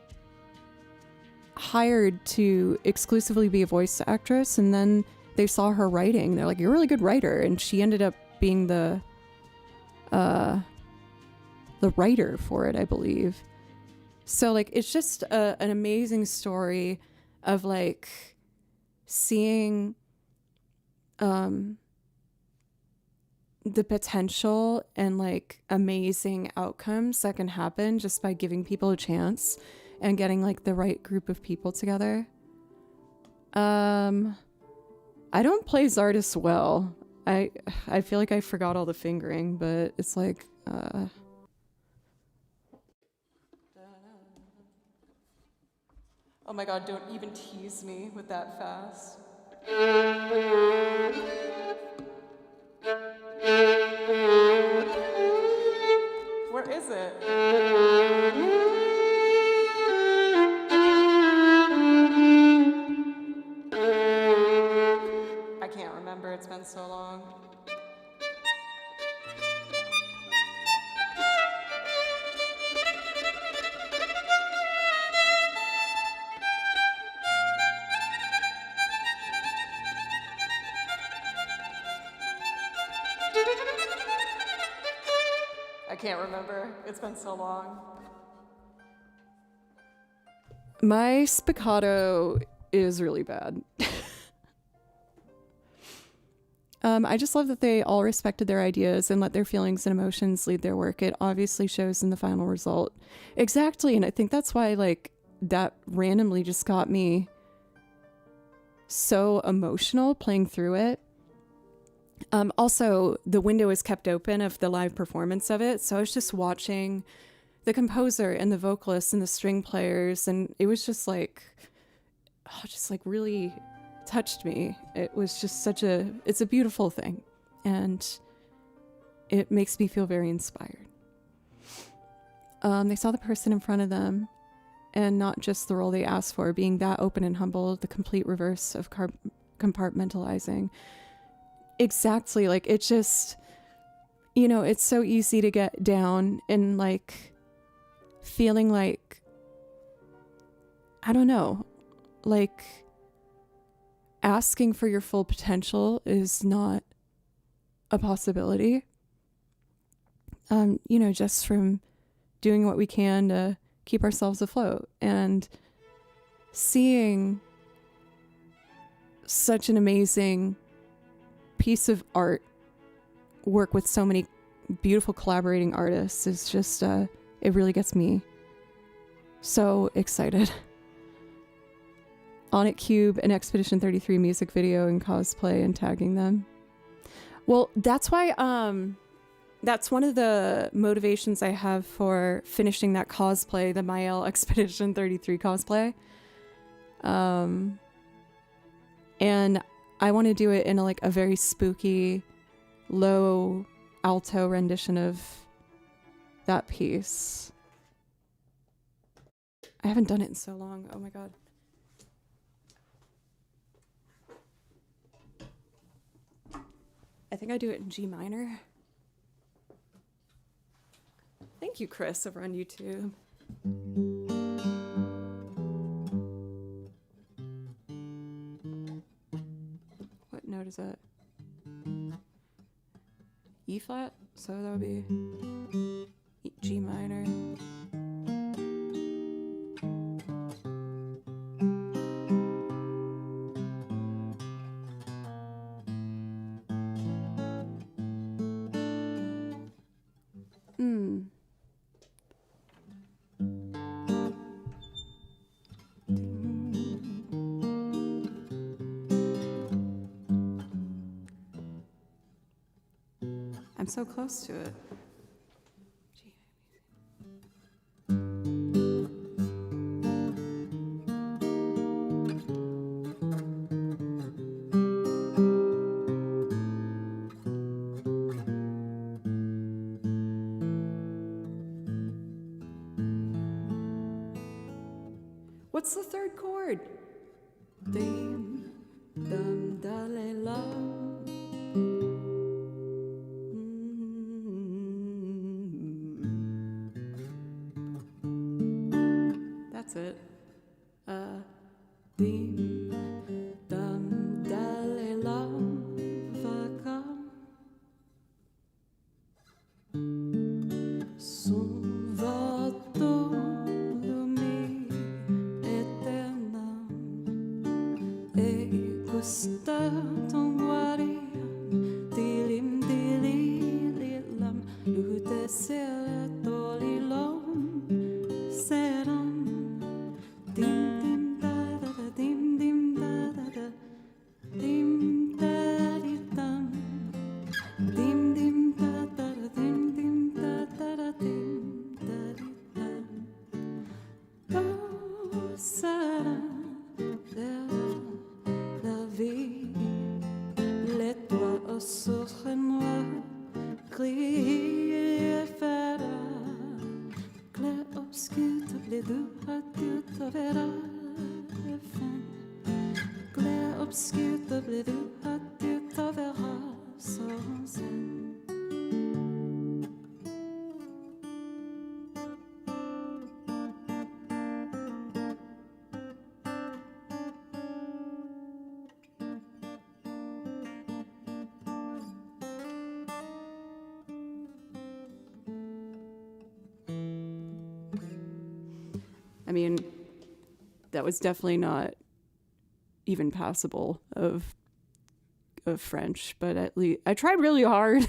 to exclusively be a voice actress, and then they saw her writing. They're like, "You're a really good writer," and she ended up being the writer for it, I believe. So like, it's just an amazing story of like seeing the potential and like amazing outcomes that can happen just by giving people a chance and getting like the right group of people together. I don't play Zardes well. I feel like I forgot all the fingering, but it's like oh my god, don't even tease me with that fast. Where is it? I can't remember, it's been so long. I can't remember. It's been so long. My spiccato is really bad. I just love that they all respected their ideas and let their feelings and emotions lead their work. It obviously shows in the final result. Exactly, and I think that's why like that randomly just got me so emotional playing through it. Also, the window is kept open of the live performance of it, so I was just watching the composer and the vocalists and the string players, and it was just like, really touched me. It was just it's a beautiful thing, and it makes me feel very inspired. They saw the person in front of them and not just the role they asked for, being that open and humble, the complete reverse of compartmentalizing. Exactly. Like, it just, it's so easy to get down and like feeling like, I don't know, like asking for your full potential is not a possibility. Just from doing what we can to keep ourselves afloat, and seeing such an amazing piece of art work with so many beautiful collaborating artists is just it really gets me so excited. On It Cube, an Expedition 33 music video and cosplay and tagging them. Well, that's why that's one of the motivations I have for finishing that cosplay, the Mael Expedition 33 cosplay. And I want to do it in a very spooky, low alto rendition of that piece. I haven't done it in so long. Oh my god. I think I do it in G minor. Thank you, Chris, over on YouTube. What note is that? E flat? So that would be G minor. I'm so close to it. What's the third chord? Dim, dum, da, le, la. That's it. Dim, dum, da, le, la, va, ga. Son, va, do, do, mi, eterna. E gusta, ton, guaria, dilim, dili, lilam, lute, sera, doli, lom, seram. Dim dim da da da dim dim da da da dim da di dum dim dim da da da dim dim da da da dim da di dum. Oh, Sarah, la vie, les toits sur noir, gris et fera. Clair obscur, les deux adieu te verra fin. Clair obscur, les deux adieu te verra sans fin. I mean, that was definitely not even passable of French, but at least I tried really hard.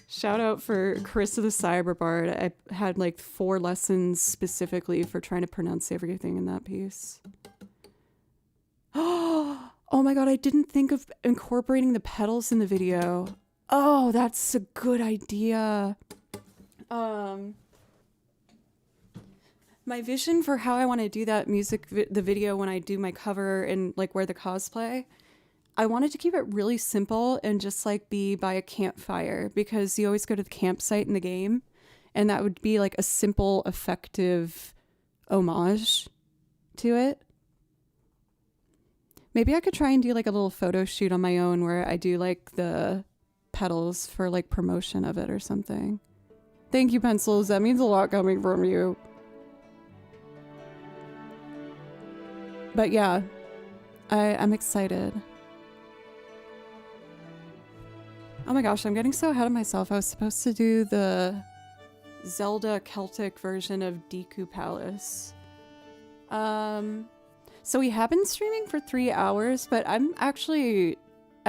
Shout out for Chris of the Cyberbard. I had 4 lessons specifically for trying to pronounce everything in that piece. Oh my god, I didn't think of incorporating the pedals in the video. Oh, that's a good idea. My vision for how I want to do that the video when I do my cover and wear the cosplay, I wanted to keep it really simple and just be by a campfire, because you always go to the campsite in the game, and that would be a simple, effective homage to it. Maybe I could try and do a little photo shoot on my own where I do the pedals for promotion of it or something. Thank you, Pencils. That means a lot coming from you. But yeah, I'm excited. Oh my gosh, I'm getting so ahead of myself. I was supposed to do the Zelda Celtic version of Deku Palace. So we have been streaming for 3 hours, but I'm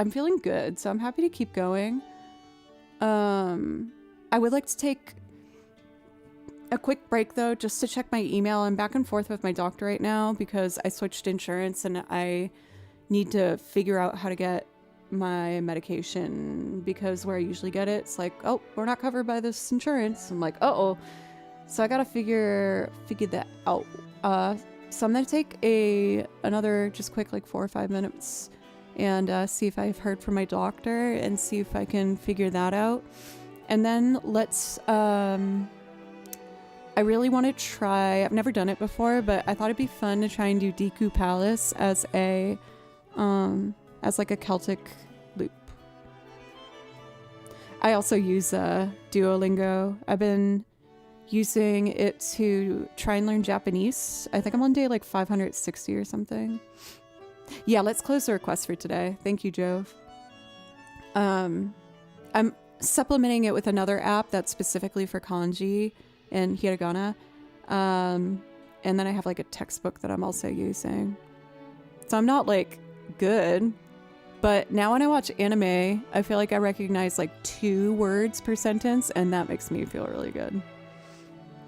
feeling good, so I'm happy to keep going. I would like to take a quick break though, just to check my email. I'm back and forth with my doctor right now because I switched insurance and I need to figure out how to get my medication because where I usually get it, it's like, oh, we're not covered by this insurance. I'm like, uh-oh. So I gotta figure that out. So I'm gonna take another just quick like 4 or 5 minutes and see if I've heard from my doctor and see if I can figure that out. And then let's I really want to try, I've never done it before, but I thought it'd be fun to try and do Deku Palace as like a Celtic loop. I also use Duolingo. I've been using it to try and learn Japanese. I think I'm on day like 560 or something. Yeah, let's close the request for today. Thank you, Jove. I'm supplementing it with another app that's specifically for kanji and hiragana. And then I have like a textbook that I'm also using. So I'm not like good, but now when I watch anime, I feel like I recognize like 2 words per sentence, and that makes me feel really good.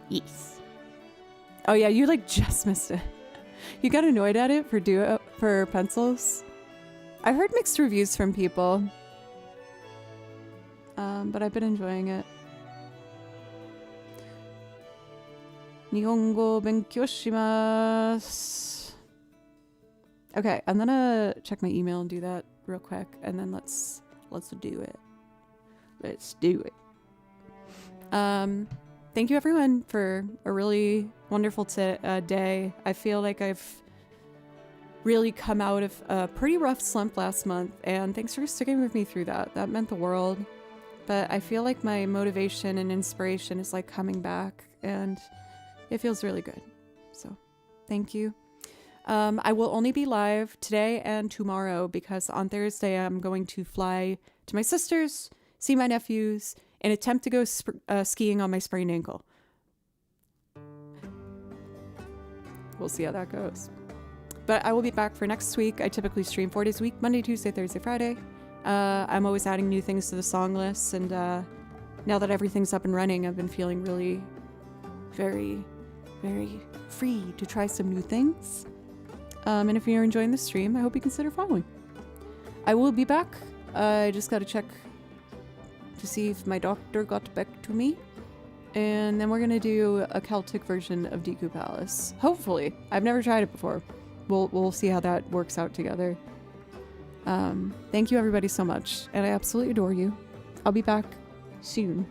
Yes. Oh yeah, you like just missed it. You got annoyed at it for pencils? I heard mixed reviews from people. But I've been enjoying it. Nihongo benkyou shimasu. Okay, I'm gonna check my email and do that real quick, and then let's do it. Let's do it. Thank you everyone for a really wonderful day. I feel like I've really come out of a pretty rough slump last month, and thanks for sticking with me through that. That meant the world. But I feel like my motivation and inspiration is like coming back, and it feels really good. So thank you. I will only be live today and tomorrow because on Thursday I'm going to fly to my sister's, see my nephews, and attempt to go skiing on my sprained ankle. We'll see how that goes. But I will be back for next week. I typically stream 4 days a week, Monday, Tuesday, Thursday, Friday. I'm always adding new things to the song list, and now that everything's up and running, I've been feeling really very, very free to try some new things. And if you're enjoying the stream, I hope you consider following. I will be back. I just got to check to see if my doctor got back to me. And then we're going to do a Celtic version of Deku Palace. Hopefully. I've never tried it before. We'll see how that works out together. Thank you everybody so much. And I absolutely adore you. I'll be back soon.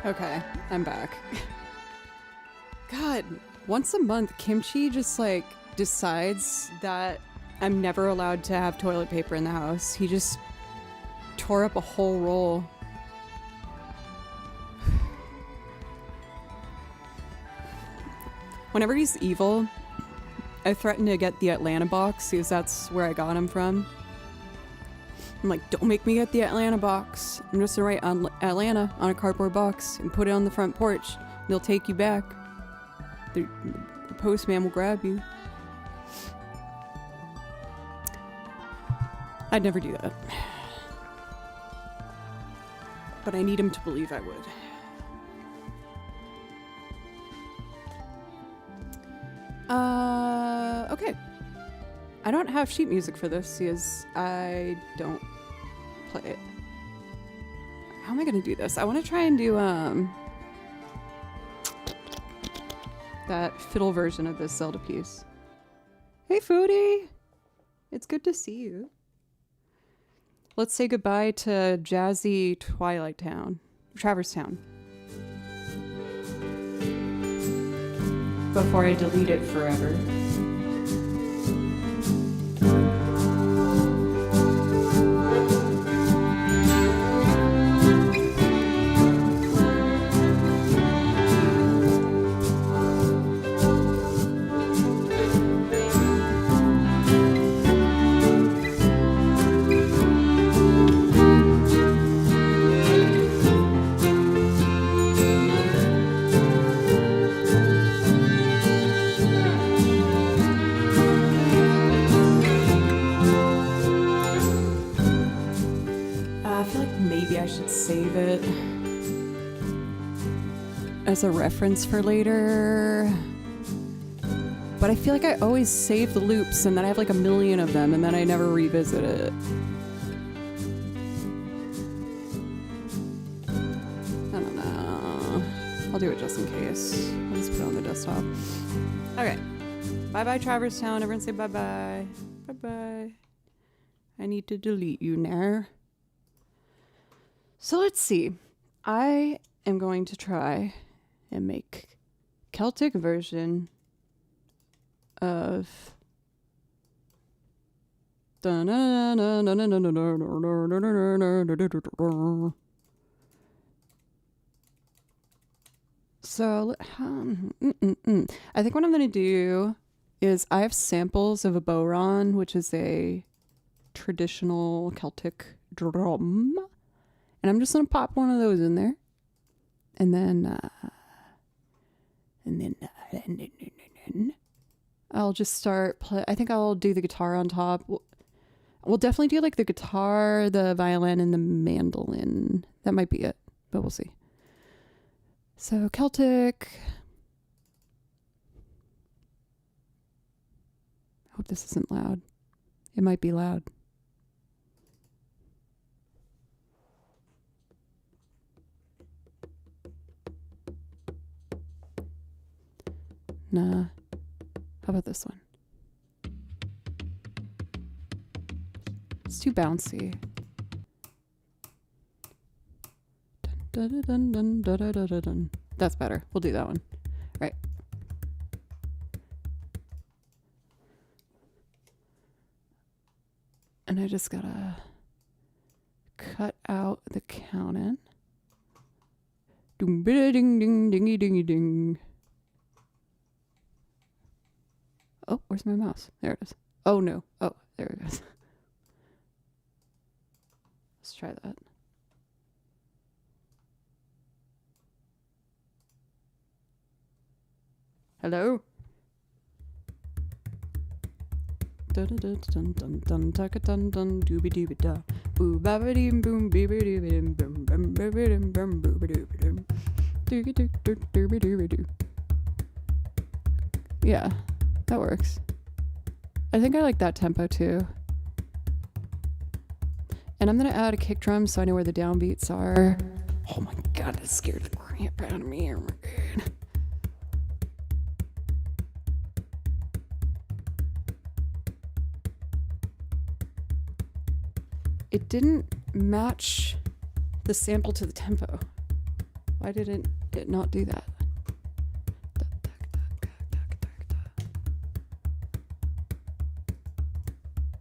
Okay, I'm back. God, once a month, Kimchi just like decides that I'm never allowed to have toilet paper in the house. He just tore up a whole roll. Whenever he's evil, I threaten to get the Atlanta box because that's where I got him from. I'm like, don't make me get the Atlanta box. I'm just gonna write on Atlanta on a cardboard box and put it on the front porch. They'll take you back. The postman will grab you. I'd never do that. But I need him to believe I would. Okay. I don't have sheet music for this because I don't play it. How am I gonna do this? I want to try and do that fiddle version of this Zelda piece. Hey Foodie! It's good to see you. Let's say goodbye to jazzy Twilight Town. Traverse Town. Before I delete it forever. as a reference for later. But I feel like I always save the loops and then I have like a million of them and then I never revisit it. I don't know. I'll do it just in case. I'll just put it on the desktop. Okay. Bye-bye, Traverse Town. Everyone say bye-bye. Bye-bye. I need to delete you now. So let's see. I am going to try and make Celtic version of so I think what I'm going to do is I have samples of a bodhrán, which is a traditional Celtic drum, and I'm just going to pop one of those in there, and then I'll just start I think I'll do the guitar on top. We'll definitely do like the guitar, the violin, and the mandolin. That might be it, but we'll see. So Celtic. I hope this isn't loud. It might be loud. Nah. How about this one? It's too bouncy. Dun, dun, dun, dun, dun, dun, dun, dun. That's better. We'll do that one. Right. And I just gotta cut out the count in. Ding ding ding dingy dingy ding. Oh, where's my mouse? There it is. Oh no. Oh, there it goes. Let's try that. Hello? Dun dun dun dun dun taka dun dun dooby dooby da. Boo babba dim boom beeby dooby dim boom bum beeby dim bum booby dooby dim. Dooby doo doo dooby dooby doo. Yeah, that works. I think I like that tempo too. And I'm gonna add a kick drum so I know where the downbeats are. Oh my god, that scared the crap out of me. Oh my god. It didn't match the sample to the tempo. Why did it not do that?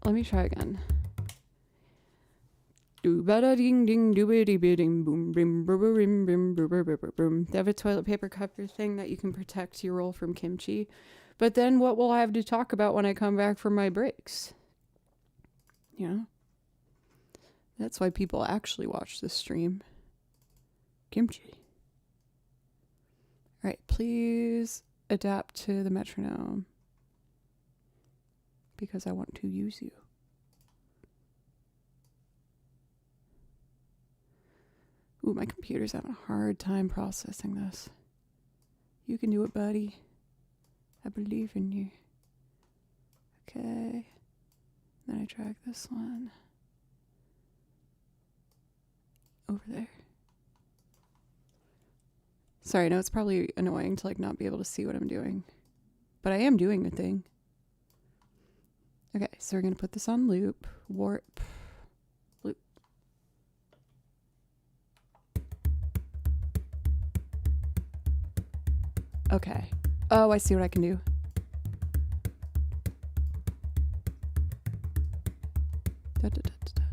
Let me try again. They have a toilet paper cover thing that you can protect your roll from kimchi. But then what will I have to talk about when I come back from my breaks? You know? That's why people actually watch this stream. Kimchi. All right, please adapt to the metronome. Because I want to use you. Ooh, my computer's having a hard time processing this. You can do it, buddy. I believe in you. Okay. Then I drag this one over there. Sorry, I know it's probably annoying to like not be able to see what I'm doing. But I am doing a thing. Okay, so we're going to put this on loop, warp, loop. Okay. Oh, I see what I can do. Da, da, da, da, da.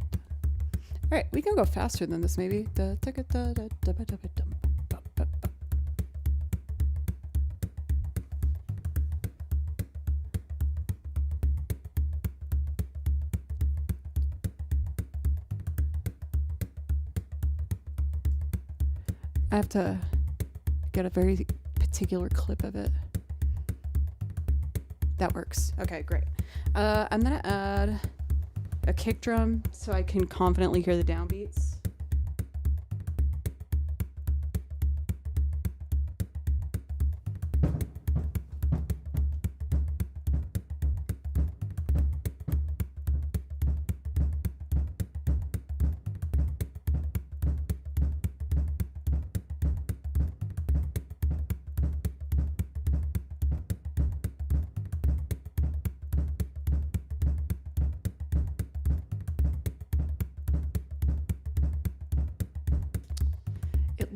All right, we can go faster than this maybe. Da, da, da, da, da, da, da, da, da. I have to get a very particular clip of it. That works. Okay, great. I'm gonna add a kick drum so I can confidently hear the downbeats.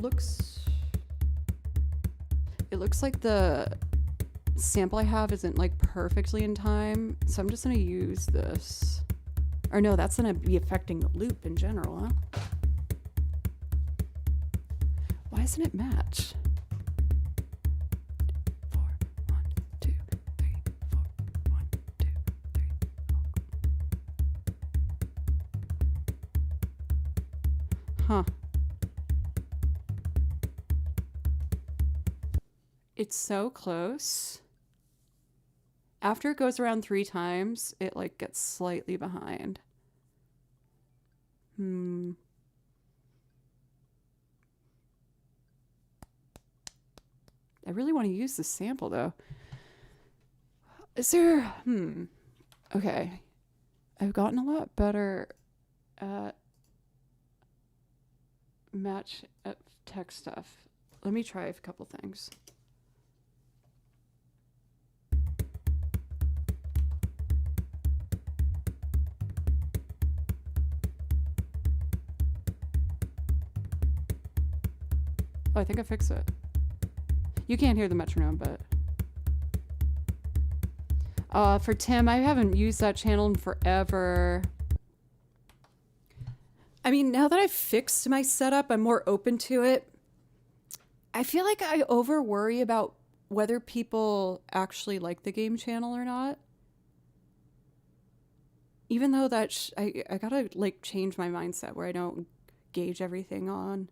looks like the sample I have isn't like perfectly in time, so I'm just gonna use this. Or no, that's gonna be affecting the loop in general, huh? Why doesn't it match? 4, 1, 2, 3, 4, 1, 2, 3, 4. Huh. It's so close. After it goes around 3 times, it like gets slightly behind. I really want to use this sample though. Is there, okay. I've gotten a lot better at match tech stuff. Let me try a couple things. Oh, I think I fixed it. You can't hear the metronome, but... for Tim, I haven't used that channel in forever. I mean, now that I've fixed my setup, I'm more open to it. I feel like I over worry about whether people actually like the game channel or not. Even though that I gotta like change my mindset where I don't gauge everything on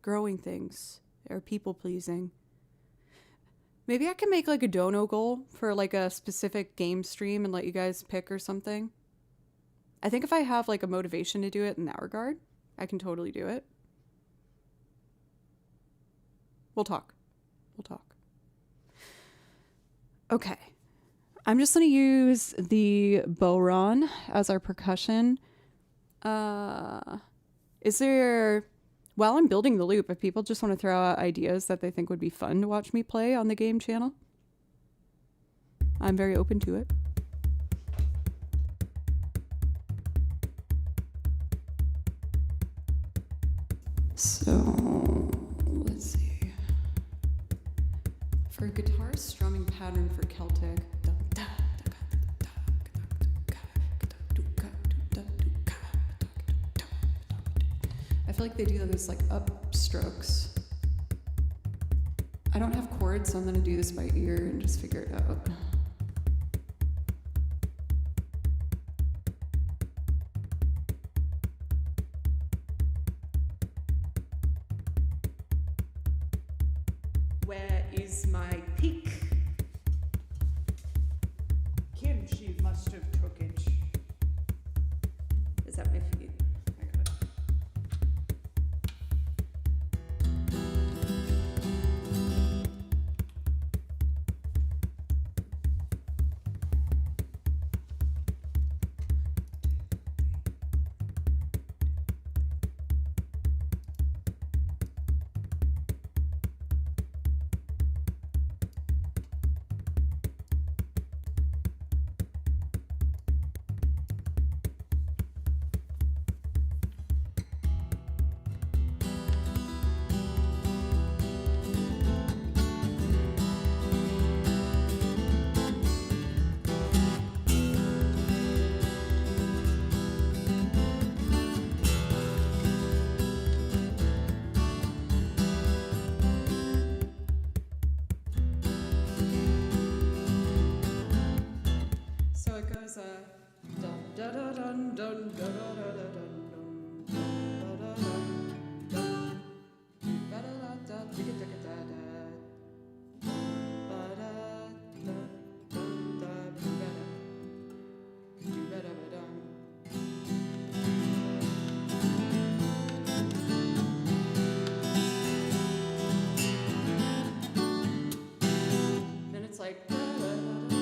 growing things or people pleasing. Maybe I can make like a dono goal for like a specific game stream and let you guys pick or something. I think if I have like a motivation to do it in that regard, I can totally do it. We'll talk. Okay. I'm just going to use the bodhrán as our percussion. Is there, while I'm building the loop, if people just want to throw out ideas that they think would be fun to watch me play on the game channel, I'm very open to it. So, let's see. For guitar strumming pattern for Celtic, I feel like they do those like up strokes. I don't have chords, so I'm gonna do this by ear and just figure it out. Where is my peak? Kim, she must have took it. Is that my feet? I got it. So it goes dun da da dun dun da da da da dun dun da da dun dun ba da da da digga digga da da ba da da dun da ba da do ba da ba dum. Then it's like da da da da.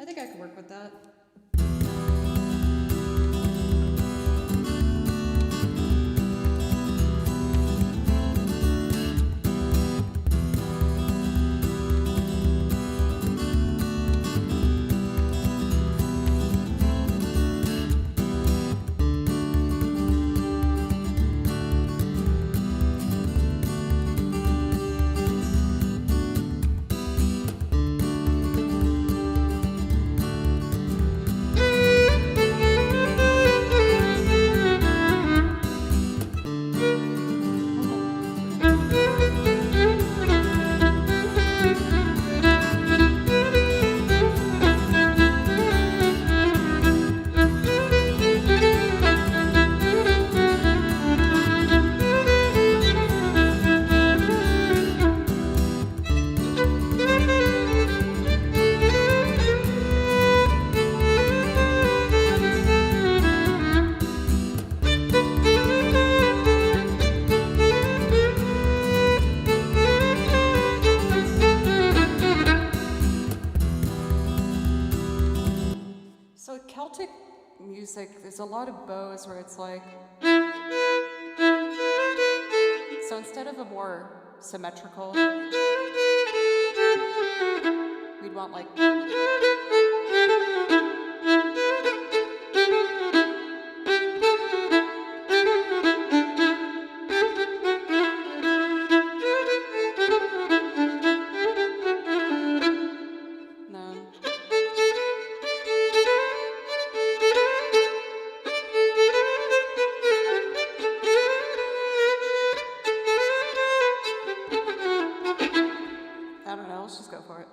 I think I could work with that. So Celtic music, there's a lot of bows where it's like, so instead of a more symmetrical, we'd want like, no. I don't know, let's just go for it.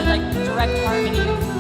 like direct harmony.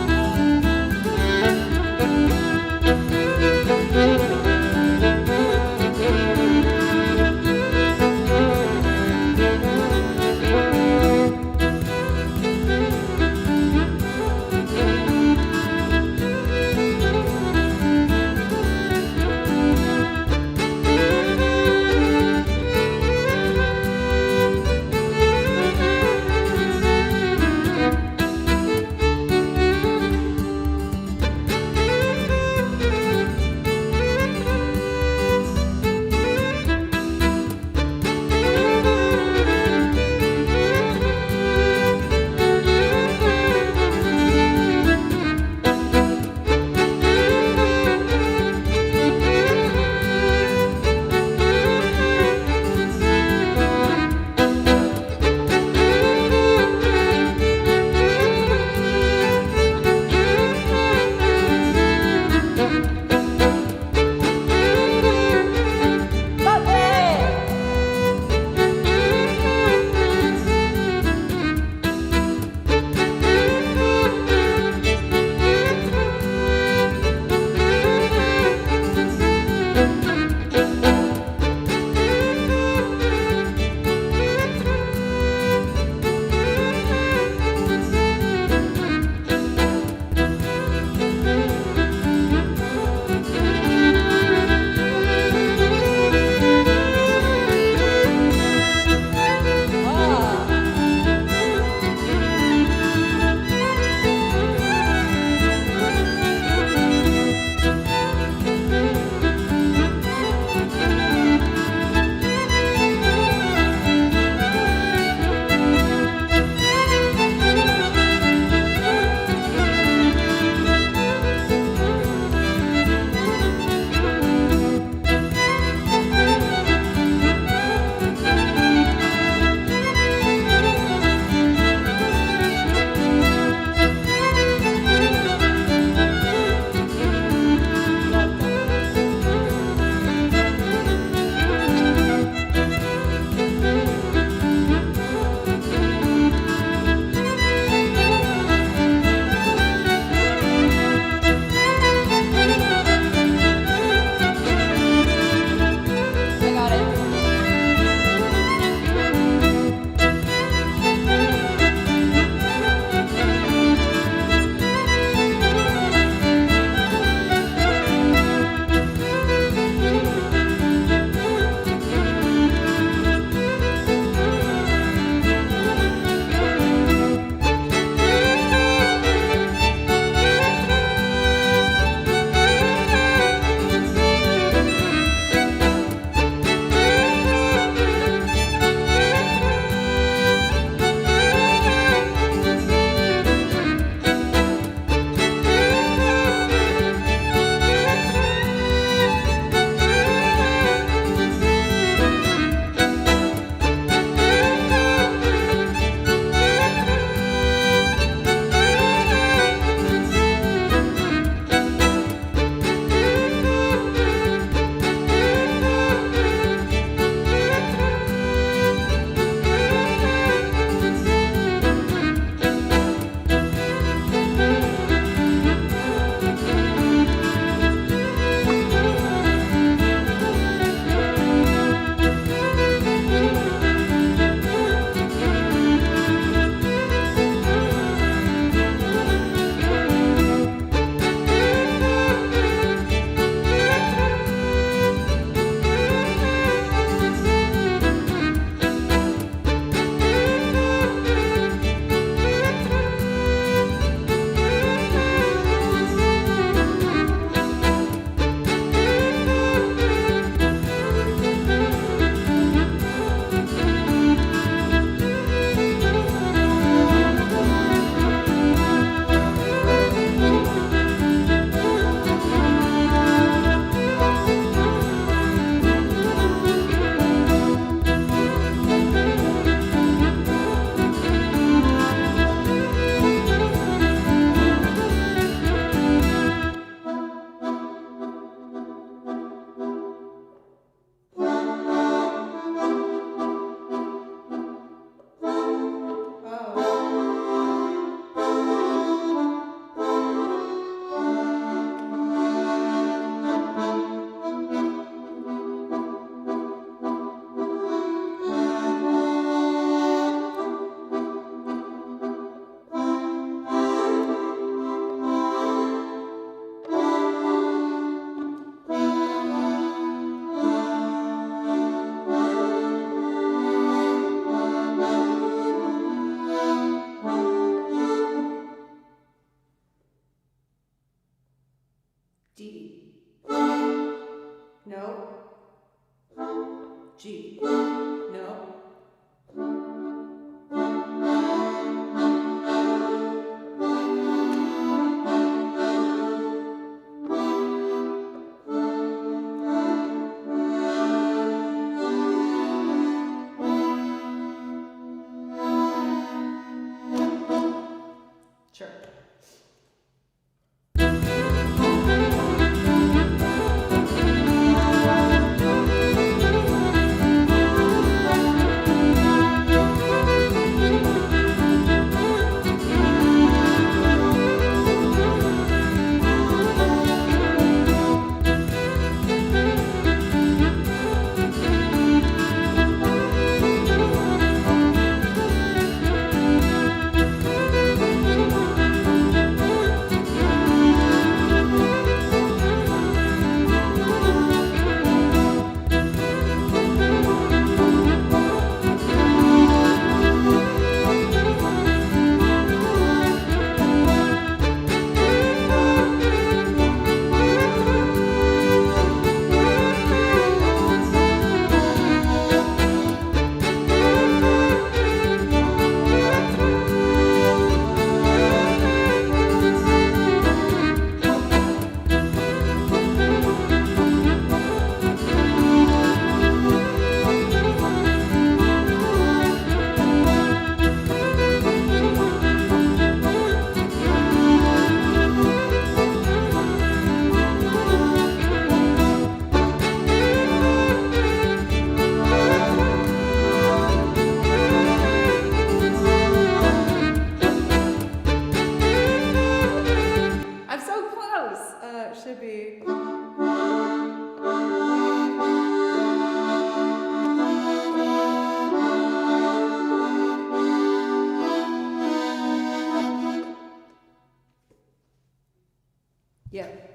Yep.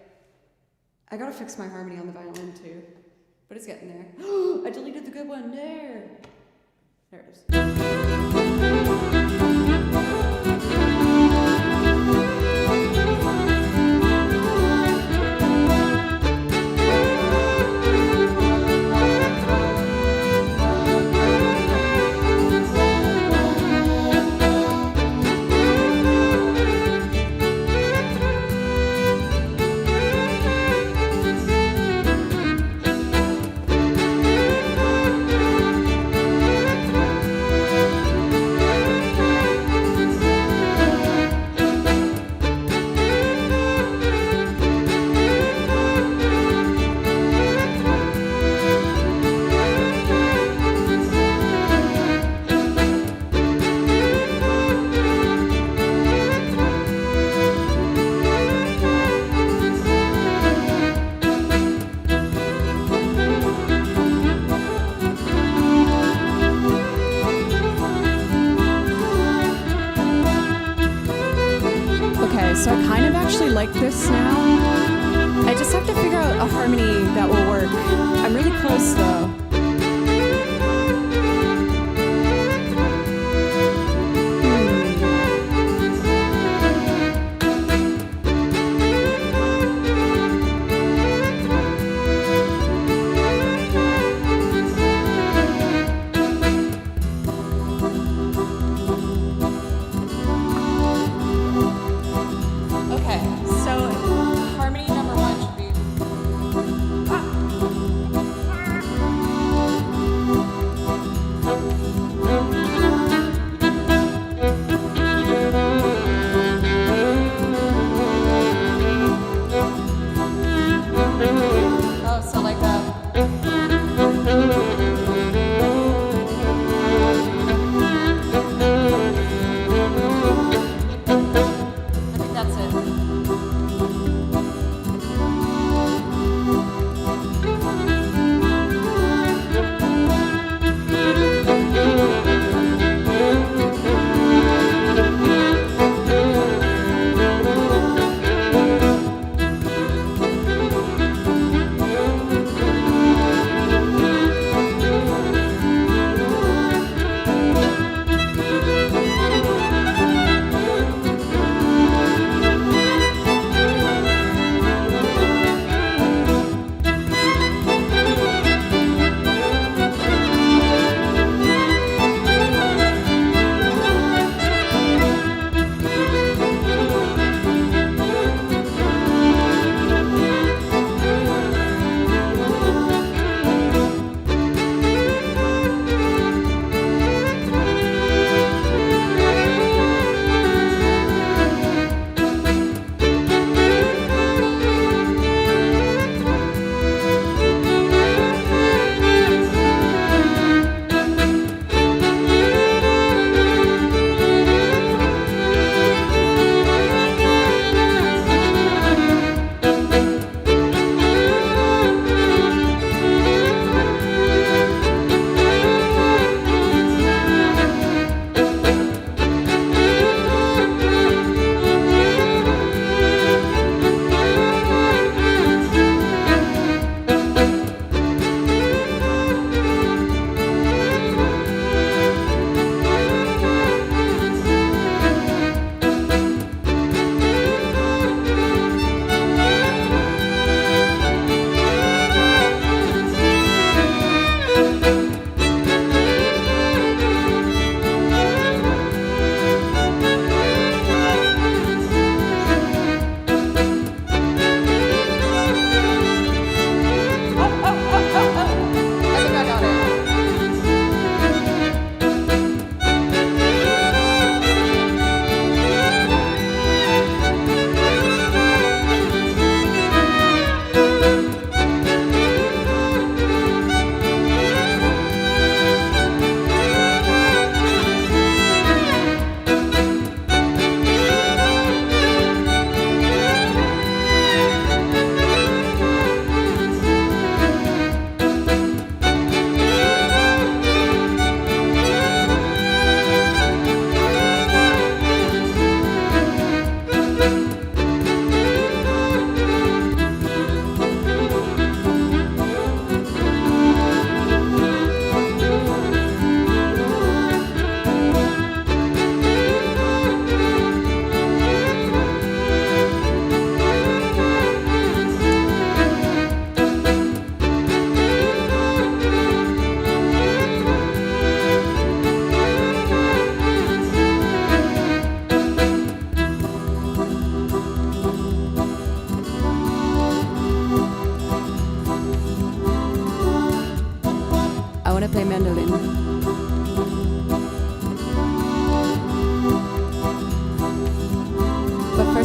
I gotta fix my harmony on the violin too. But it's getting there. I deleted the good one. There. There it is. So I kind of actually like this now. I just have to figure out a harmony that will work. I'm really close though.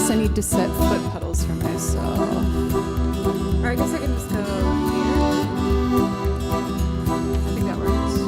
guess I need to set foot pedals for myself. Or I guess I can just go here. I think that works.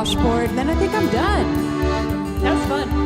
washboard, and then I think I'm done. That was fun.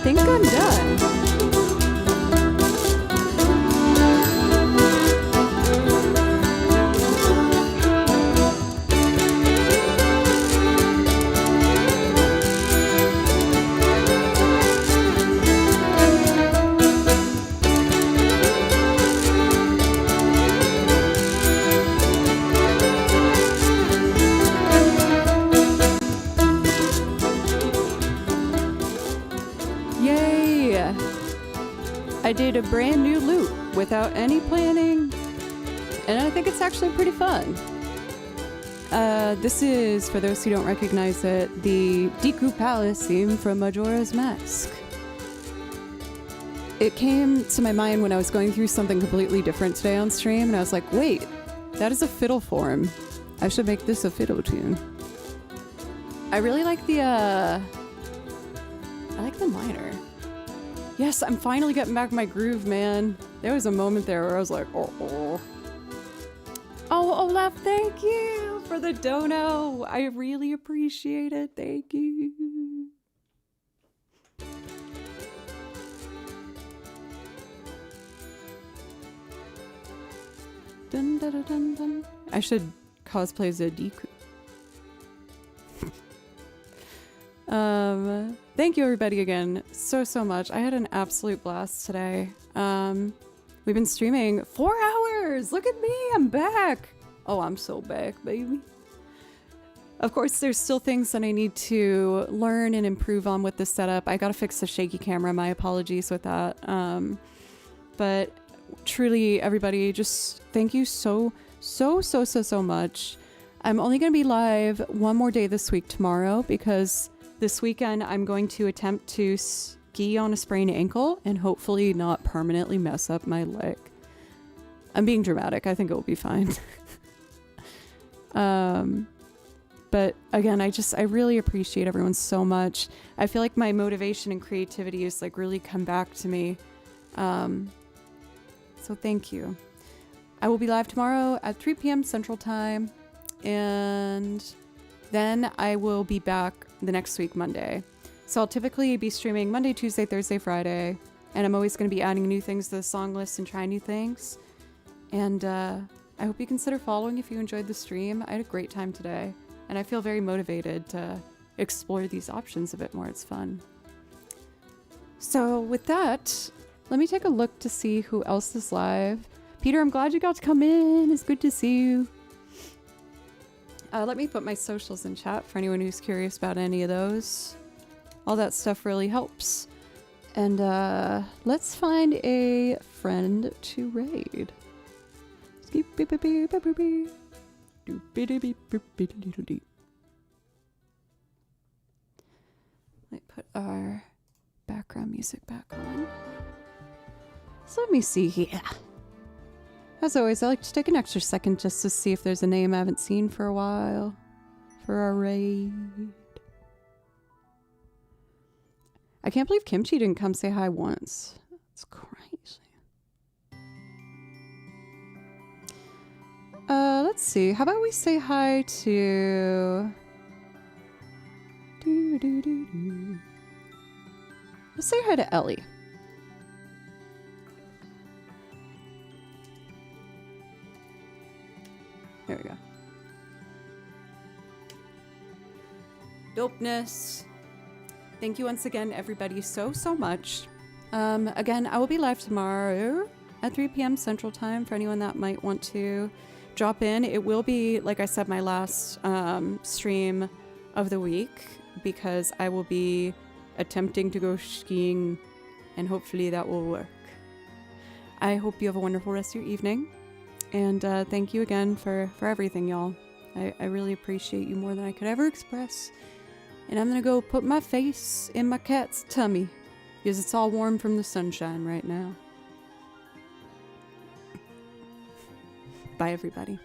think I'm done. Yay! I did a brand new loop without any planning, and I think it's actually pretty fun. This is, for those who don't recognize it, the Deku Palace theme from Majora's Mask. it came to my mind when I was going through something completely different today on stream, and I was like, wait, that is a fiddle form. I should make this a fiddle tune. I really like the, I like the minor. Yes, I'm finally getting back my groove, man. There was a moment there where I was like, oh. Oh, Olaf, thank you for the dono. I really appreciate it. Thank you. Dun, dun, dun, dun, dun. I should cosplay as a Deku. Thank you everybody again so much. I had an absolute blast today. We've been streaming 4 hours. Look at me, I'm back. Oh, I'm so back, baby. Of course, there's still things that I need to learn and improve on with the setup. I gotta fix the shaky camera. My apologies with that. But truly, everybody, just thank you so much. I'm only gonna be live one more day this week tomorrow because this weekend I'm going to attempt to ski on a sprained ankle and hopefully not permanently mess up my leg. I'm being dramatic. I think it will be fine. But again, I really appreciate everyone so much. I feel like my motivation and creativity has like really come back to me. So thank you. I will be live tomorrow at 3 p.m. Central Time, and then I will be back the next week, Monday. So I'll typically be streaming Monday, Tuesday, Thursday, Friday, and I'm always going to be adding new things to the song list and trying new things. And I hope you consider following if you enjoyed the stream. I had a great time today, and I feel very motivated to explore these options a bit more. It's fun. So with that, let me take a look to see who else is live. Peter, I'm glad you got to come in. It's good to see you. Let me put my socials in chat for anyone who's curious about any of those. All that stuff really helps. And let's find a friend to raid. Let's put our background music back on. So let me see here. As always, I like to take an extra second just to see if there's a name I haven't seen for a while for our raid. I can't believe Kimchi didn't come say hi once. It's crazy. Let's see. How about we say hi to... Let's say hi to Ellie. There we go. Dopeness. Thank you once again, everybody, so much. Again, I will be live tomorrow at 3 p.m. Central Time for anyone that might want to drop in. It will be, like I said, my last stream of the week because I will be attempting to go skiing and hopefully that will work. I hope you have a wonderful rest of your evening. And thank you again for everything, y'all. I really appreciate you more than I could ever express. And I'm gonna go put my face in my cat's tummy because it's all warm from the sunshine right now. Bye, everybody.